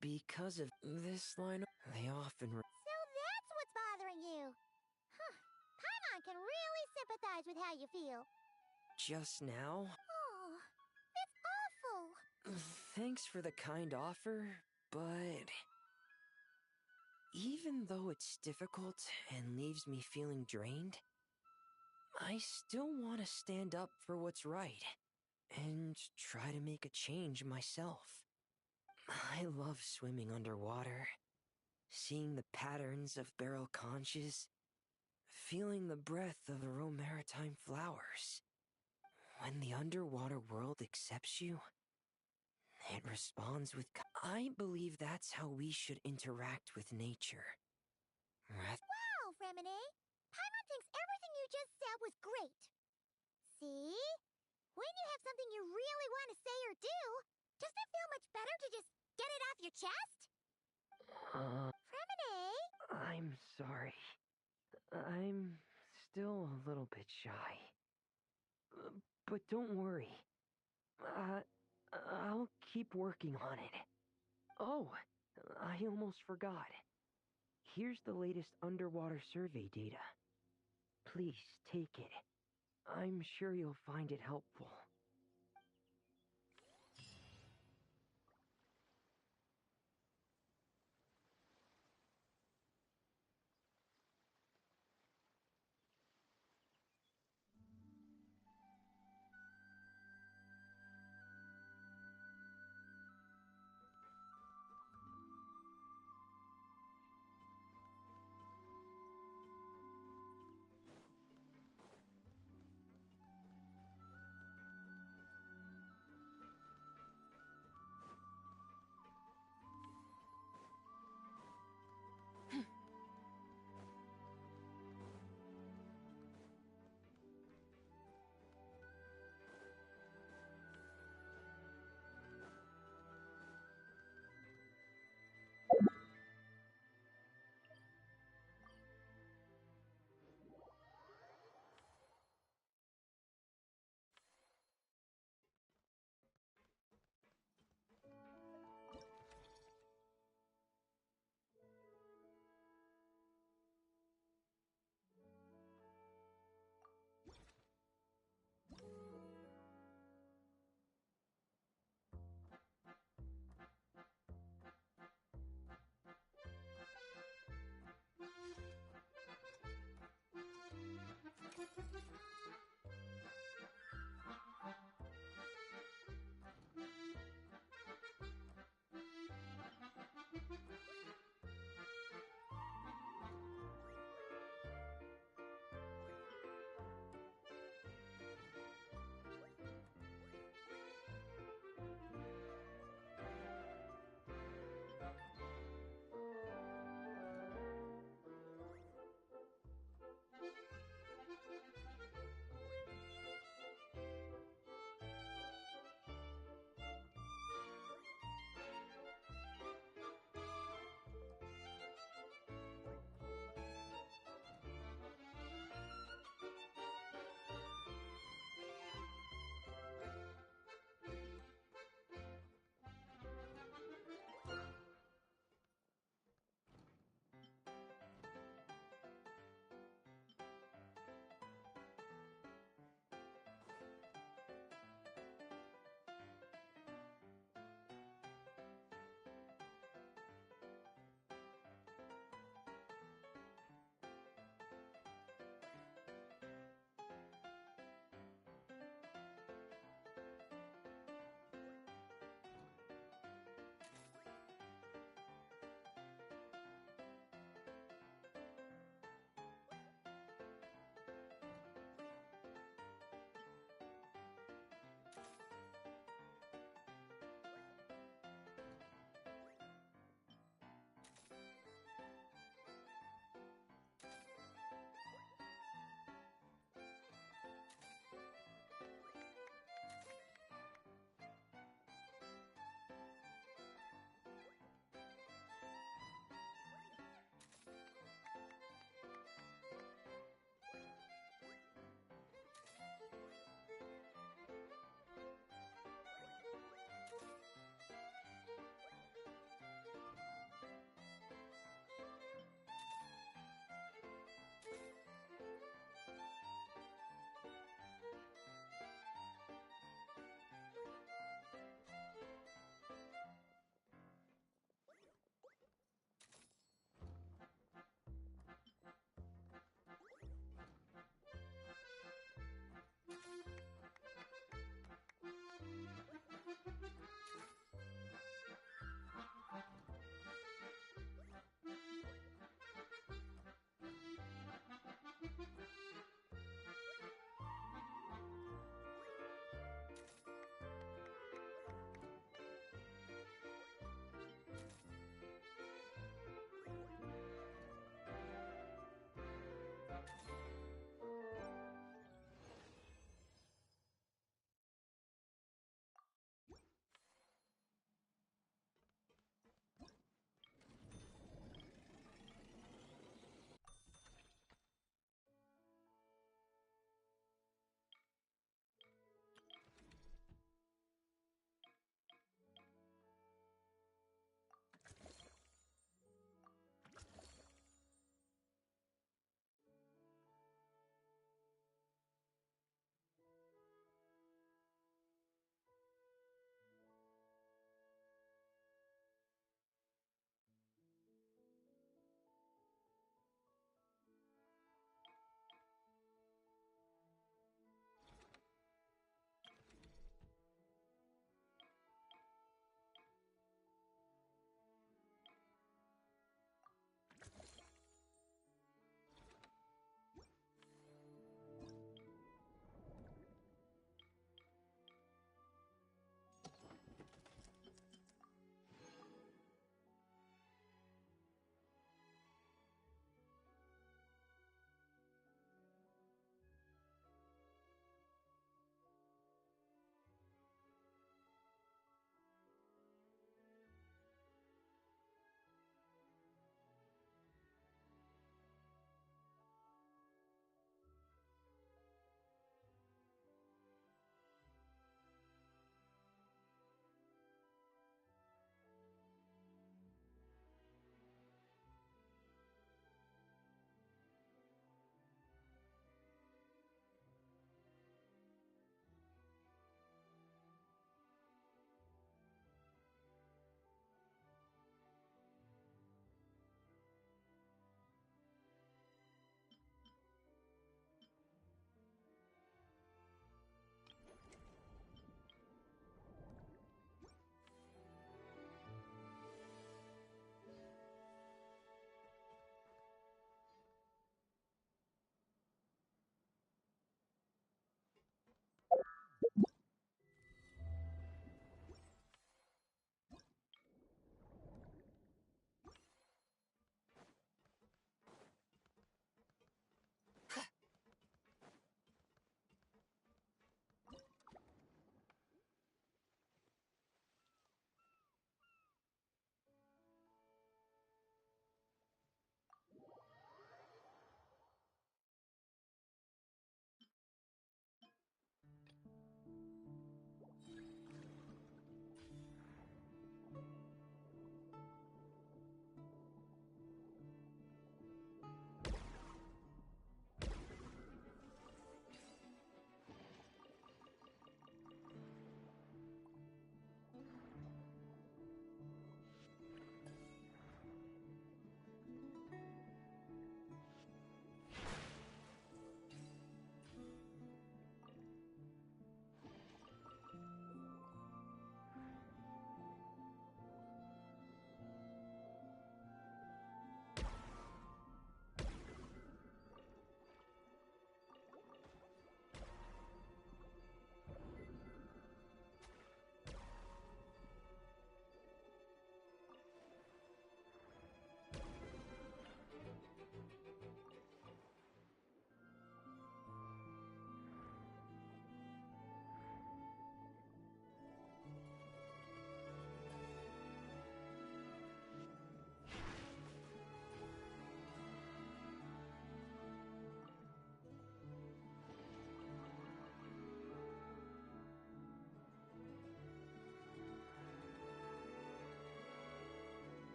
because of this line, they often... So that's what's bothering you! Huh. Paimon can really sympathize with how you feel. Just now? Oh, it's awful! Thanks for the kind offer, but... even though it's difficult and leaves me feeling drained, I still want to stand up for what's right and try to make a change myself. I love swimming underwater, seeing the patterns of barrel conches, feeling the breath of the maritime flowers. When the underwater world accepts you, it responds with... I believe that's how we should interact with nature. Wow, Fremine! Paimon thinks everything you just said was great. See? When you have something you really want to say or do, doesn't it feel much better to just get it off your chest? Fremine? I'm sorry. I'm still a little bit shy. But don't worry. I'll keep working on it. Oh, I almost forgot. Here's the latest underwater survey data. Please take it. I'm sure you'll find it helpful.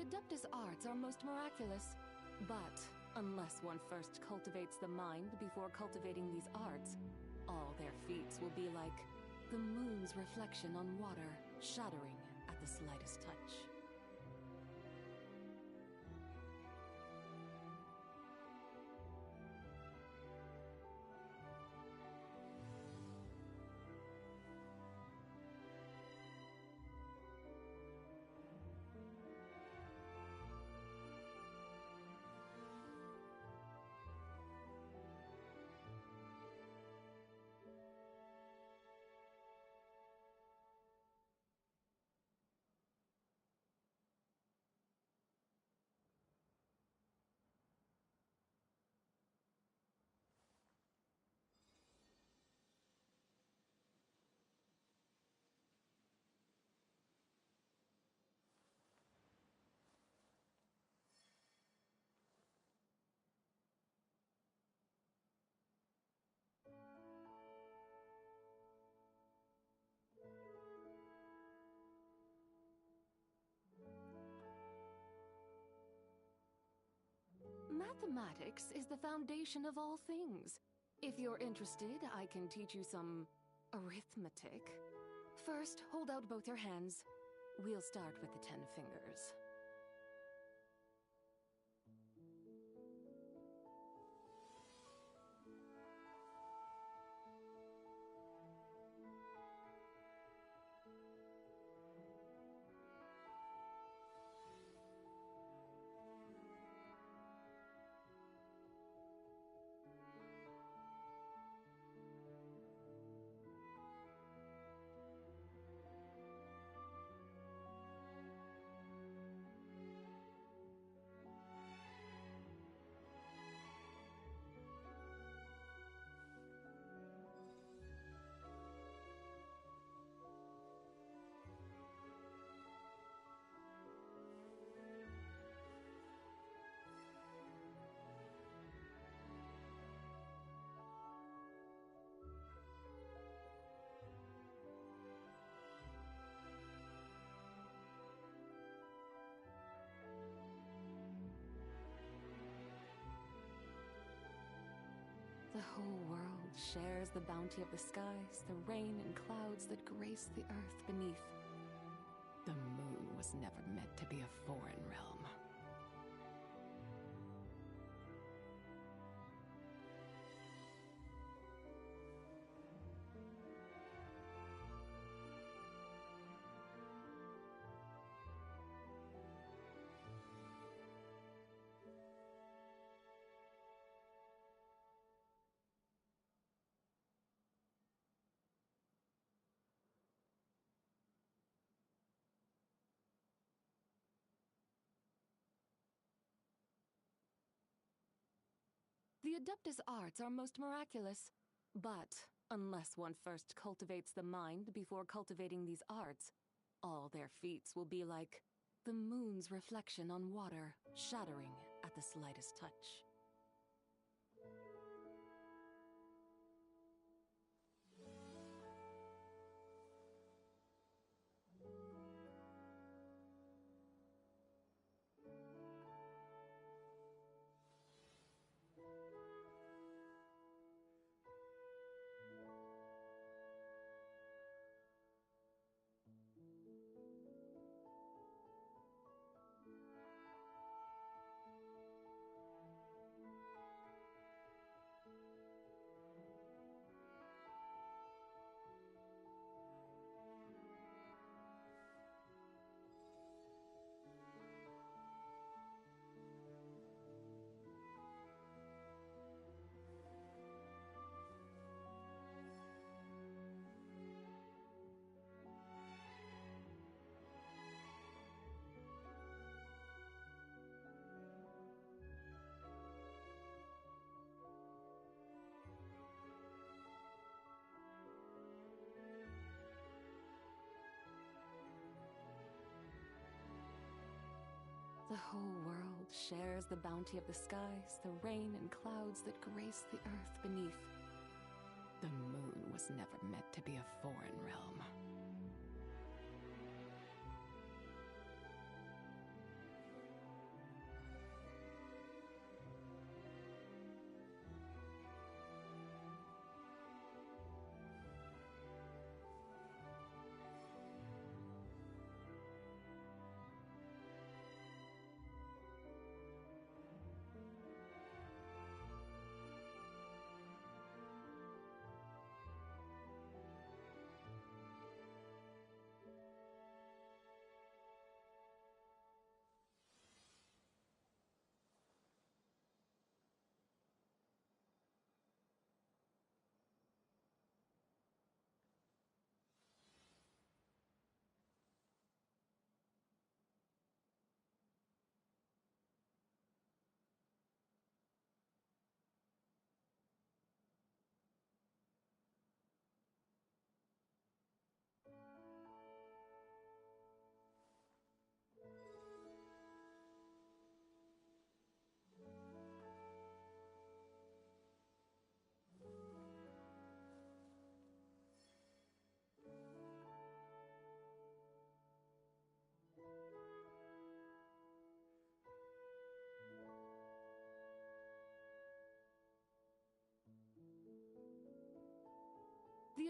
The Adeptus arts are most miraculous, but unless one first cultivates the mind before cultivating these arts, all their feats will be like the moon's reflection on water, shattering at the slightest touch. Mathematics is the foundation of all things. If you're interested, I can teach you some arithmetic. First, hold out both your hands. We'll start with the 10 fingers. The whole world shares the bounty of the skies, the rain and clouds that grace the earth beneath. The moon was never meant to be a foreign realm. The Adeptus arts are most miraculous, but unless one first cultivates the mind before cultivating these arts, all their feats will be like the moon's reflection on water, shattering at the slightest touch. The whole world shares the bounty of the skies, the rain and clouds that grace the earth beneath. The moon was never meant to be a foreign realm.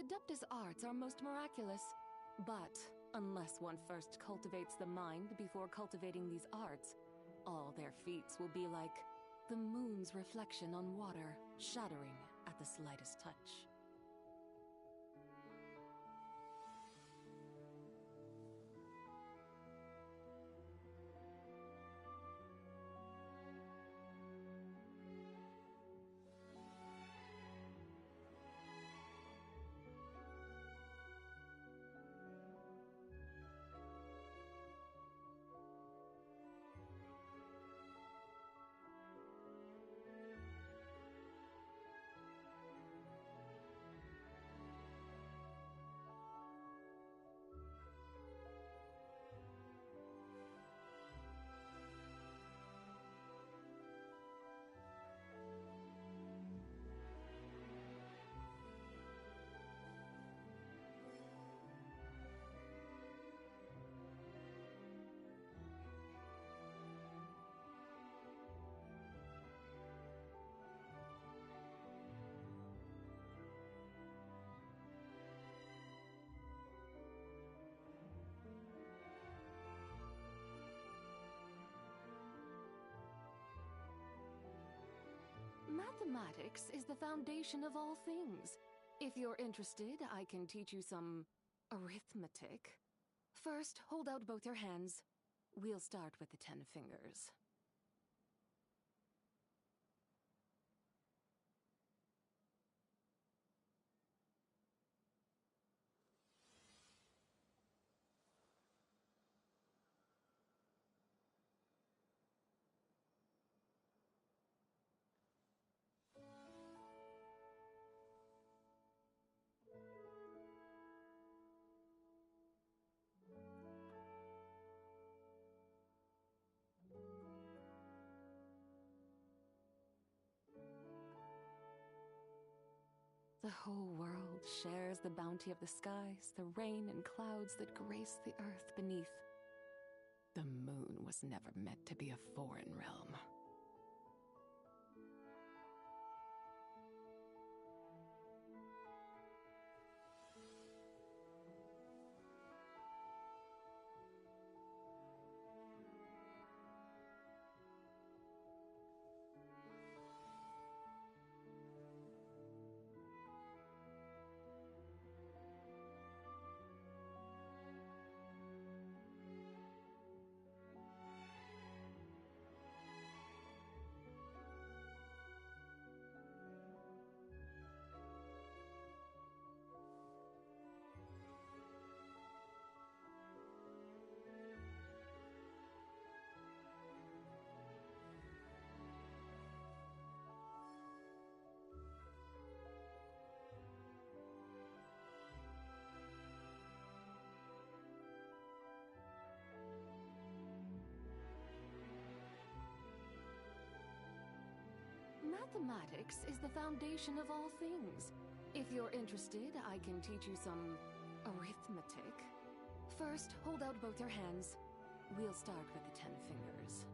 The Adeptus arts are most miraculous, but unless one first cultivates the mind before cultivating these arts, all their feats will be like the moon's reflection on water, shattering at the slightest touch. Mathematics is the foundation of all things. If you're interested, I can teach you some arithmetic. First, hold out both your hands. We'll start with the 10 fingers. The whole world shares the bounty of the skies, the rain and clouds that grace the earth beneath. The moon was never meant to be a foreign realm. Mathematics is the foundation of all things. If you're interested, I can teach you some arithmetic. First, hold out both your hands. We'll start with the 10 fingers.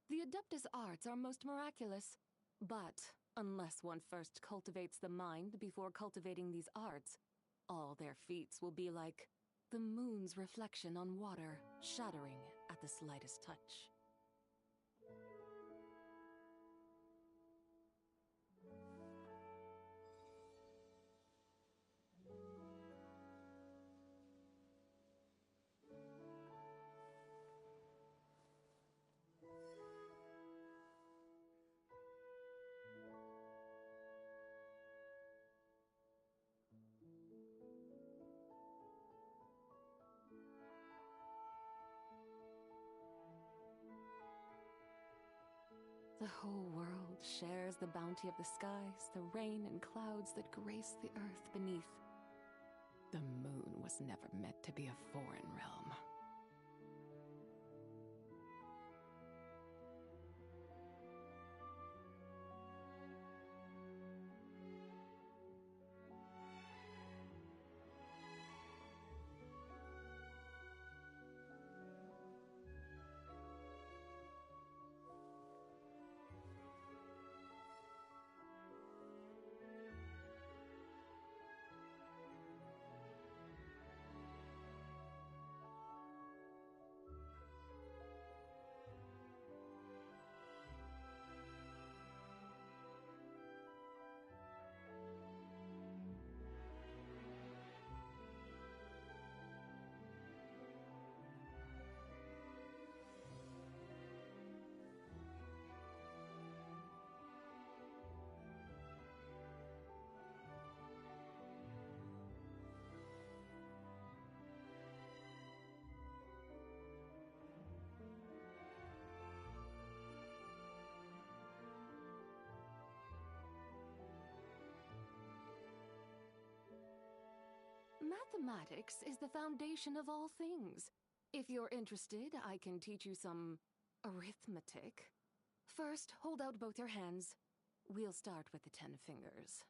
The Adeptus arts are most miraculous, but unless one first cultivates the mind before cultivating these arts, all their feats will be like the moon's reflection on water, shattering at the slightest touch. The whole world world shares the bounty of the skies, the rain and clouds that grace the earth beneath. The moon was never meant to be a foreign realm. Mathematics is the foundation of all things. If you're interested, I can teach you some arithmetic. First, hold out both your hands. We'll start with the 10 fingers.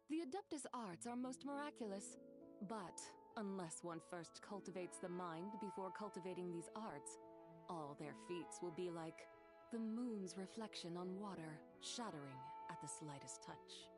The Adeptus arts are most miraculous, but unless one first cultivates the mind before cultivating these arts, all their feats will be like the moon's reflection on water, shattering at the slightest touch.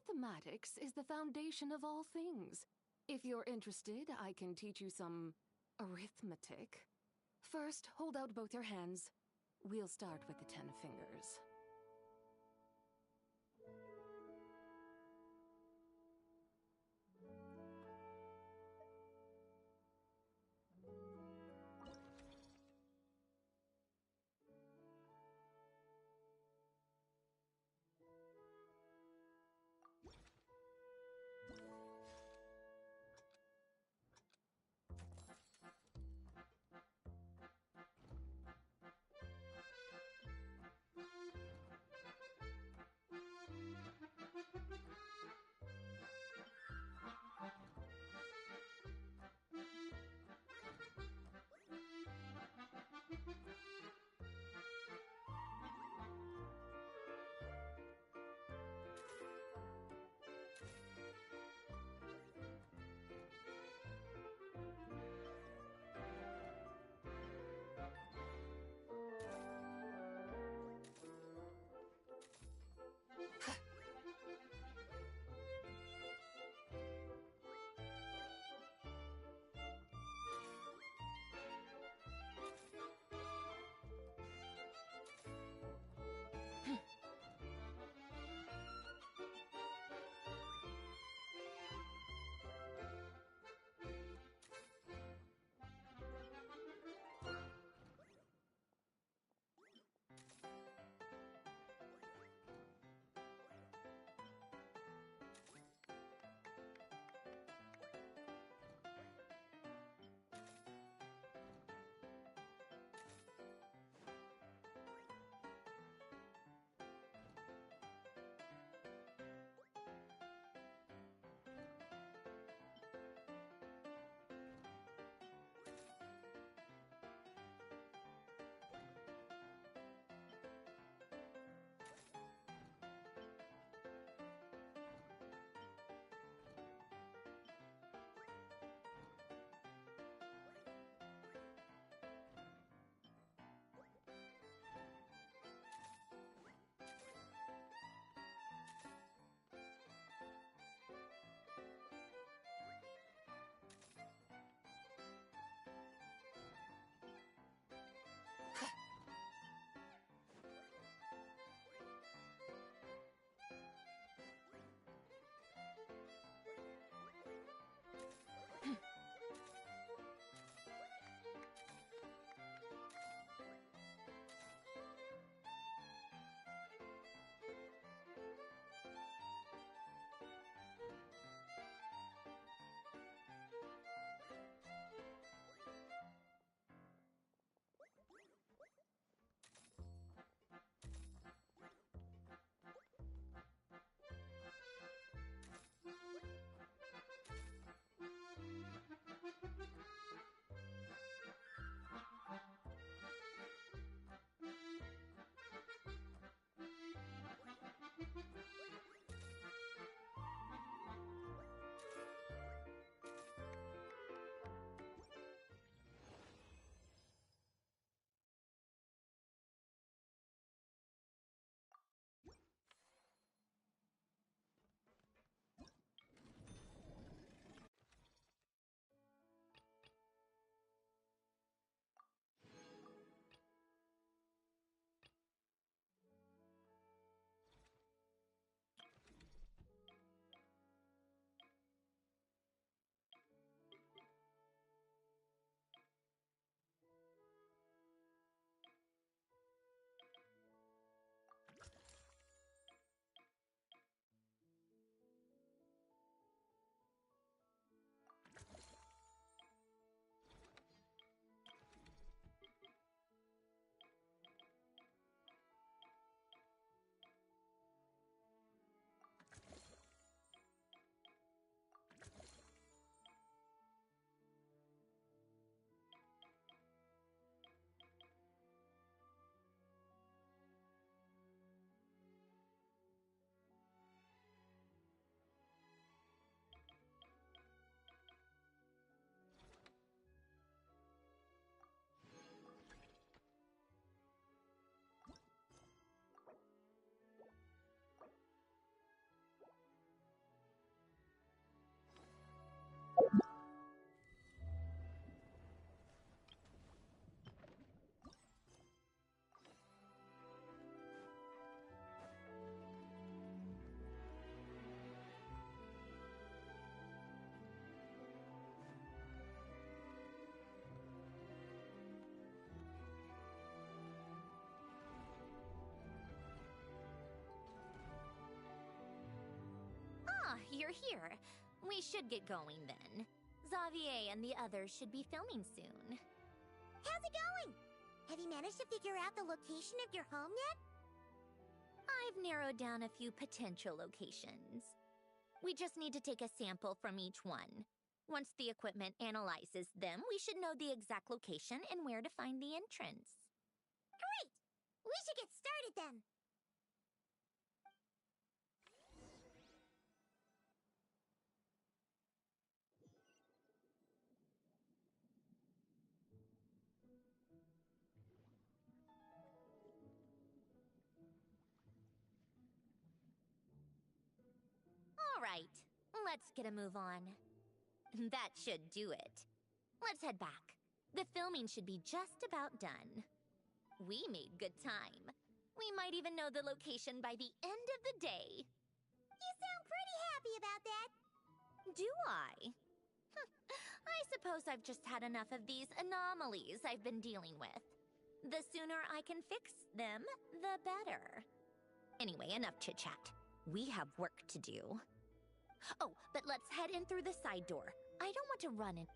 Mathematics is the foundation of all things. If you're interested, I can teach you some arithmetic. First, hold out both your hands. We'll start with the 10 fingers. you're here. We should get going then. Xavier and the others should be filming soon. How's it going? Have you managed to figure out the location of your home yet? I've narrowed down a few potential locations. We just need to take a sample from each one. Once the equipment analyzes them, we should know the exact location and where to find the entrance. Great! We should get started then! All right, let's get a move on. That should do it. Let's head back. The filming should be just about done. We made good time. We might even know the location by the end of the day. You sound pretty happy about that. Do I? I suppose I've just had enough of these anomalies I've been dealing with. The sooner I can fix them, the better. Anyway, enough chit-chat. We have work to do. Oh, but let's head in through the side door. I don't want to run in.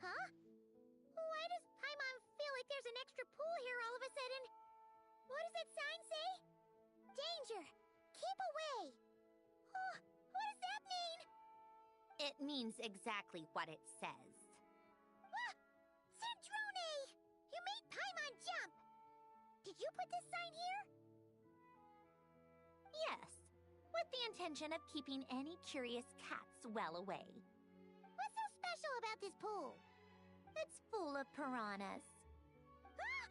Huh? Why does Paimon feel like there's an extra pool here all of a sudden? What does that sign say? Danger! Keep away! Oh, what does that mean? It means exactly what it says. Ah! Cendrone! You made Paimon jump! Did you put this sign here? Yes, with the intention of keeping any curious cats well away. What's so special about this pool? It's full of piranhas. Ah!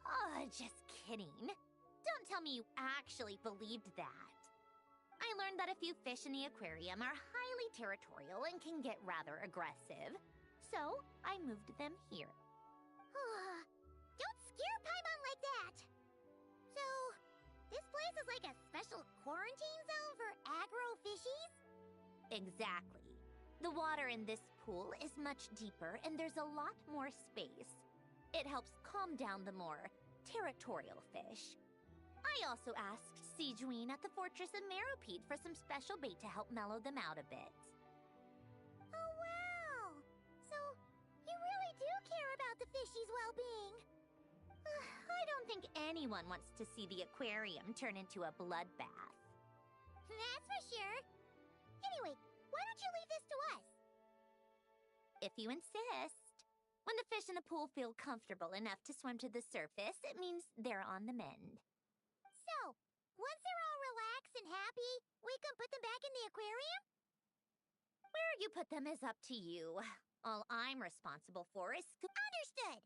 Oh, just kidding. Don't tell me you actually believed that. I learned that a few fish in the aquarium are highly territorial and can get rather aggressive. So, I moved them here. Don't scare Paimon like that! So, this place is like a special quarantine zone for aggro fishies? Exactly. The water in this pool is much deeper and there's a lot more space. It helps calm down the more territorial fish. I also asked Sijuin at the Fortress of Meropide for some special bait to help mellow them out a bit. Oh wow! So, you really do care about the fishies' well-being. I don't think anyone wants to see the aquarium turn into a bloodbath. That's for sure. Anyway, why don't you leave this to us? If you insist. When the fish in the pool feel comfortable enough to swim to the surface, it means they're on the mend. So, once they're all relaxed and happy, we can put them back in the aquarium? Where you put them is up to you. All I'm responsible for is Understood!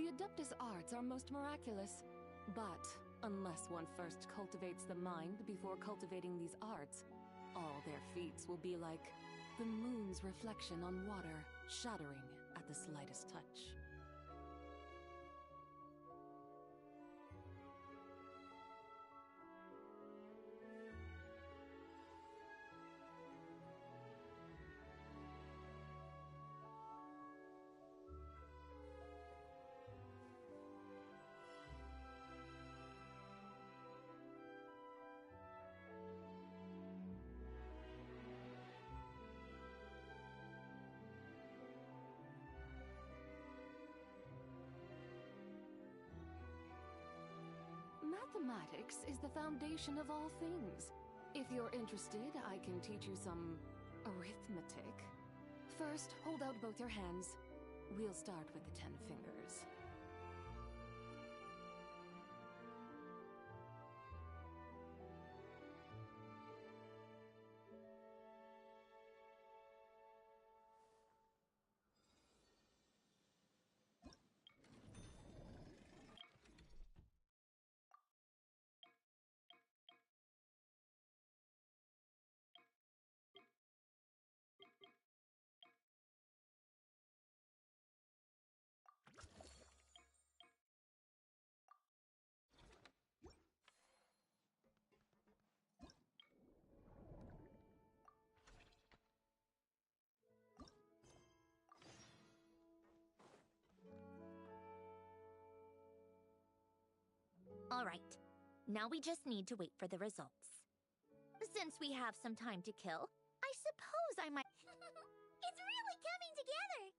The Adeptus arts are most miraculous, but unless one first cultivates the mind before cultivating these arts, all their feats will be like the moon's reflection on water, shattering at the slightest touch. Mathematics is the foundation of all things. If you're interested, I can teach you some arithmetic. First, hold out both your hands. We'll start with the 10 fingers. All right. Now we just need to wait for the results. Since we have some time to kill, I suppose I might... It's really coming together!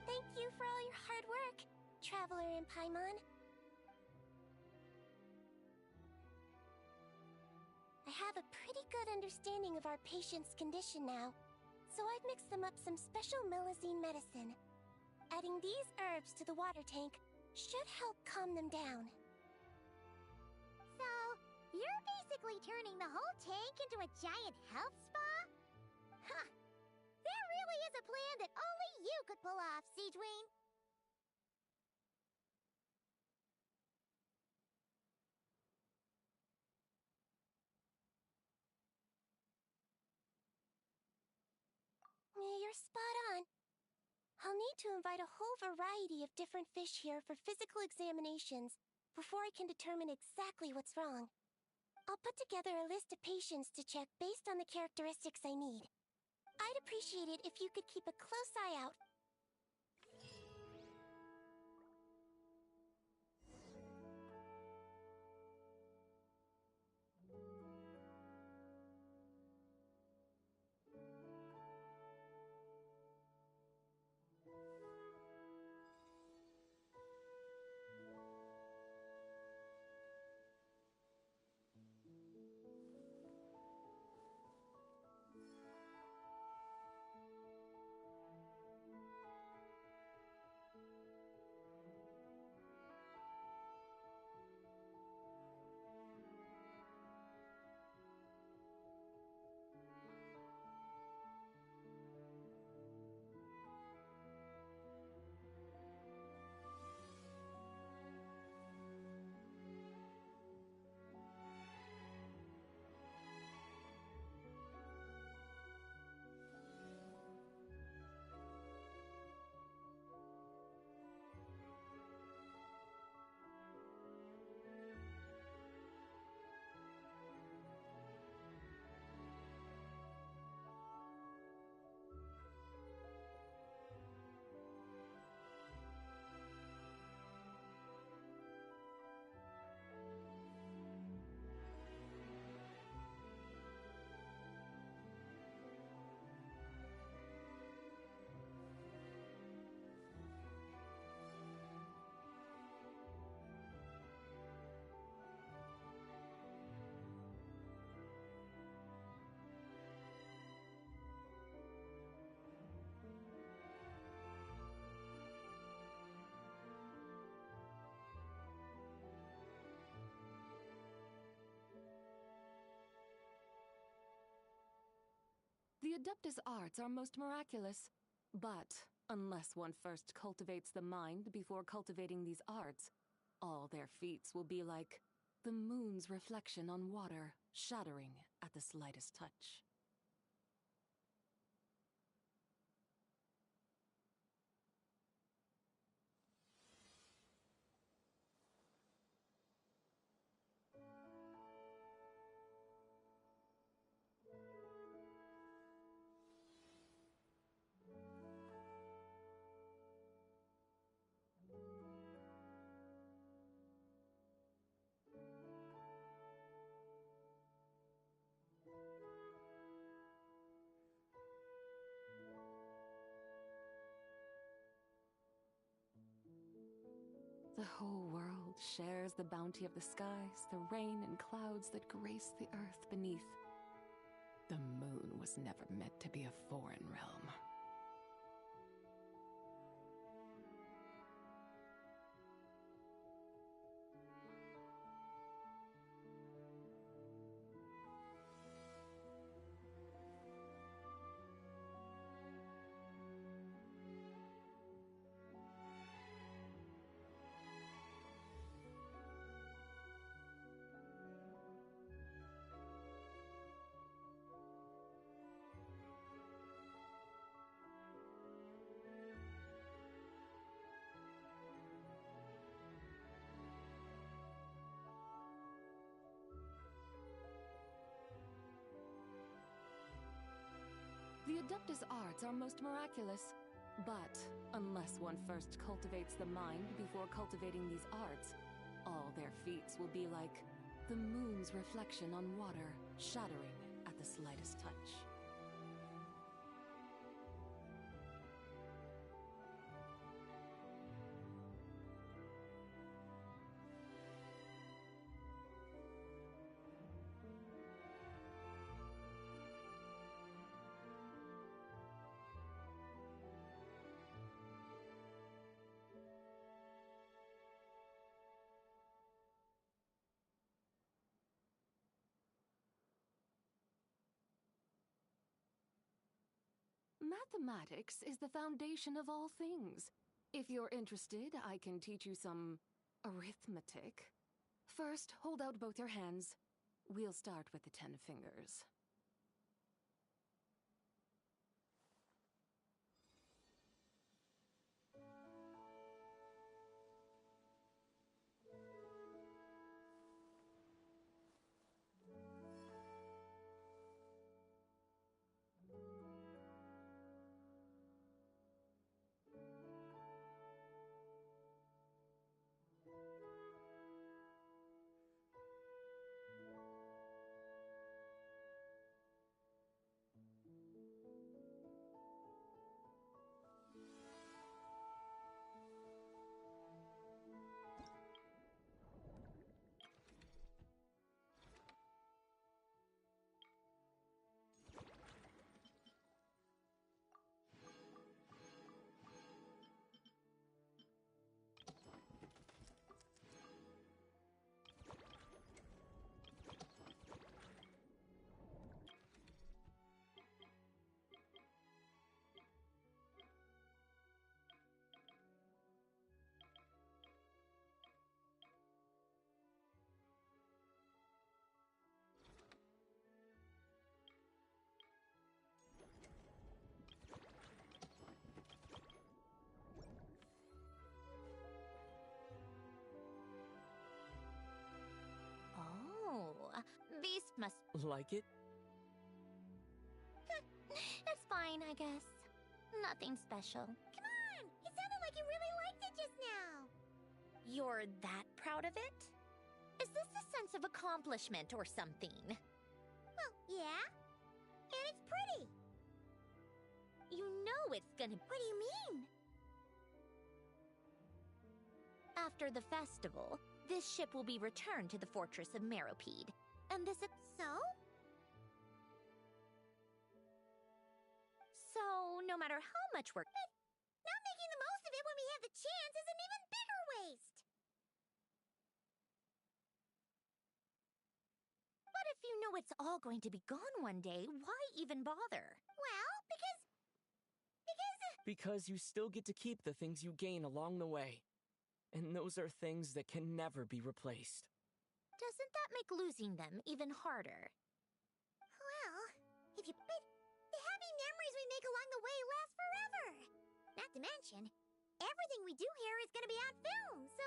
Thank you for all your hard work, Traveler in Paimon. I have a pretty good understanding of our patient's condition now, so I've mixed them up some special melazine medicine. Adding these herbs to the water tank should help calm them down. So, you're basically turning the whole tank into a giant health spa? Huh. That really is a plan that only you could pull off, Siegeween. You're spot on. I'll need to invite a whole variety of different fish here for physical examinations before I can determine exactly what's wrong. I'll put together a list of patients to check based on the characteristics I need. I'd appreciate it if you could keep a close eye out. The Adeptus arts are most miraculous, but unless one first cultivates the mind before cultivating these arts, all their feats will be like the moon's reflection on water, shattering at the slightest touch. The whole world shares the bounty of the skies, the rain and clouds that grace the earth beneath. The moon was never meant to be a foreign realm. The Adeptus arts are most miraculous, but unless one first cultivates the mind before cultivating these arts, all their feats will be like the moon's reflection on water, shattering at the slightest touch. Mathematics is the foundation of all things. If you're interested, I can teach you some arithmetic. First, hold out both your hands. We'll start with the 10 fingers. Beast must... Like it? That's fine, I guess. Nothing special. Come on! It sounded like you really liked it just now! You're that proud of it? Is this a sense of accomplishment or something? Well, yeah. And it's pretty. You know it's gonna... What do you mean? After the festival, this ship will be returned to the fortress of Meropide. And this... So? So, no matter how much work... Not making the most of it when we have the chance is an even bigger waste! But if you know it's all going to be gone one day, why even bother? Because you still get to keep the things you gain along the way. And those are things that can never be replaced. Doesn't that make losing them even harder? Well, if you but the happy memories we make along the way last forever. Not to mention, everything we do here is gonna be on film, so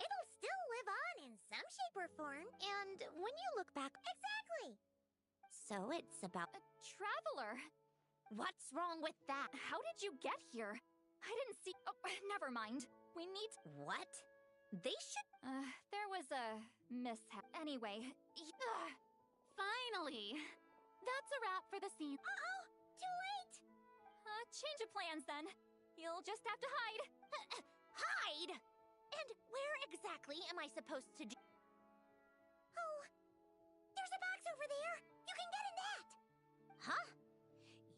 it'll still live on in some shape or form. And when you look back, exactly. So it's about A traveler? what's wrong with that? How did you get here? I didn't see. Oh, never mind. We need. What? They should. There was a mishap. Anyway, finally! That's a wrap for the scene. Uh-oh! Too late! Change of plans then. You'll just have to hide. Hide? And where exactly am I supposed to do? Oh, there's a box over there! You can get in that! Huh?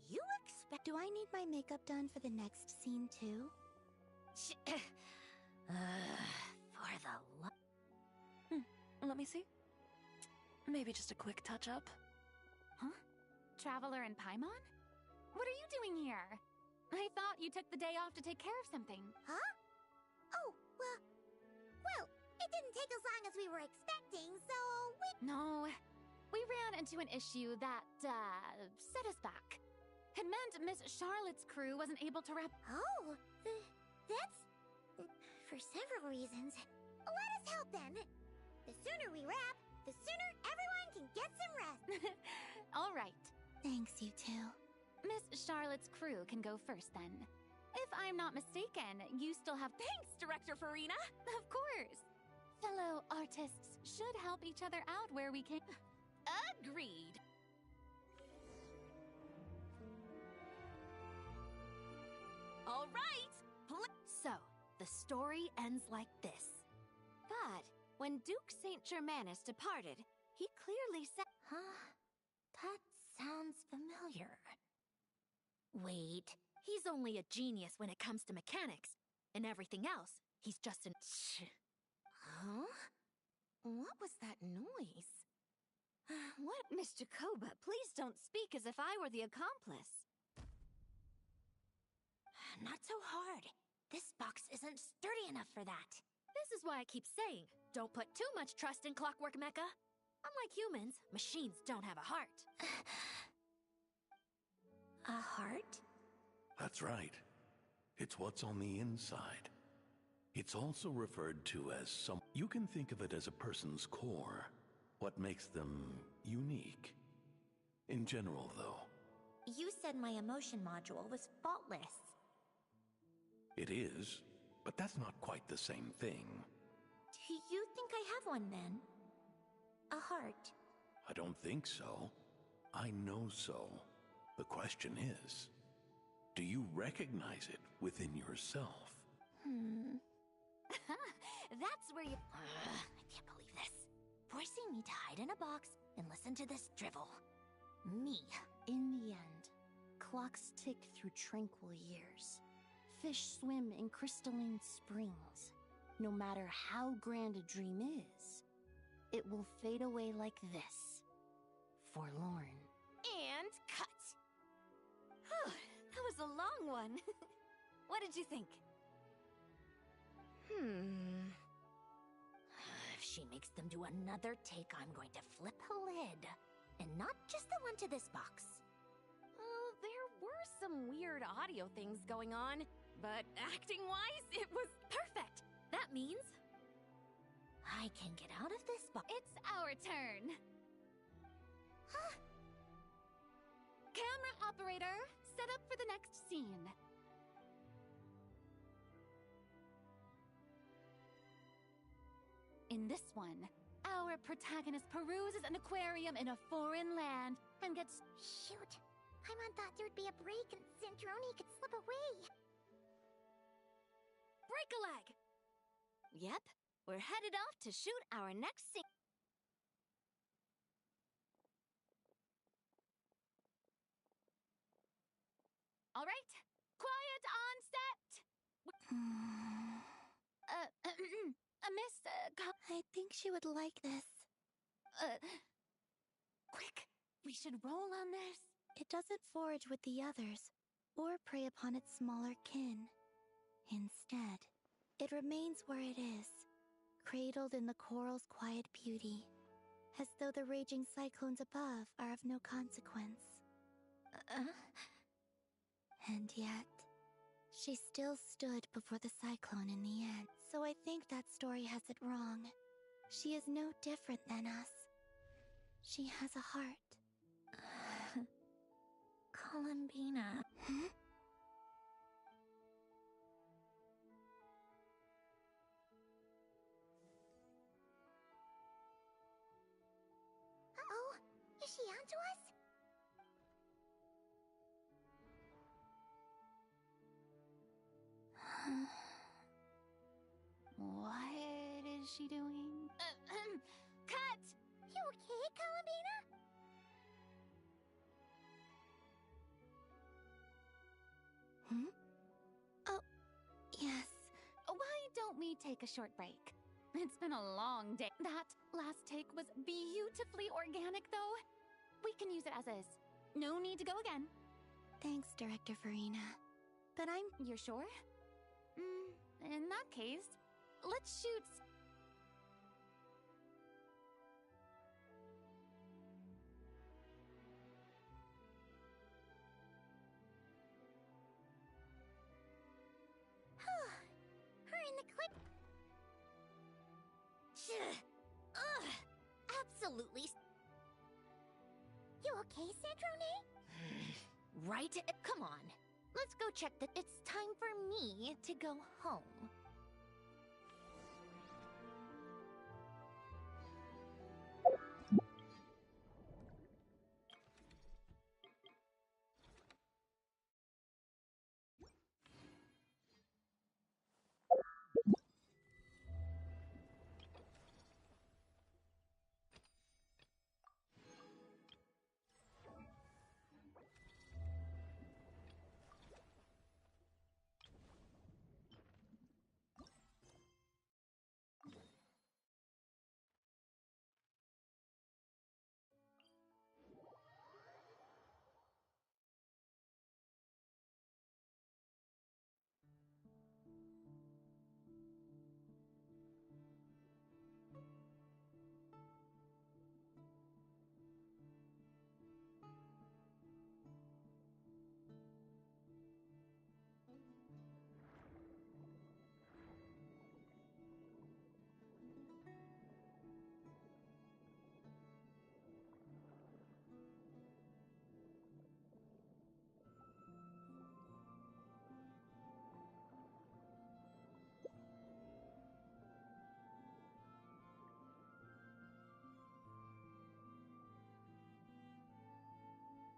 You expect. Do I need my makeup done for the next scene too? For the Let me see. Maybe just a quick touch-up. Huh? Traveler and Paimon? What are you doing here? I thought you took the day off to take care of something. Huh? Oh, well, it didn't take as long as we were expecting, so No, we ran into an issue that, set us back. It meant Miss Charlotte's crew wasn't able to wrap. Oh, that's... for several reasons. Let us help then. The sooner we wrap, the sooner everyone can get some rest. All right. Thanks, you two. Miss Charlotte's crew can go first then. If I'm not mistaken, you still have. Thanks, Director Farina! Of course! Fellow artists should help each other out where we can. Agreed! All right! So, the story ends like this. But when Duke Saint Germanus departed, he clearly said. Huh? That sounds familiar. Wait. He's only a genius when it comes to mechanics. And everything else, he's just an. Huh? What was that noise? What? Miss Jacoba, please don't speak as if I were the accomplice. Not so hard. This box isn't sturdy enough for that. This is why I keep saying, don't put too much trust in Clockwork Mecha. Unlike humans, machines don't have a heart. A heart? That's right. It's what's on the inside. It's also referred to as some... You can think of it as a person's core. What makes them unique. In general, though. You said my emotion module was faultless. It is, but that's not quite the same thing. Do you think I have one then? A heart? I don't think so. I know so. The question is, do you recognize it within yourself? That's where you. I can't believe this. Forcing me to hide in a box and listen to this drivel. Me. In the end, clocks tick through tranquil years. Fish swim in crystalline springs. No matter how grand a dream is, it will fade away like this. Forlorn. And cut. That was a long one. What did you think? If she makes them do another take, I'm going to flip a lid. And not just the one to this box. There were some weird audio things going on, but acting-wise, it was perfect. That means I can get out of this box. It's our turn. Huh? Camera operator, set up for the next scene. In this one, our protagonist peruses an aquarium in a foreign land and gets... Shoot. Paimon thought there'd be a break and Centroni could slip away. break a leg. Yep, we're headed off to shoot our next scene. All right, quiet on set. Miss, I think she would like this. quick, we should roll on this. It doesn't forage with the others. or prey upon its smaller kin. Instead, it remains where it is, cradled in the coral's quiet beauty, as though the raging cyclones above are of no consequence. And yet, she still stood before the cyclone in the end. So I think that story has it wrong. She is no different than us. She has a heart. Columbina. Hmm? Uh-oh, is she onto us? What is she doing? Cut! You okay, Columbina? Hmm? Oh, yes. Why don't we take a short break? It's been a long day. That last take was beautifully organic, though. We can use it as is. No need to go again. Thanks, Director Farina. But You're sure? In that case, let's shoot... Her in the clip. Ugh! Absolutely. You okay, Sandrone? Right? Come on. Let's go check that it's time for me to go home.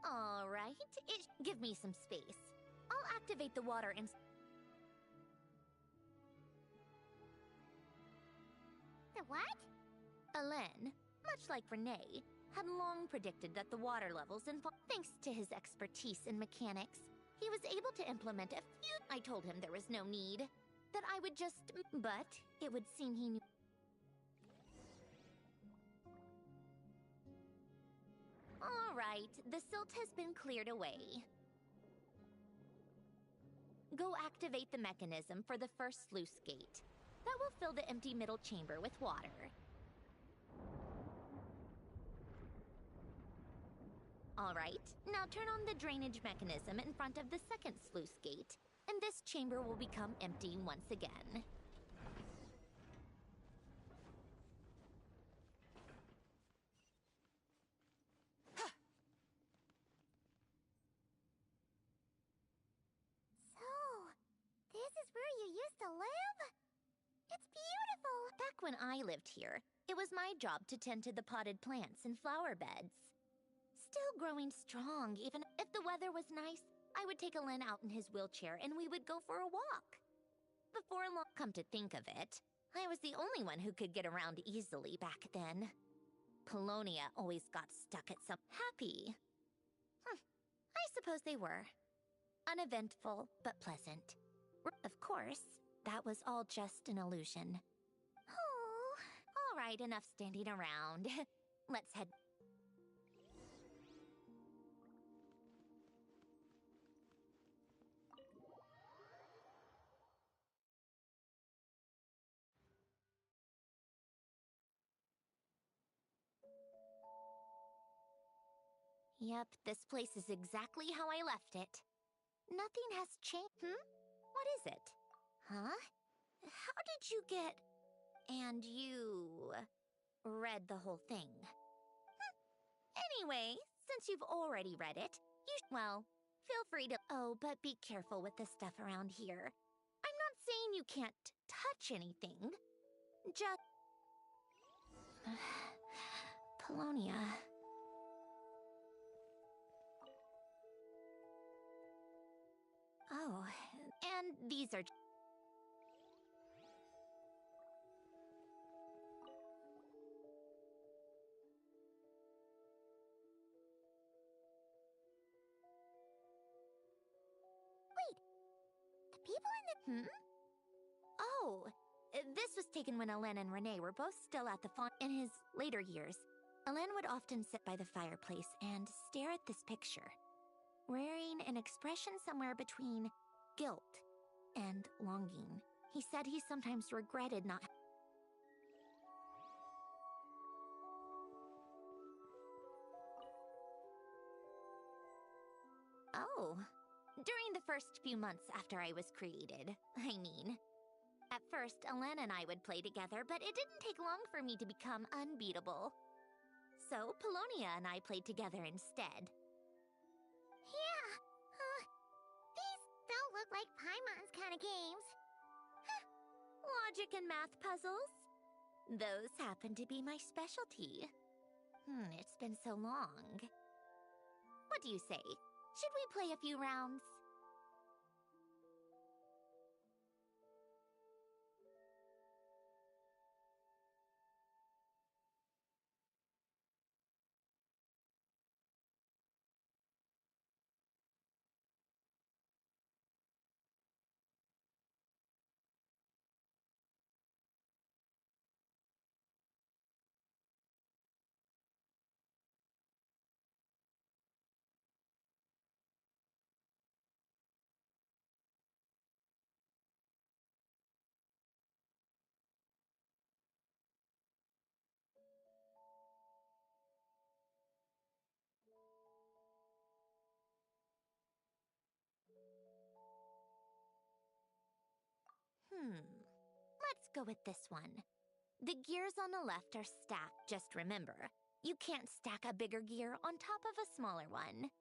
All right. Give me some space. I'll activate the water and... The what? Alain, much like Renee, had long predicted that the water levels in... Thanks to his expertise in mechanics, he was able to implement a few... I told him there was no need. That I would just... But it would seem he knew... All right, the silt has been cleared away. Go activate the mechanism for the first sluice gate. That will fill the empty middle chamber with water. All right, now turn on the drainage mechanism in front of the second sluice gate, and this chamber will become empty once again. This is where you used to live? It's beautiful! Back when I lived here, it was my job to tend to the potted plants and flower beds. Still growing strong, even if the weather was nice, I would take Alain out in his wheelchair and we would go for a walk. Before long, come to think of it, I was the only one who could get around easily back then. Polonia always got stuck at some... Happy. I suppose they were. Uneventful, but pleasant. Of course, that was all just an illusion. Oh. All right, enough standing around. Let's head... Huh. Yep, this place is exactly how I left it. Nothing has changed. What is it? Huh? How did you get... And you... read the whole thing? Anyway, since you've already read it, well, feel free to... Oh, but be careful with the stuff around here. I'm not saying you can't touch anything. Just... Polonia... Oh, and these are... Wait! The people in the... Oh! This was taken when Alain and Renee were both still at the font. In his later years, Alain would often sit by the fireplace and stare at this picture, wearing an expression somewhere between guilt and longing. He said he sometimes regretted not... Oh, during the first few months after I was created, I mean. At first, Alain and I would play together, but it didn't take long for me to become unbeatable. So, Polonia and I played together instead. Yeah, these don't look like Paimon's kind of games. Logic and math puzzles? Those happen to be my specialty. It's been so long. What do you say? Should we play a few rounds? Let's go with this one. The gears on the left are stacked, just remember. You can't stack a bigger gear on top of a smaller one.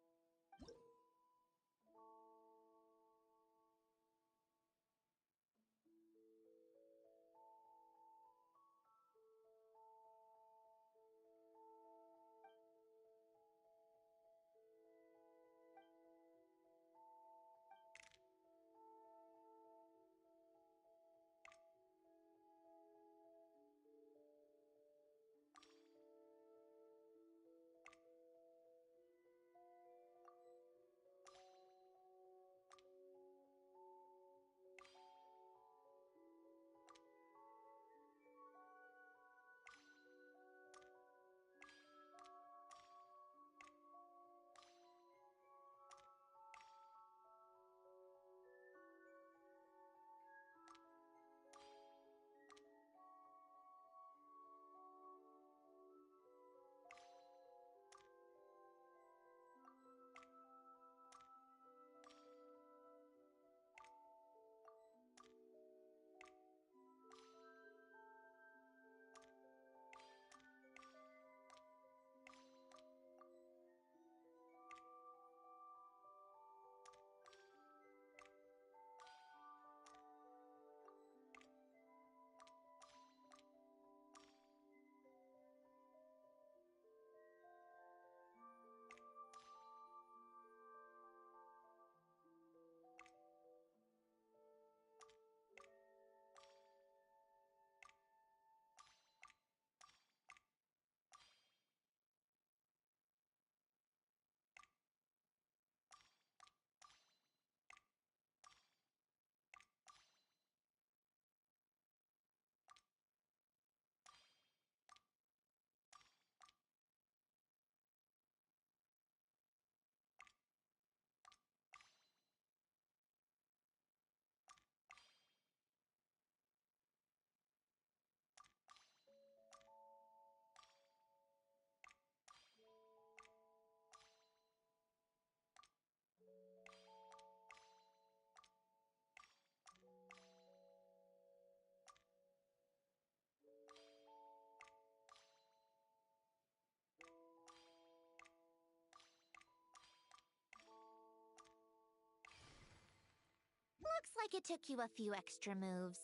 like it took you a few extra moves.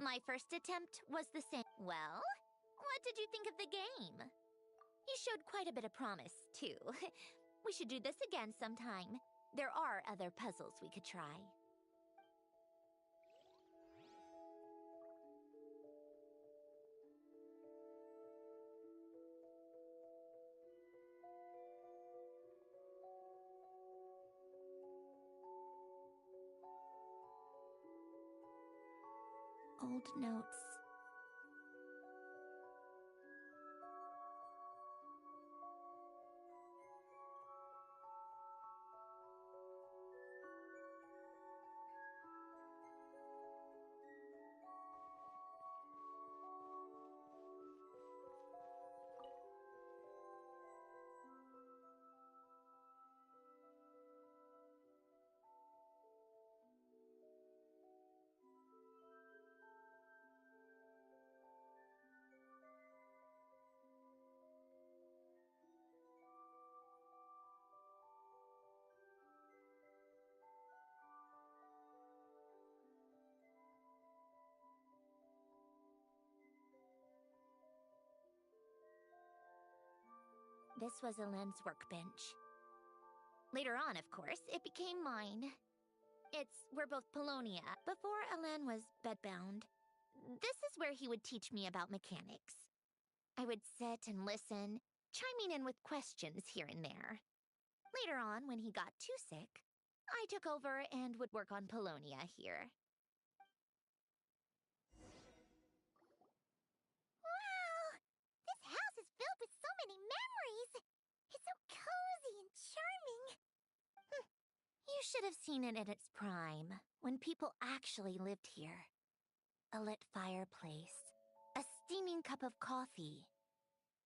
My first attempt was the same. Well, what did you think of the game? You showed quite a bit of promise, too. We should do this again sometime. There are other puzzles we could try. Old notes. This was Elaine's workbench. Later on, of course, it became mine. We're both Polonia. Before Elaine was bedbound, this is where he would teach me about mechanics. I would sit and listen, chiming in with questions here and there. Later on, when he got too sick, I took over and would work on Polonia here. Wow! This house is filled with so many memories! It's so cozy and charming! You should have seen it in its prime, when people actually lived here. A lit fireplace, a steaming cup of coffee.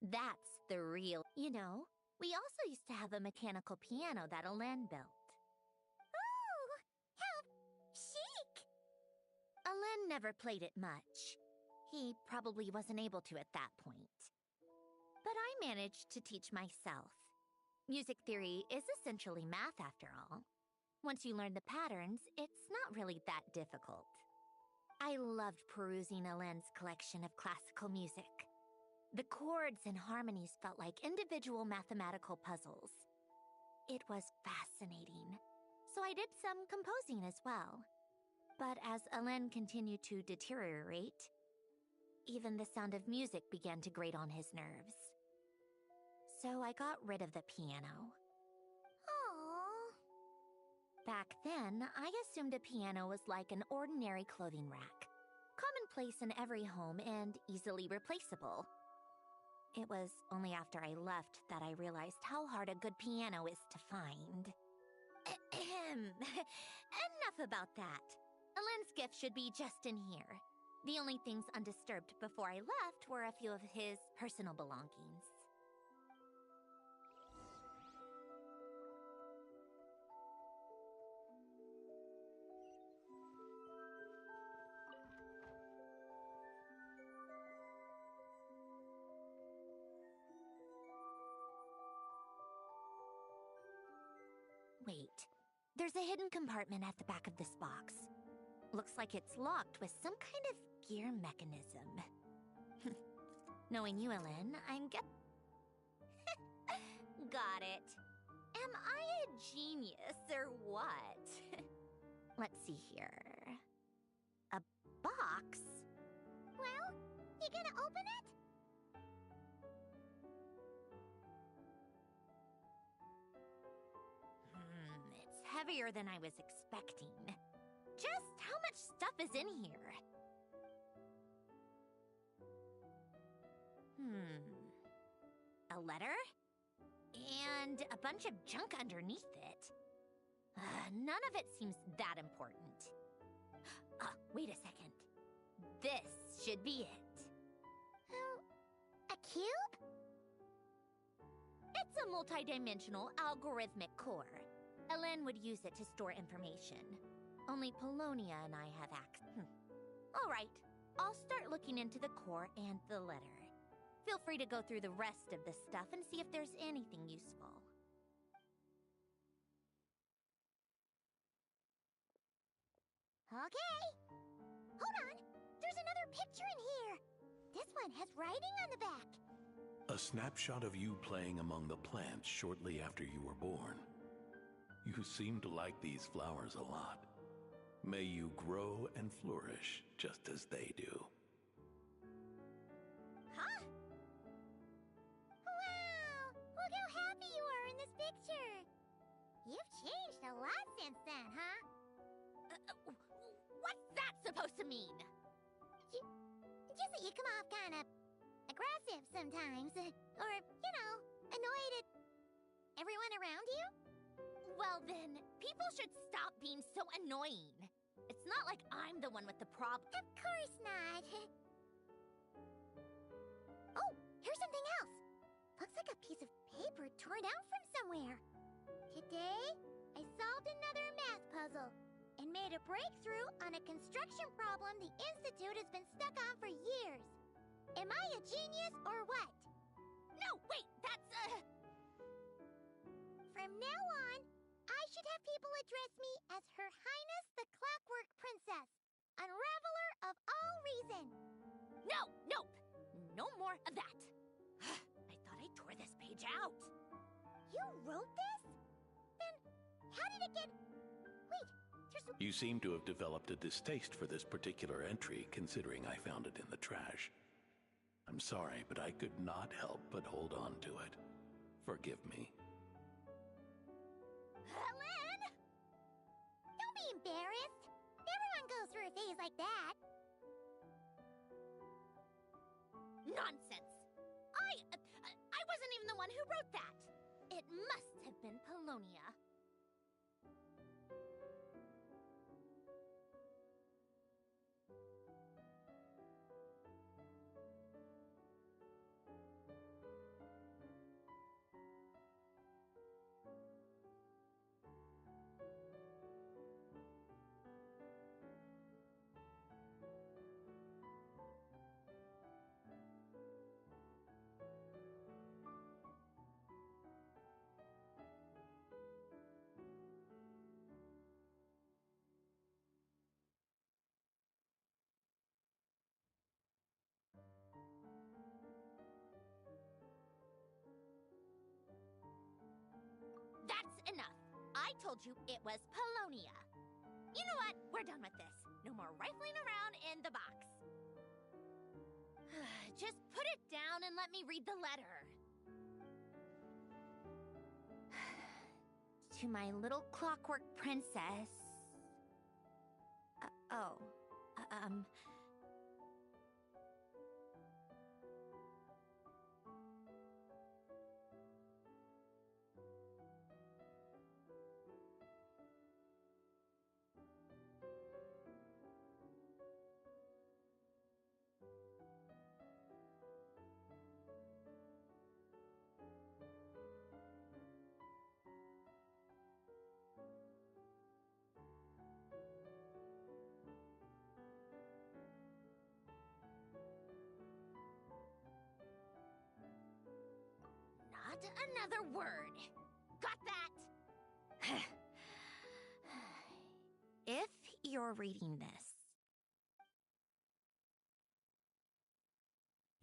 That's the real... You know, we also used to have a mechanical piano that Elaine built. Ooh! How chic! Elaine never played it much. He probably wasn't able to at that point. But I managed to teach myself. Music theory is essentially math, after all. Once you learn the patterns, it's not really that difficult. I loved perusing Elaine's collection of classical music. The chords and harmonies felt like individual mathematical puzzles. It was fascinating, so I did some composing as well. But as Elaine continued to deteriorate, even the sound of music began to grate on his nerves. So I got rid of the piano. Aww. Back then, I assumed a piano was like an ordinary clothing rack, commonplace in every home and easily replaceable. It was only after I left that I realized how hard a good piano is to find. Enough about that. Elaine's gift should be just in here. The only things undisturbed before I left were a few of his personal belongings. Wait, there's a hidden compartment at the back of this box. Looks like it's locked with some kind of gear mechanism. Knowing you, Elaine, I'm Got it. Am I a genius or what? Let's see here. A box? Well, you gonna open it? It's heavier than I was expecting. Just how much stuff is in here? A letter? And a bunch of junk underneath it. None of it seems that important. Wait a second. This should be it. A cube? It's a multidimensional algorithmic core. Elaine would use it to store information. Only Polonia and I have access. All right, I'll start looking into the core and the letter. Feel free to go through the rest of the stuff and see if there's anything useful. Okay. Hold on. There's another picture in here. This one has writing on the back. A snapshot of you playing among the plants shortly after you were born. You seem to like these flowers a lot. May you grow and flourish just as they do. Huh? Wow! Look how happy you are in this picture. You've changed a lot since then, huh? What's that supposed to mean? Just that you come off kind of aggressive sometimes. Or, you know, annoyed at everyone around you. Well then, people should stop being so annoying. It's not like I'm the one with the problem. Of course not. Oh, here's something else. Looks like a piece of paper torn out from somewhere. Today, I solved another math puzzle and made a breakthrough on a construction problem the Institute has been stuck on for years. Am I a genius or what? No, wait, that's From now on, I should have people address me as Her Highness the Clockwork Princess, unraveler of all reason. No, nope. No more of that. I thought I tore this page out. You wrote this? Then how did it get... Wait, there's... You seem to have developed a distaste for this particular entry, considering I found it in the trash. I'm sorry, but I could not help but hold on to it. Forgive me. Helen! Don't be embarrassed. Everyone goes through a phase like that. Nonsense. I wasn't even the one who wrote that. It must have been Polonia. That's enough. I told you it was Polonia. You know what? We're done with this. No more rifling around in the box. Just put it down and let me read the letter. To my little clockwork princess. Not another word. Got that? If you're reading this,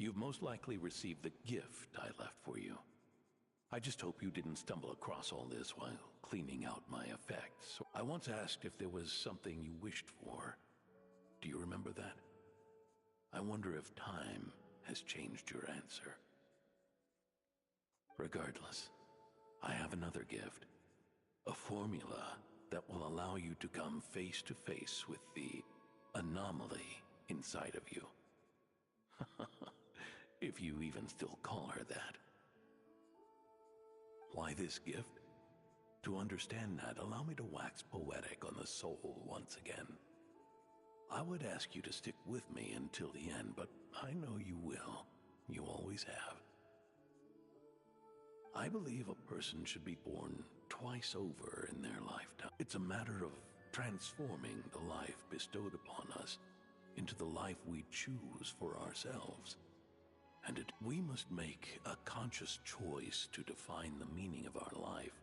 You've most likely received the gift I left for you. I just hope you didn't stumble across all this while cleaning out my effects. I once asked if there was something you wished for. Do you remember that? I wonder if time has changed your answer. Regardless, I have another gift. A formula that will allow you to come face to face with the anomaly inside of you. If you even still call her that. Why this gift? To understand that, allow me to wax poetic on the soul once again. I would ask you to stick with me until the end, but I know you will. You always have. I believe a person should be born twice over in their lifetime. It's a matter of transforming the life bestowed upon us into the life we choose for ourselves. And we must make a conscious choice to define the meaning of our life.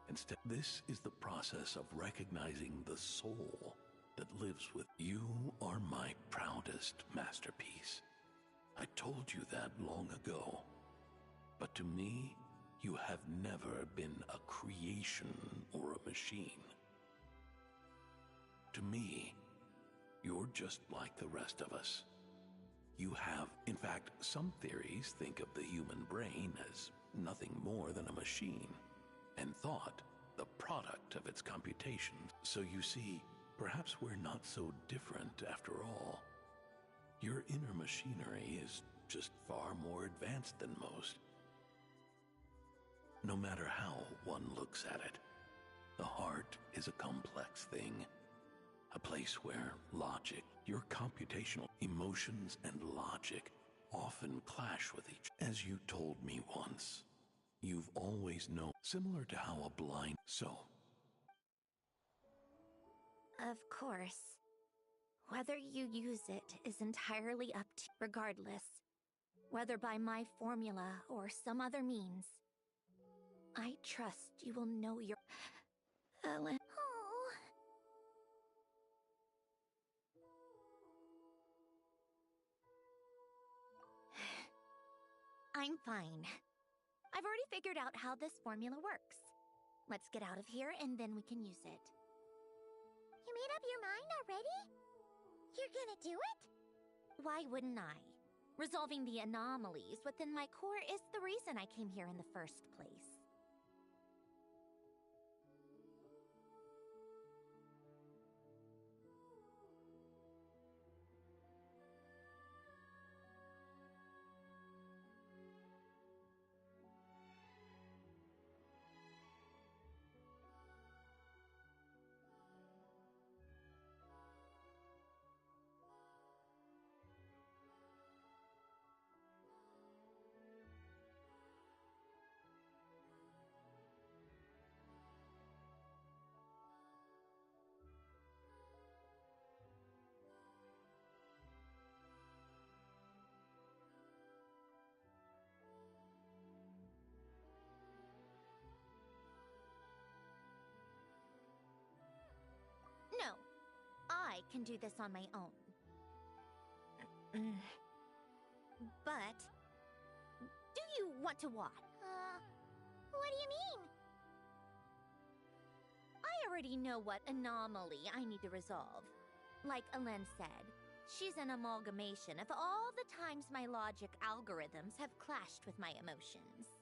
Instead, this is the process of recognizing the soul that lives with you are my proudest masterpiece. I told you that long ago. But to me, you have never been a creation or a machine. To me, you're just like the rest of us. You have, in fact, some theories think of the human brain as nothing more than a machine, and thought the product of its computations. So you see, perhaps we're not so different after all. Your inner machinery is just far more advanced than most. No matter how one looks at it, the heart is a complex thing. A place where logic, your computational emotions and logic often clash with each. As you told me once, you've always known, similar to how a blind. So, Of course. Whether you use it is entirely up to you. Regardless, whether by my formula or some other means, I trust you will know your... Ellen. Oh. I'm fine. I've already figured out how this formula works. Let's get out of here and then we can use it. You made up your mind already? You're gonna do it? Why wouldn't I? Resolving the anomalies within my core is the reason I came here in the first place. No, I can do this on my own. But, do you want to what? What do you mean? I already know what anomaly I need to resolve. Like Alen said, she's an amalgamation of all the times my logic algorithms have clashed with my emotions.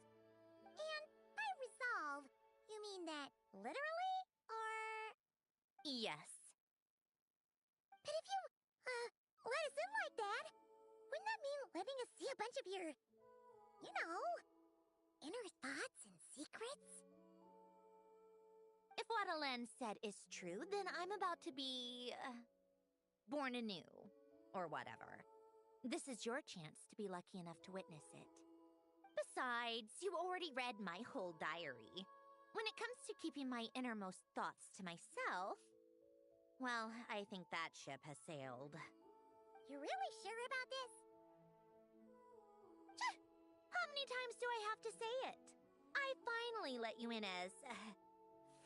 And by resolve, you mean that literally? Or... Yes. But if you, let us in like that, wouldn't that mean letting us see a bunch of your, you know, inner thoughts and secrets? If what Alen said is true, then I'm about to be... born anew. Or whatever. This is your chance to be lucky enough to witness it. Besides, you already read my whole diary. When it comes to keeping my innermost thoughts to myself, well, I think that ship has sailed. You're really sure about this? How many times do I have to say it? I finally let you in as...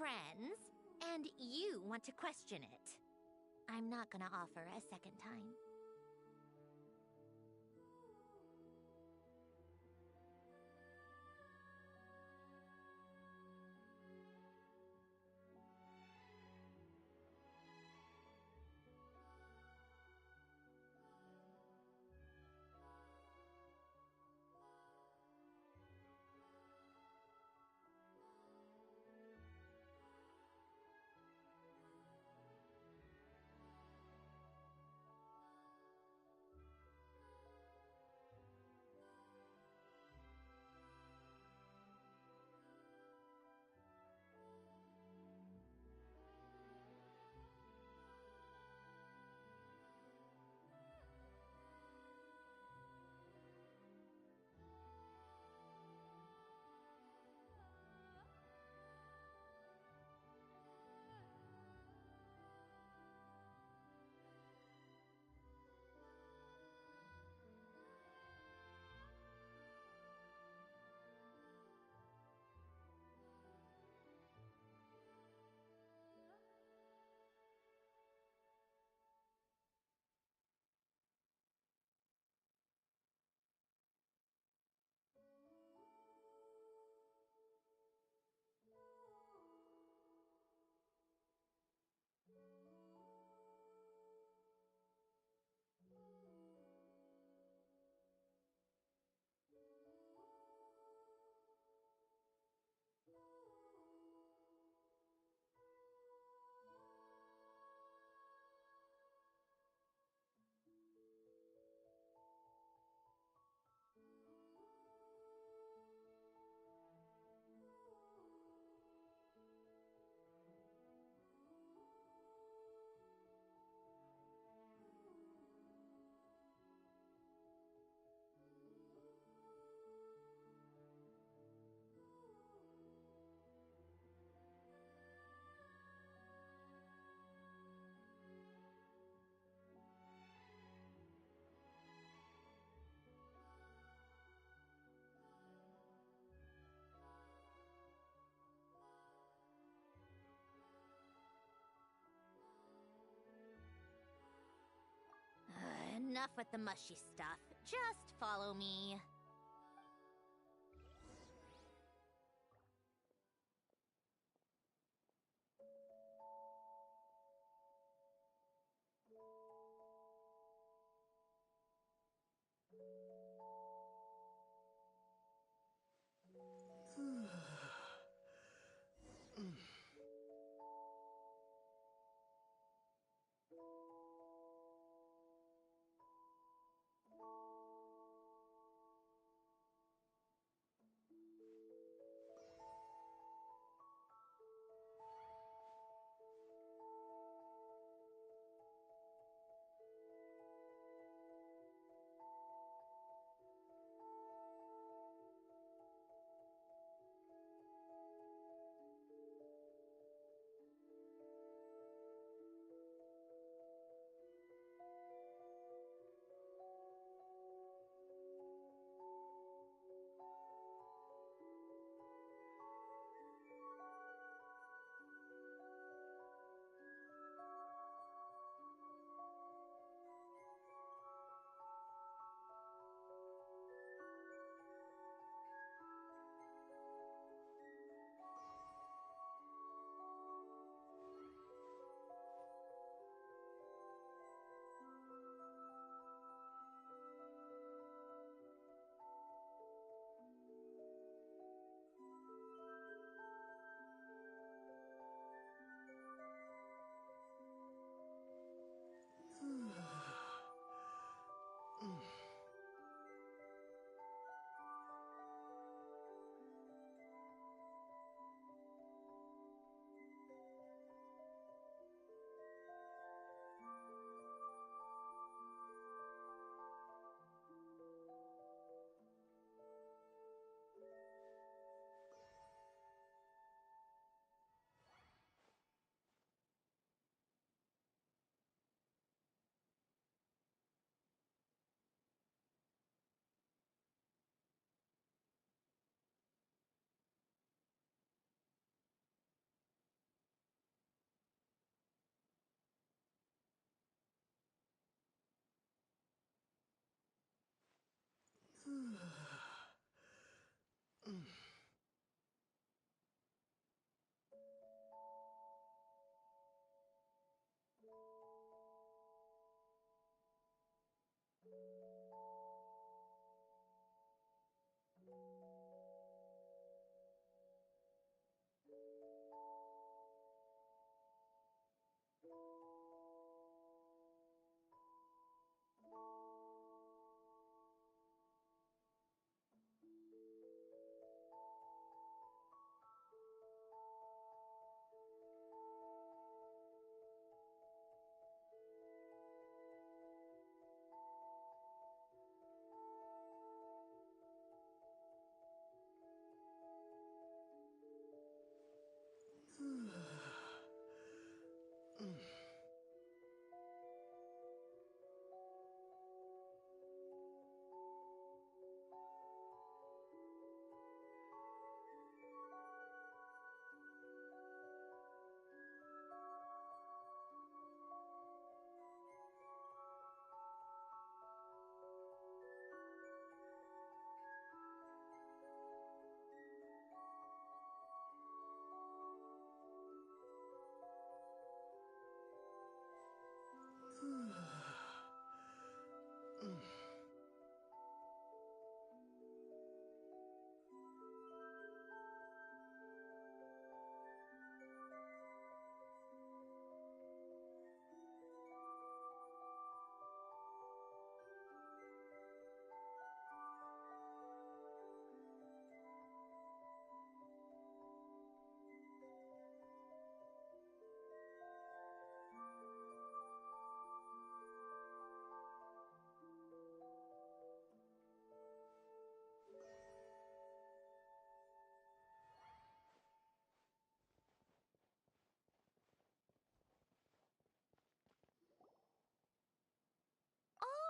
friends, and you want to question it. I'm not gonna offer a second time. enough with the mushy stuff. Just follow me.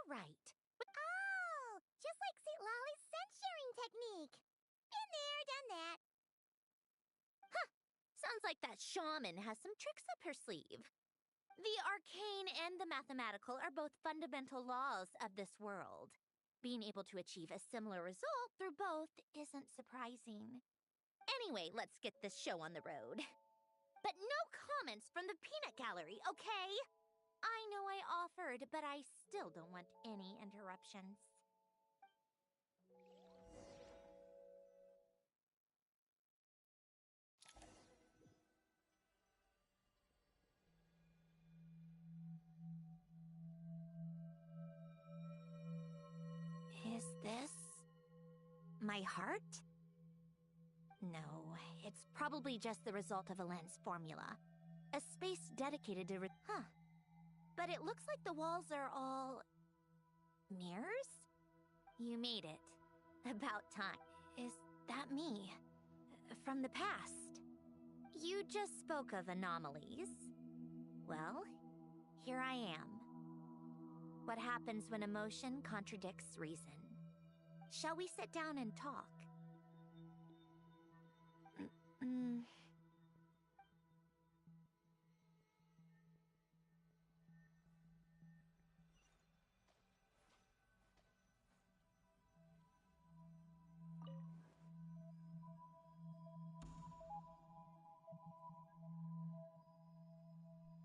All right. Oh! Just like St. Lolly's scent-sharing technique. Been there, done that. Huh! Sounds like that shaman has some tricks up her sleeve. The arcane and the mathematical are both fundamental laws of this world. Being able to achieve a similar result through both isn't surprising. Anyway, let's get this show on the road. But no comments from the peanut gallery, okay? I know I offered, but I still don't want any interruptions. Is this my heart? No, it's probably just the result of a lens formula. A space dedicated to huh. But it looks like the walls are all mirrors? You made it. About time. Is that me? From the past? You just spoke of anomalies. Well, here I am. What happens when emotion contradicts reason? Shall we sit down and talk?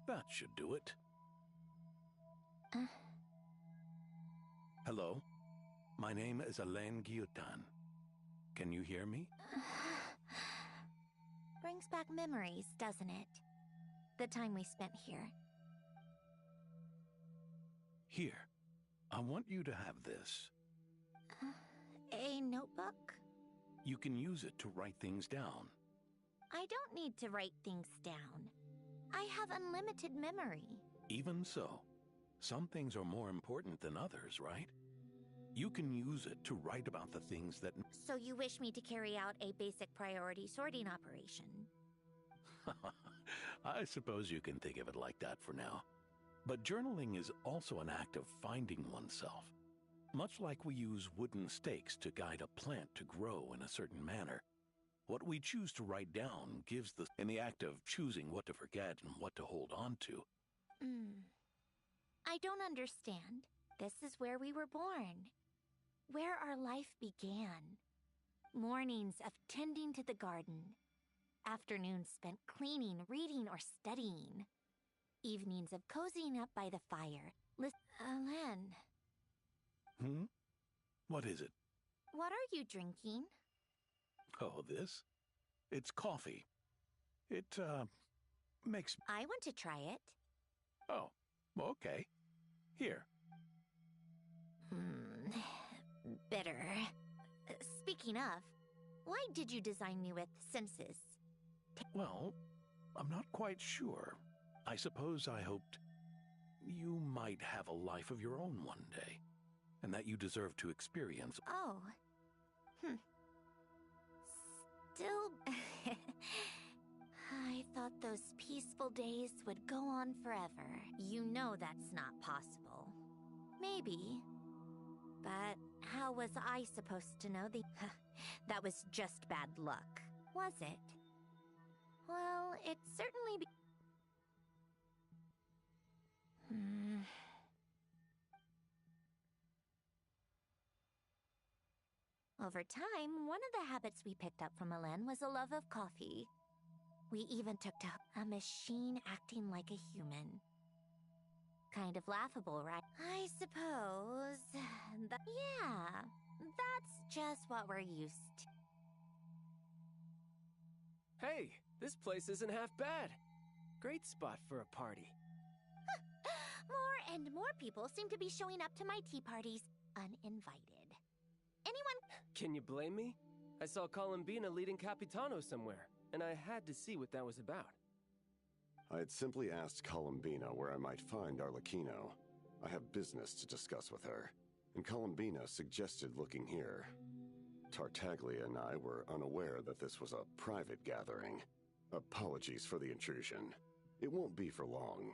That should do it. Hello? My name is Alain Guillotin. Can you hear me? Brings back memories, doesn't it? The time we spent here. Here. I want you to have this. A notebook? You can use it to write things down. I don't need to write things down. I have unlimited memory. Even so, some things are more important than others, right? You can use it to write about the things that... So you wish me to carry out a basic priority sorting operation? I suppose you can think of it like that for now. But journaling is also an act of finding oneself. Much like we use wooden stakes to guide a plant to grow in a certain manner, what we choose to write down gives the... in the act of choosing what to forget and what to hold on to. I don't understand. This is where we were born. Where our life began. Mornings of tending to the garden. Afternoons spent cleaning, reading, or studying. Evenings of cozying up by the fire. Alain. What is it? What are you drinking? Oh, this? It's coffee. It, makes... I want to try it. Oh, okay. Here. Bitter. Speaking of, why did you design me with senses? Well, I'm not quite sure. I suppose I hoped you might have a life of your own one day, and that you deserve to experience... Oh. Still... I thought those peaceful days would go on forever. You know that's not possible. Maybe. But how was I supposed to know the... That was just bad luck, was it? Well, it certainly Over time, one of the habits we picked up from Alain was a love of coffee. We even took to a machine acting like a human. Kind of laughable, right? I suppose. Yeah, that's just what we're used to. Hey, this place isn't half bad. Great spot for a party. More and more people seem to be showing up to my tea parties uninvited. Anyone? Can you blame me? I saw Columbina leading Capitano somewhere, and I had to see what that was about. I had simply asked Columbina where I might find Arlecchino. I have business to discuss with her, and Columbina suggested looking here. Tartaglia and I were unaware that this was a private gathering. Apologies for the intrusion. It won't be for long.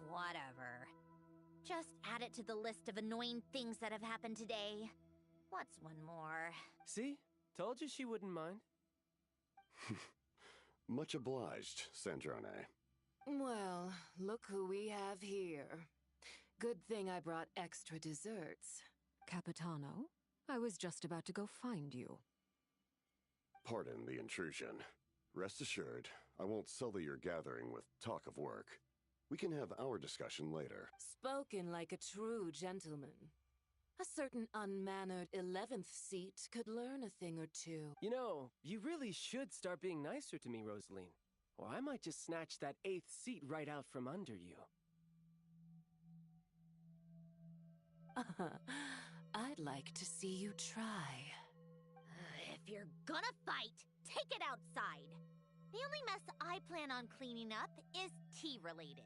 Whatever. Just add it to the list of annoying things that have happened today. What's one more? See? Told you she wouldn't mind. Much obliged, Sandrone. Well, look who we have here. Good thing I brought extra desserts. Capitano, I was just about to go find you. Pardon the intrusion. Rest assured, I won't sully your gathering with talk of work. We can have our discussion later. Spoken like a true gentleman. A certain unmannered 11th seat could learn a thing or two. You know, you really should start being nicer to me, Rosaline. Or I might just snatch that 8th seat right out from under you. I'd like to see you try. If you're gonna fight, take it outside. The only mess I plan on cleaning up is tea-related.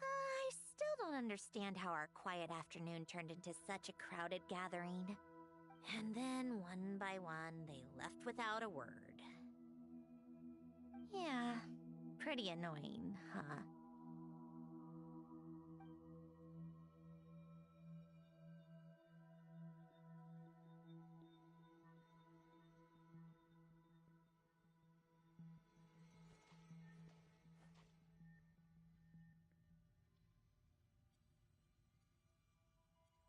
I still don't understand how our quiet afternoon turned into such a crowded gathering. And then, one by one, they left without a word. Yeah, pretty annoying, huh?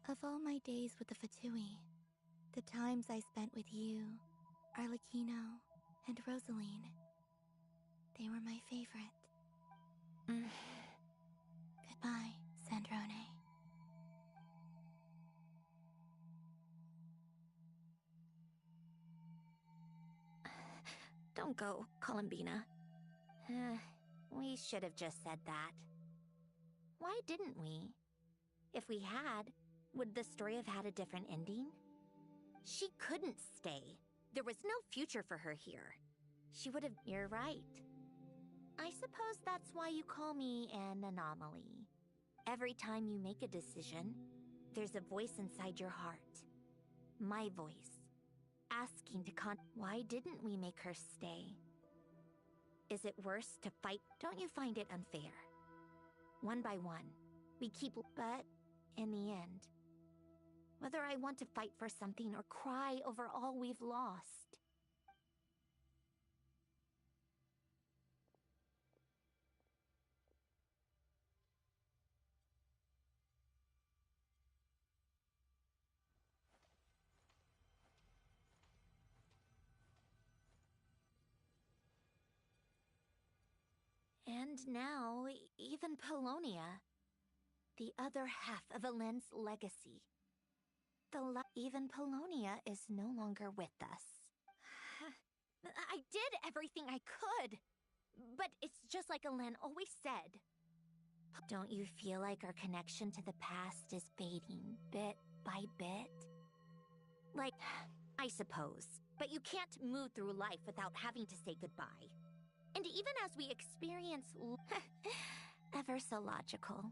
Of all my days with the Fatui, the times I spent with you, Arlecchino, and Rosaline, they were my favorite. Goodbye, Sandrone. Don't go, Columbina. We should have just said that. Why didn't we? If we had, would the story have had a different ending? She couldn't stay. There was no future for her here. She would have... You're right. I suppose that's why you call me an anomaly. Every time you make a decision, there's a voice inside your heart. My voice. Asking to Why didn't we make her stay? Is it worse to fight? Don't you find it unfair? One by one, we keep... But, in the end, whether I want to fight for something or cry over all we've lost. And now, even Polonia, the other half of Alen's legacy. Even Polonia is no longer with us. I did everything I could, but it's just like Alen always said. Don't you feel like our connection to the past is fading bit by bit? Like, I suppose, but you can't move through life without having to say goodbye. And even as we experience ever so logical.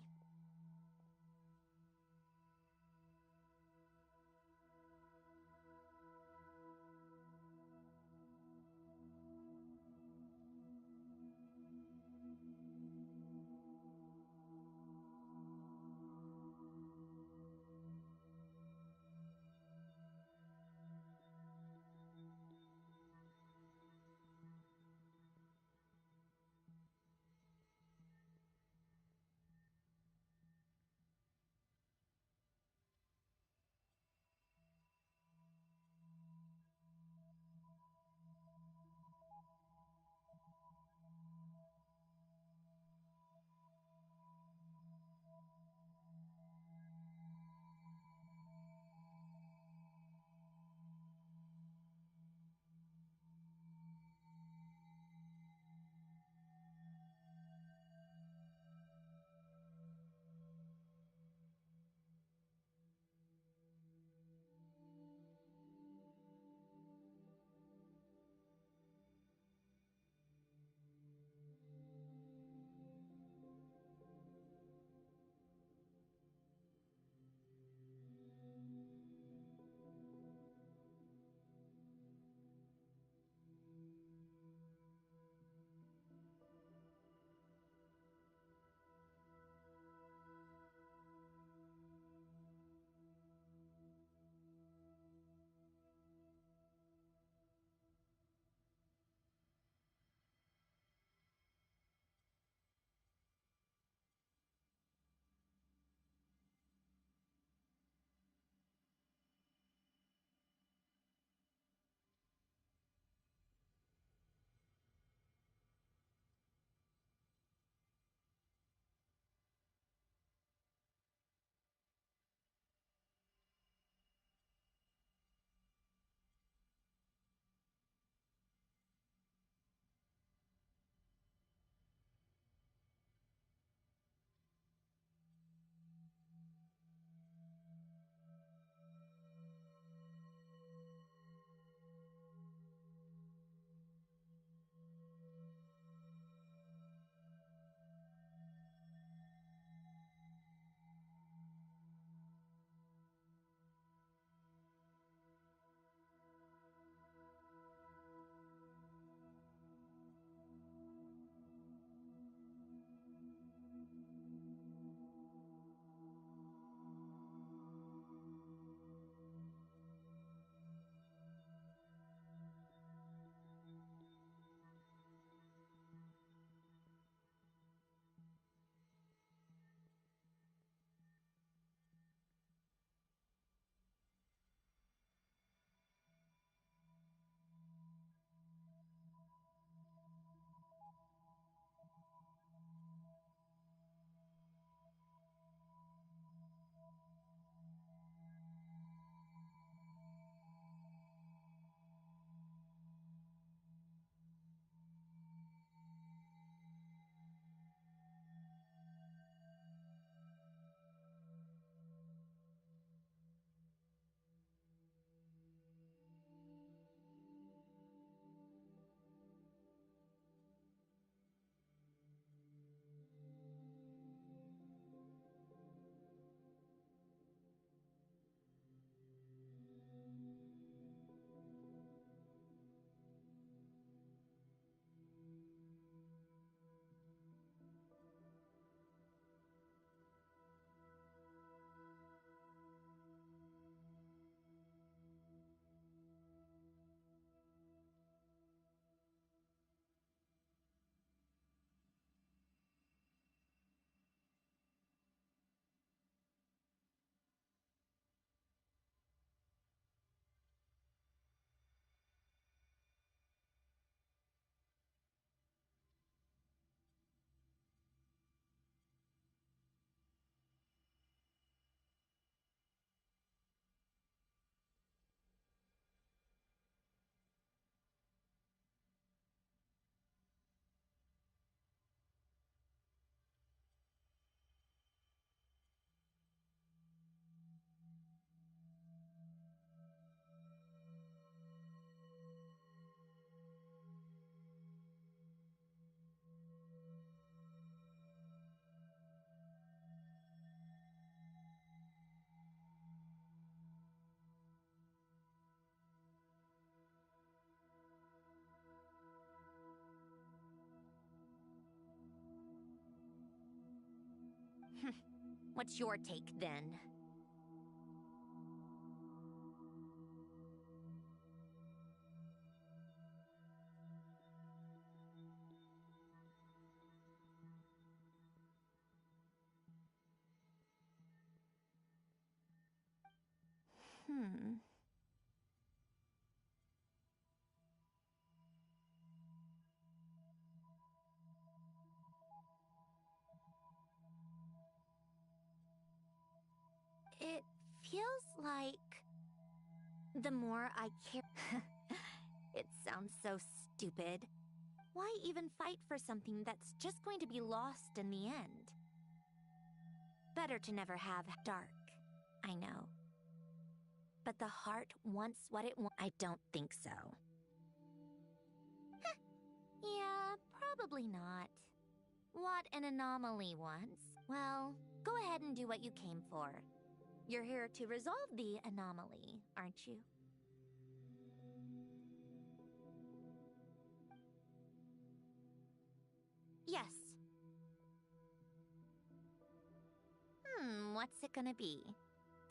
What's your take, then? It feels like the more I care. It sounds so stupid. Why even fight for something that's just going to be lost in the end? Better to never have dark, I know. But the heart wants what it wants. I don't think so. Yeah, probably not. What an anomaly once. Well, go ahead and do what you came for. You're here to resolve the anomaly, aren't you? Yes. What's it gonna be?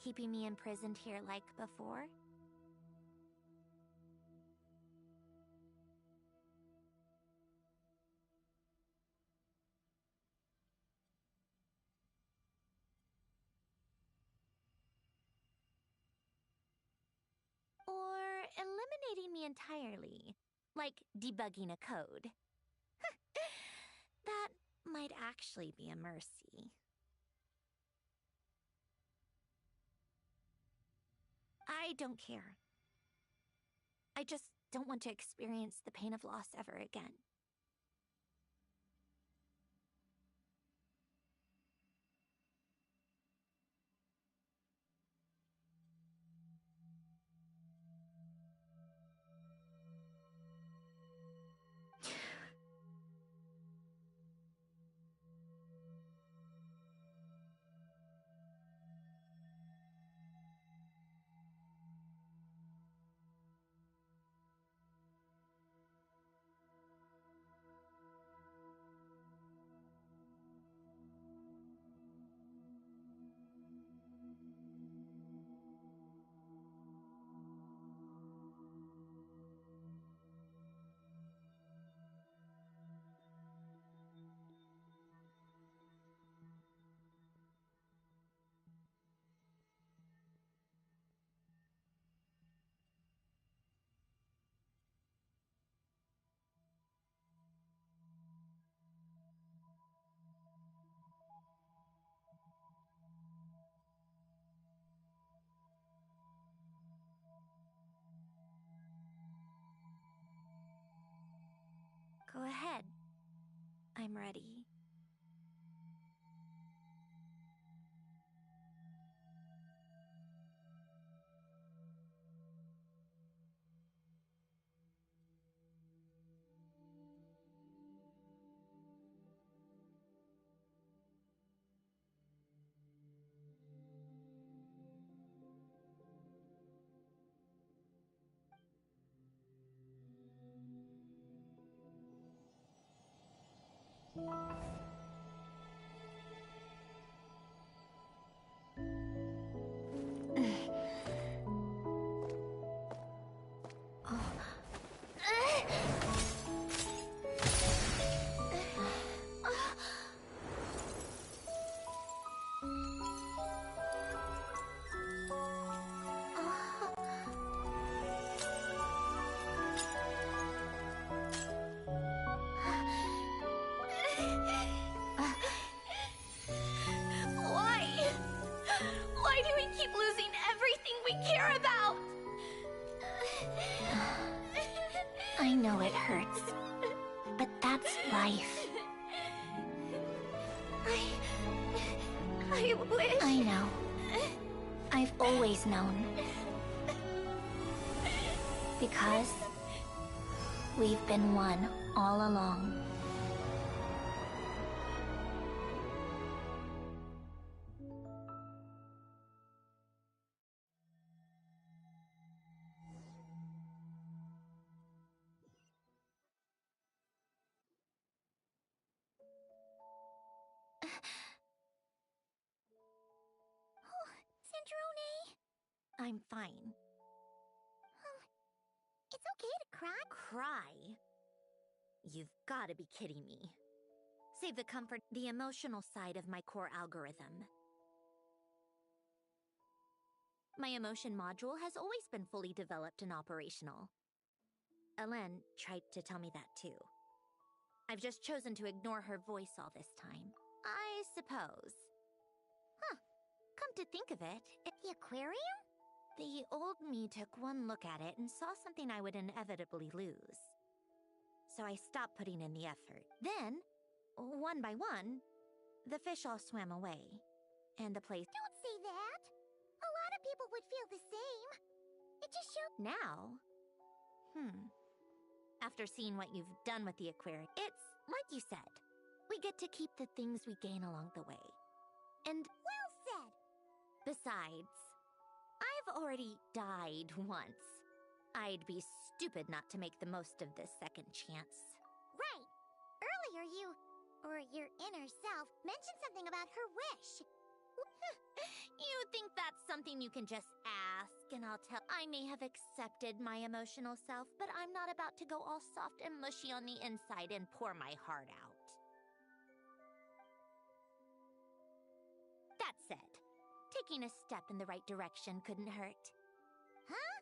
Keeping me imprisoned here like before? Or eliminating me entirely, like debugging a code. That might actually be a mercy. I don't care. I just don't want to experience the pain of loss ever again. Go ahead. I'm ready. Why do we keep losing everything we care about? I know it hurts, but that's life. I wish... I know. I've always known. Because we've been one all along. I'm fine. It's okay to cry. Cry? You've got to be kidding me. Save the comfort, the emotional side of my core algorithm. My emotion module has always been fully developed and operational. Ellen tried to tell me that too. I've just chosen to ignore her voice all this time. I suppose. Huh. Come to think of it, The aquarium? the old me took one look at it and saw something I would inevitably lose. So I stopped putting in the effort. Then, one by one, the fish all swam away. And the place— Don't say that! A lot of people would feel the same. It just shows— Now? After seeing what you've done with the aquarium, it's like you said. We get to keep the things we gain along the way. And— Well said! Besides, I've already died once. I'd be stupid not to make the most of this second chance. Right! Earlier you, or your inner self, mentioned something about her wish. You think that's something you can just ask, and I'll tell— I may have accepted my emotional self, but I'm not about to go all soft and mushy on the inside and pour my heart out. That said, taking a step in the right direction couldn't hurt. Huh?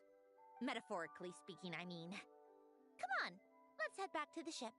Metaphorically speaking, I mean. Come on, let's head back to the ship.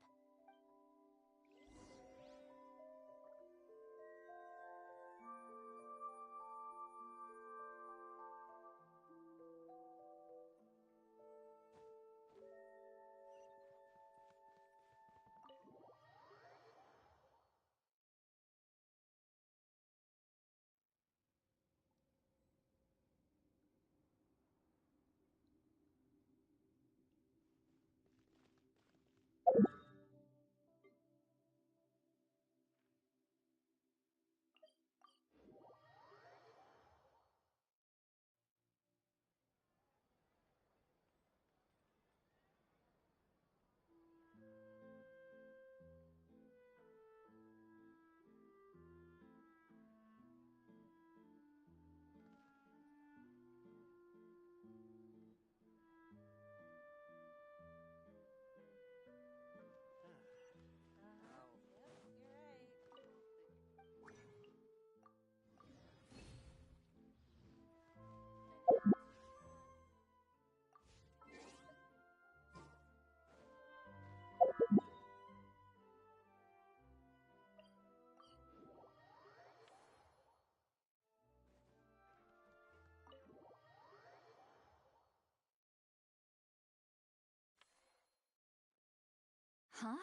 Huh?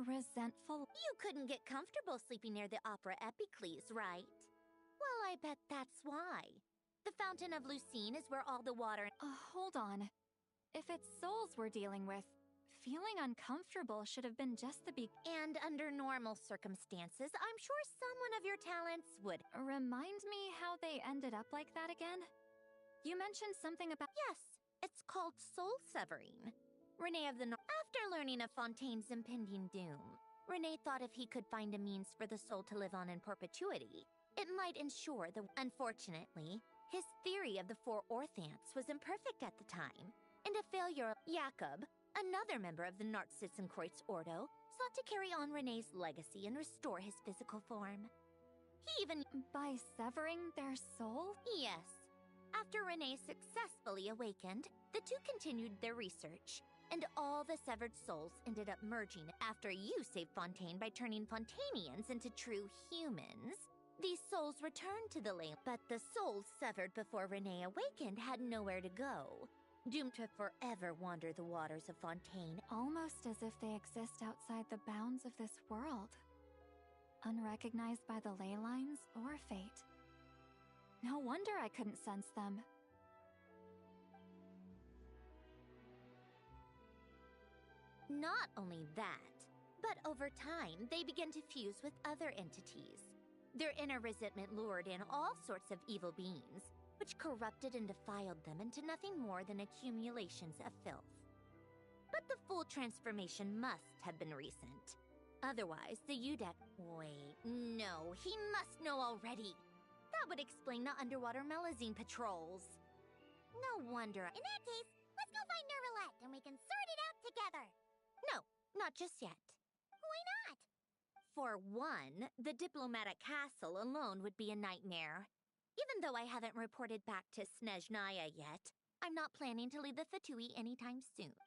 Resentful? You couldn't get comfortable sleeping near the Opera Epicles, right? Well, I bet that's why. The Fountain of Lucine is where all the water— Hold on. If it's souls we're dealing with, feeling uncomfortable should have been just the And under normal circumstances, I'm sure someone of your talents would— Remind me how they ended up like that again? You mentioned something about— Yes, it's called soul severing. Renee of the North— After learning of Fontaine's impending doom, Renee thought if he could find a means for the soul to live on in perpetuity, it might ensure the— Unfortunately, his theory of the four Orthants was imperfect at the time, and a failure— Jakob, another member of the Narzissen-Kreutz Ordo, sought to carry on Renee's legacy and restore his physical form. He even— By severing their soul? Yes. After Renee successfully awakened, the two continued their research, and all the severed souls ended up merging after you saved Fontaine by turning Fontainians into true humans. These souls returned to the land, but the souls severed before Renee awakened had nowhere to go, doomed to forever wander the waters of Fontaine. Almost as if they exist outside the bounds of this world. Unrecognized by the ley lines or fate. No wonder I couldn't sense them. Not only that, but over time, they began to fuse with other entities. Their inner resentment lured in all sorts of evil beings, which corrupted and defiled them into nothing more than accumulations of filth. But the full transformation must have been recent. Otherwise, the Udek— Wait, no, he must know already. That would explain the underwater melazine patrols. No wonder. In that case, let's go find Nervalette and we can sort it out together. No, not just yet. Why not? For one, the diplomatic castle alone would be a nightmare. Even though I haven't reported back to Snezhnaya yet, I'm not planning to leave the Fatui anytime soon.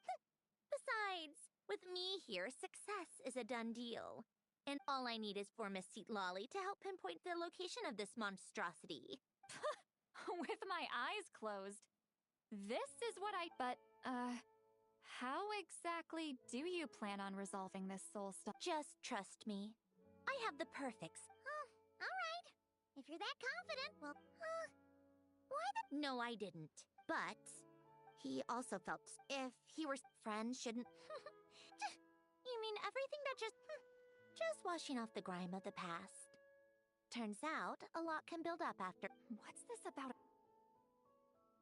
Besides, with me here, success is a done deal. And all I need is for Miss Lolly to help pinpoint the location of this monstrosity. With my eyes closed. This is what But, how exactly do you plan on resolving this soul stuff? Just trust me. I have the perfects. Oh, alright. If you're that confident, well, why the— No, I didn't. But he also felt if he were friends shouldn't. You mean everything that just washing off the grime of the past. Turns out, a lot can build up after. What's this about?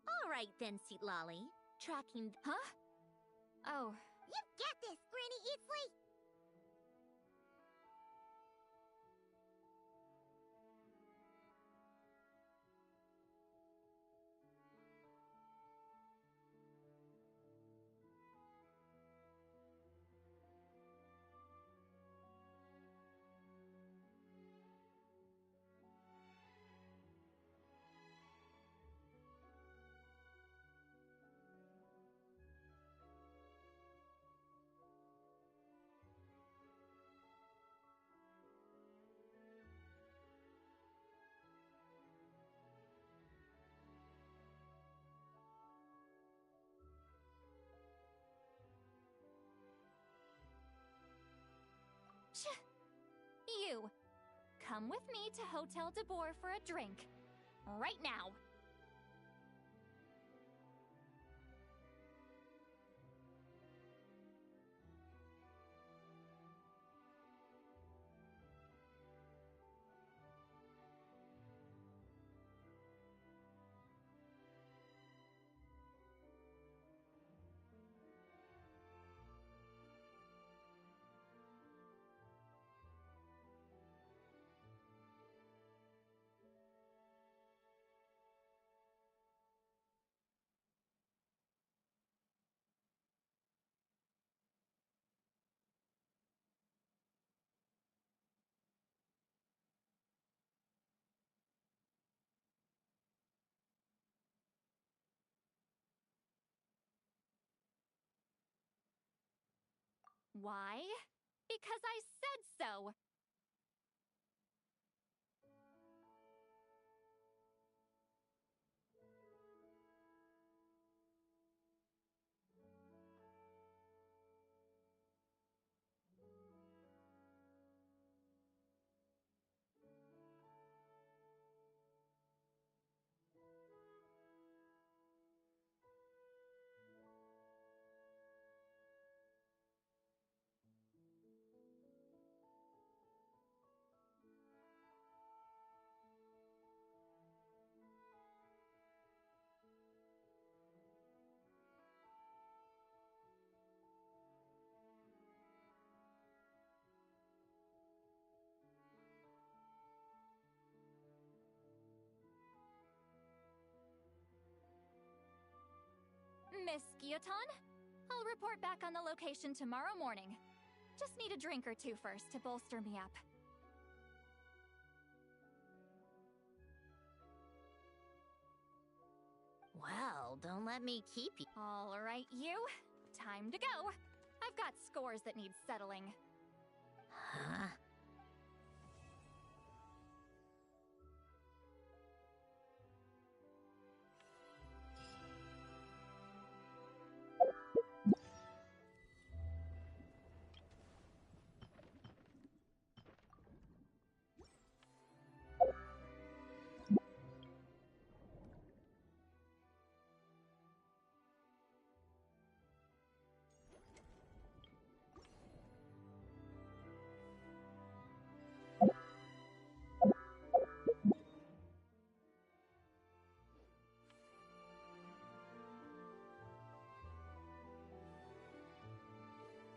All right then, Seat Lolly. Tracking. Huh? Oh. You got this, Granny Eatsley! You! Come with me to Hotel de Boer for a drink. Right now! Why? Because I said so! Miss Guillotin? I'll report back on the location tomorrow morning. Just need a drink or two first to bolster me up. Well, don't let me keep you. All right, you. Time to go. I've got scores that need settling. Huh?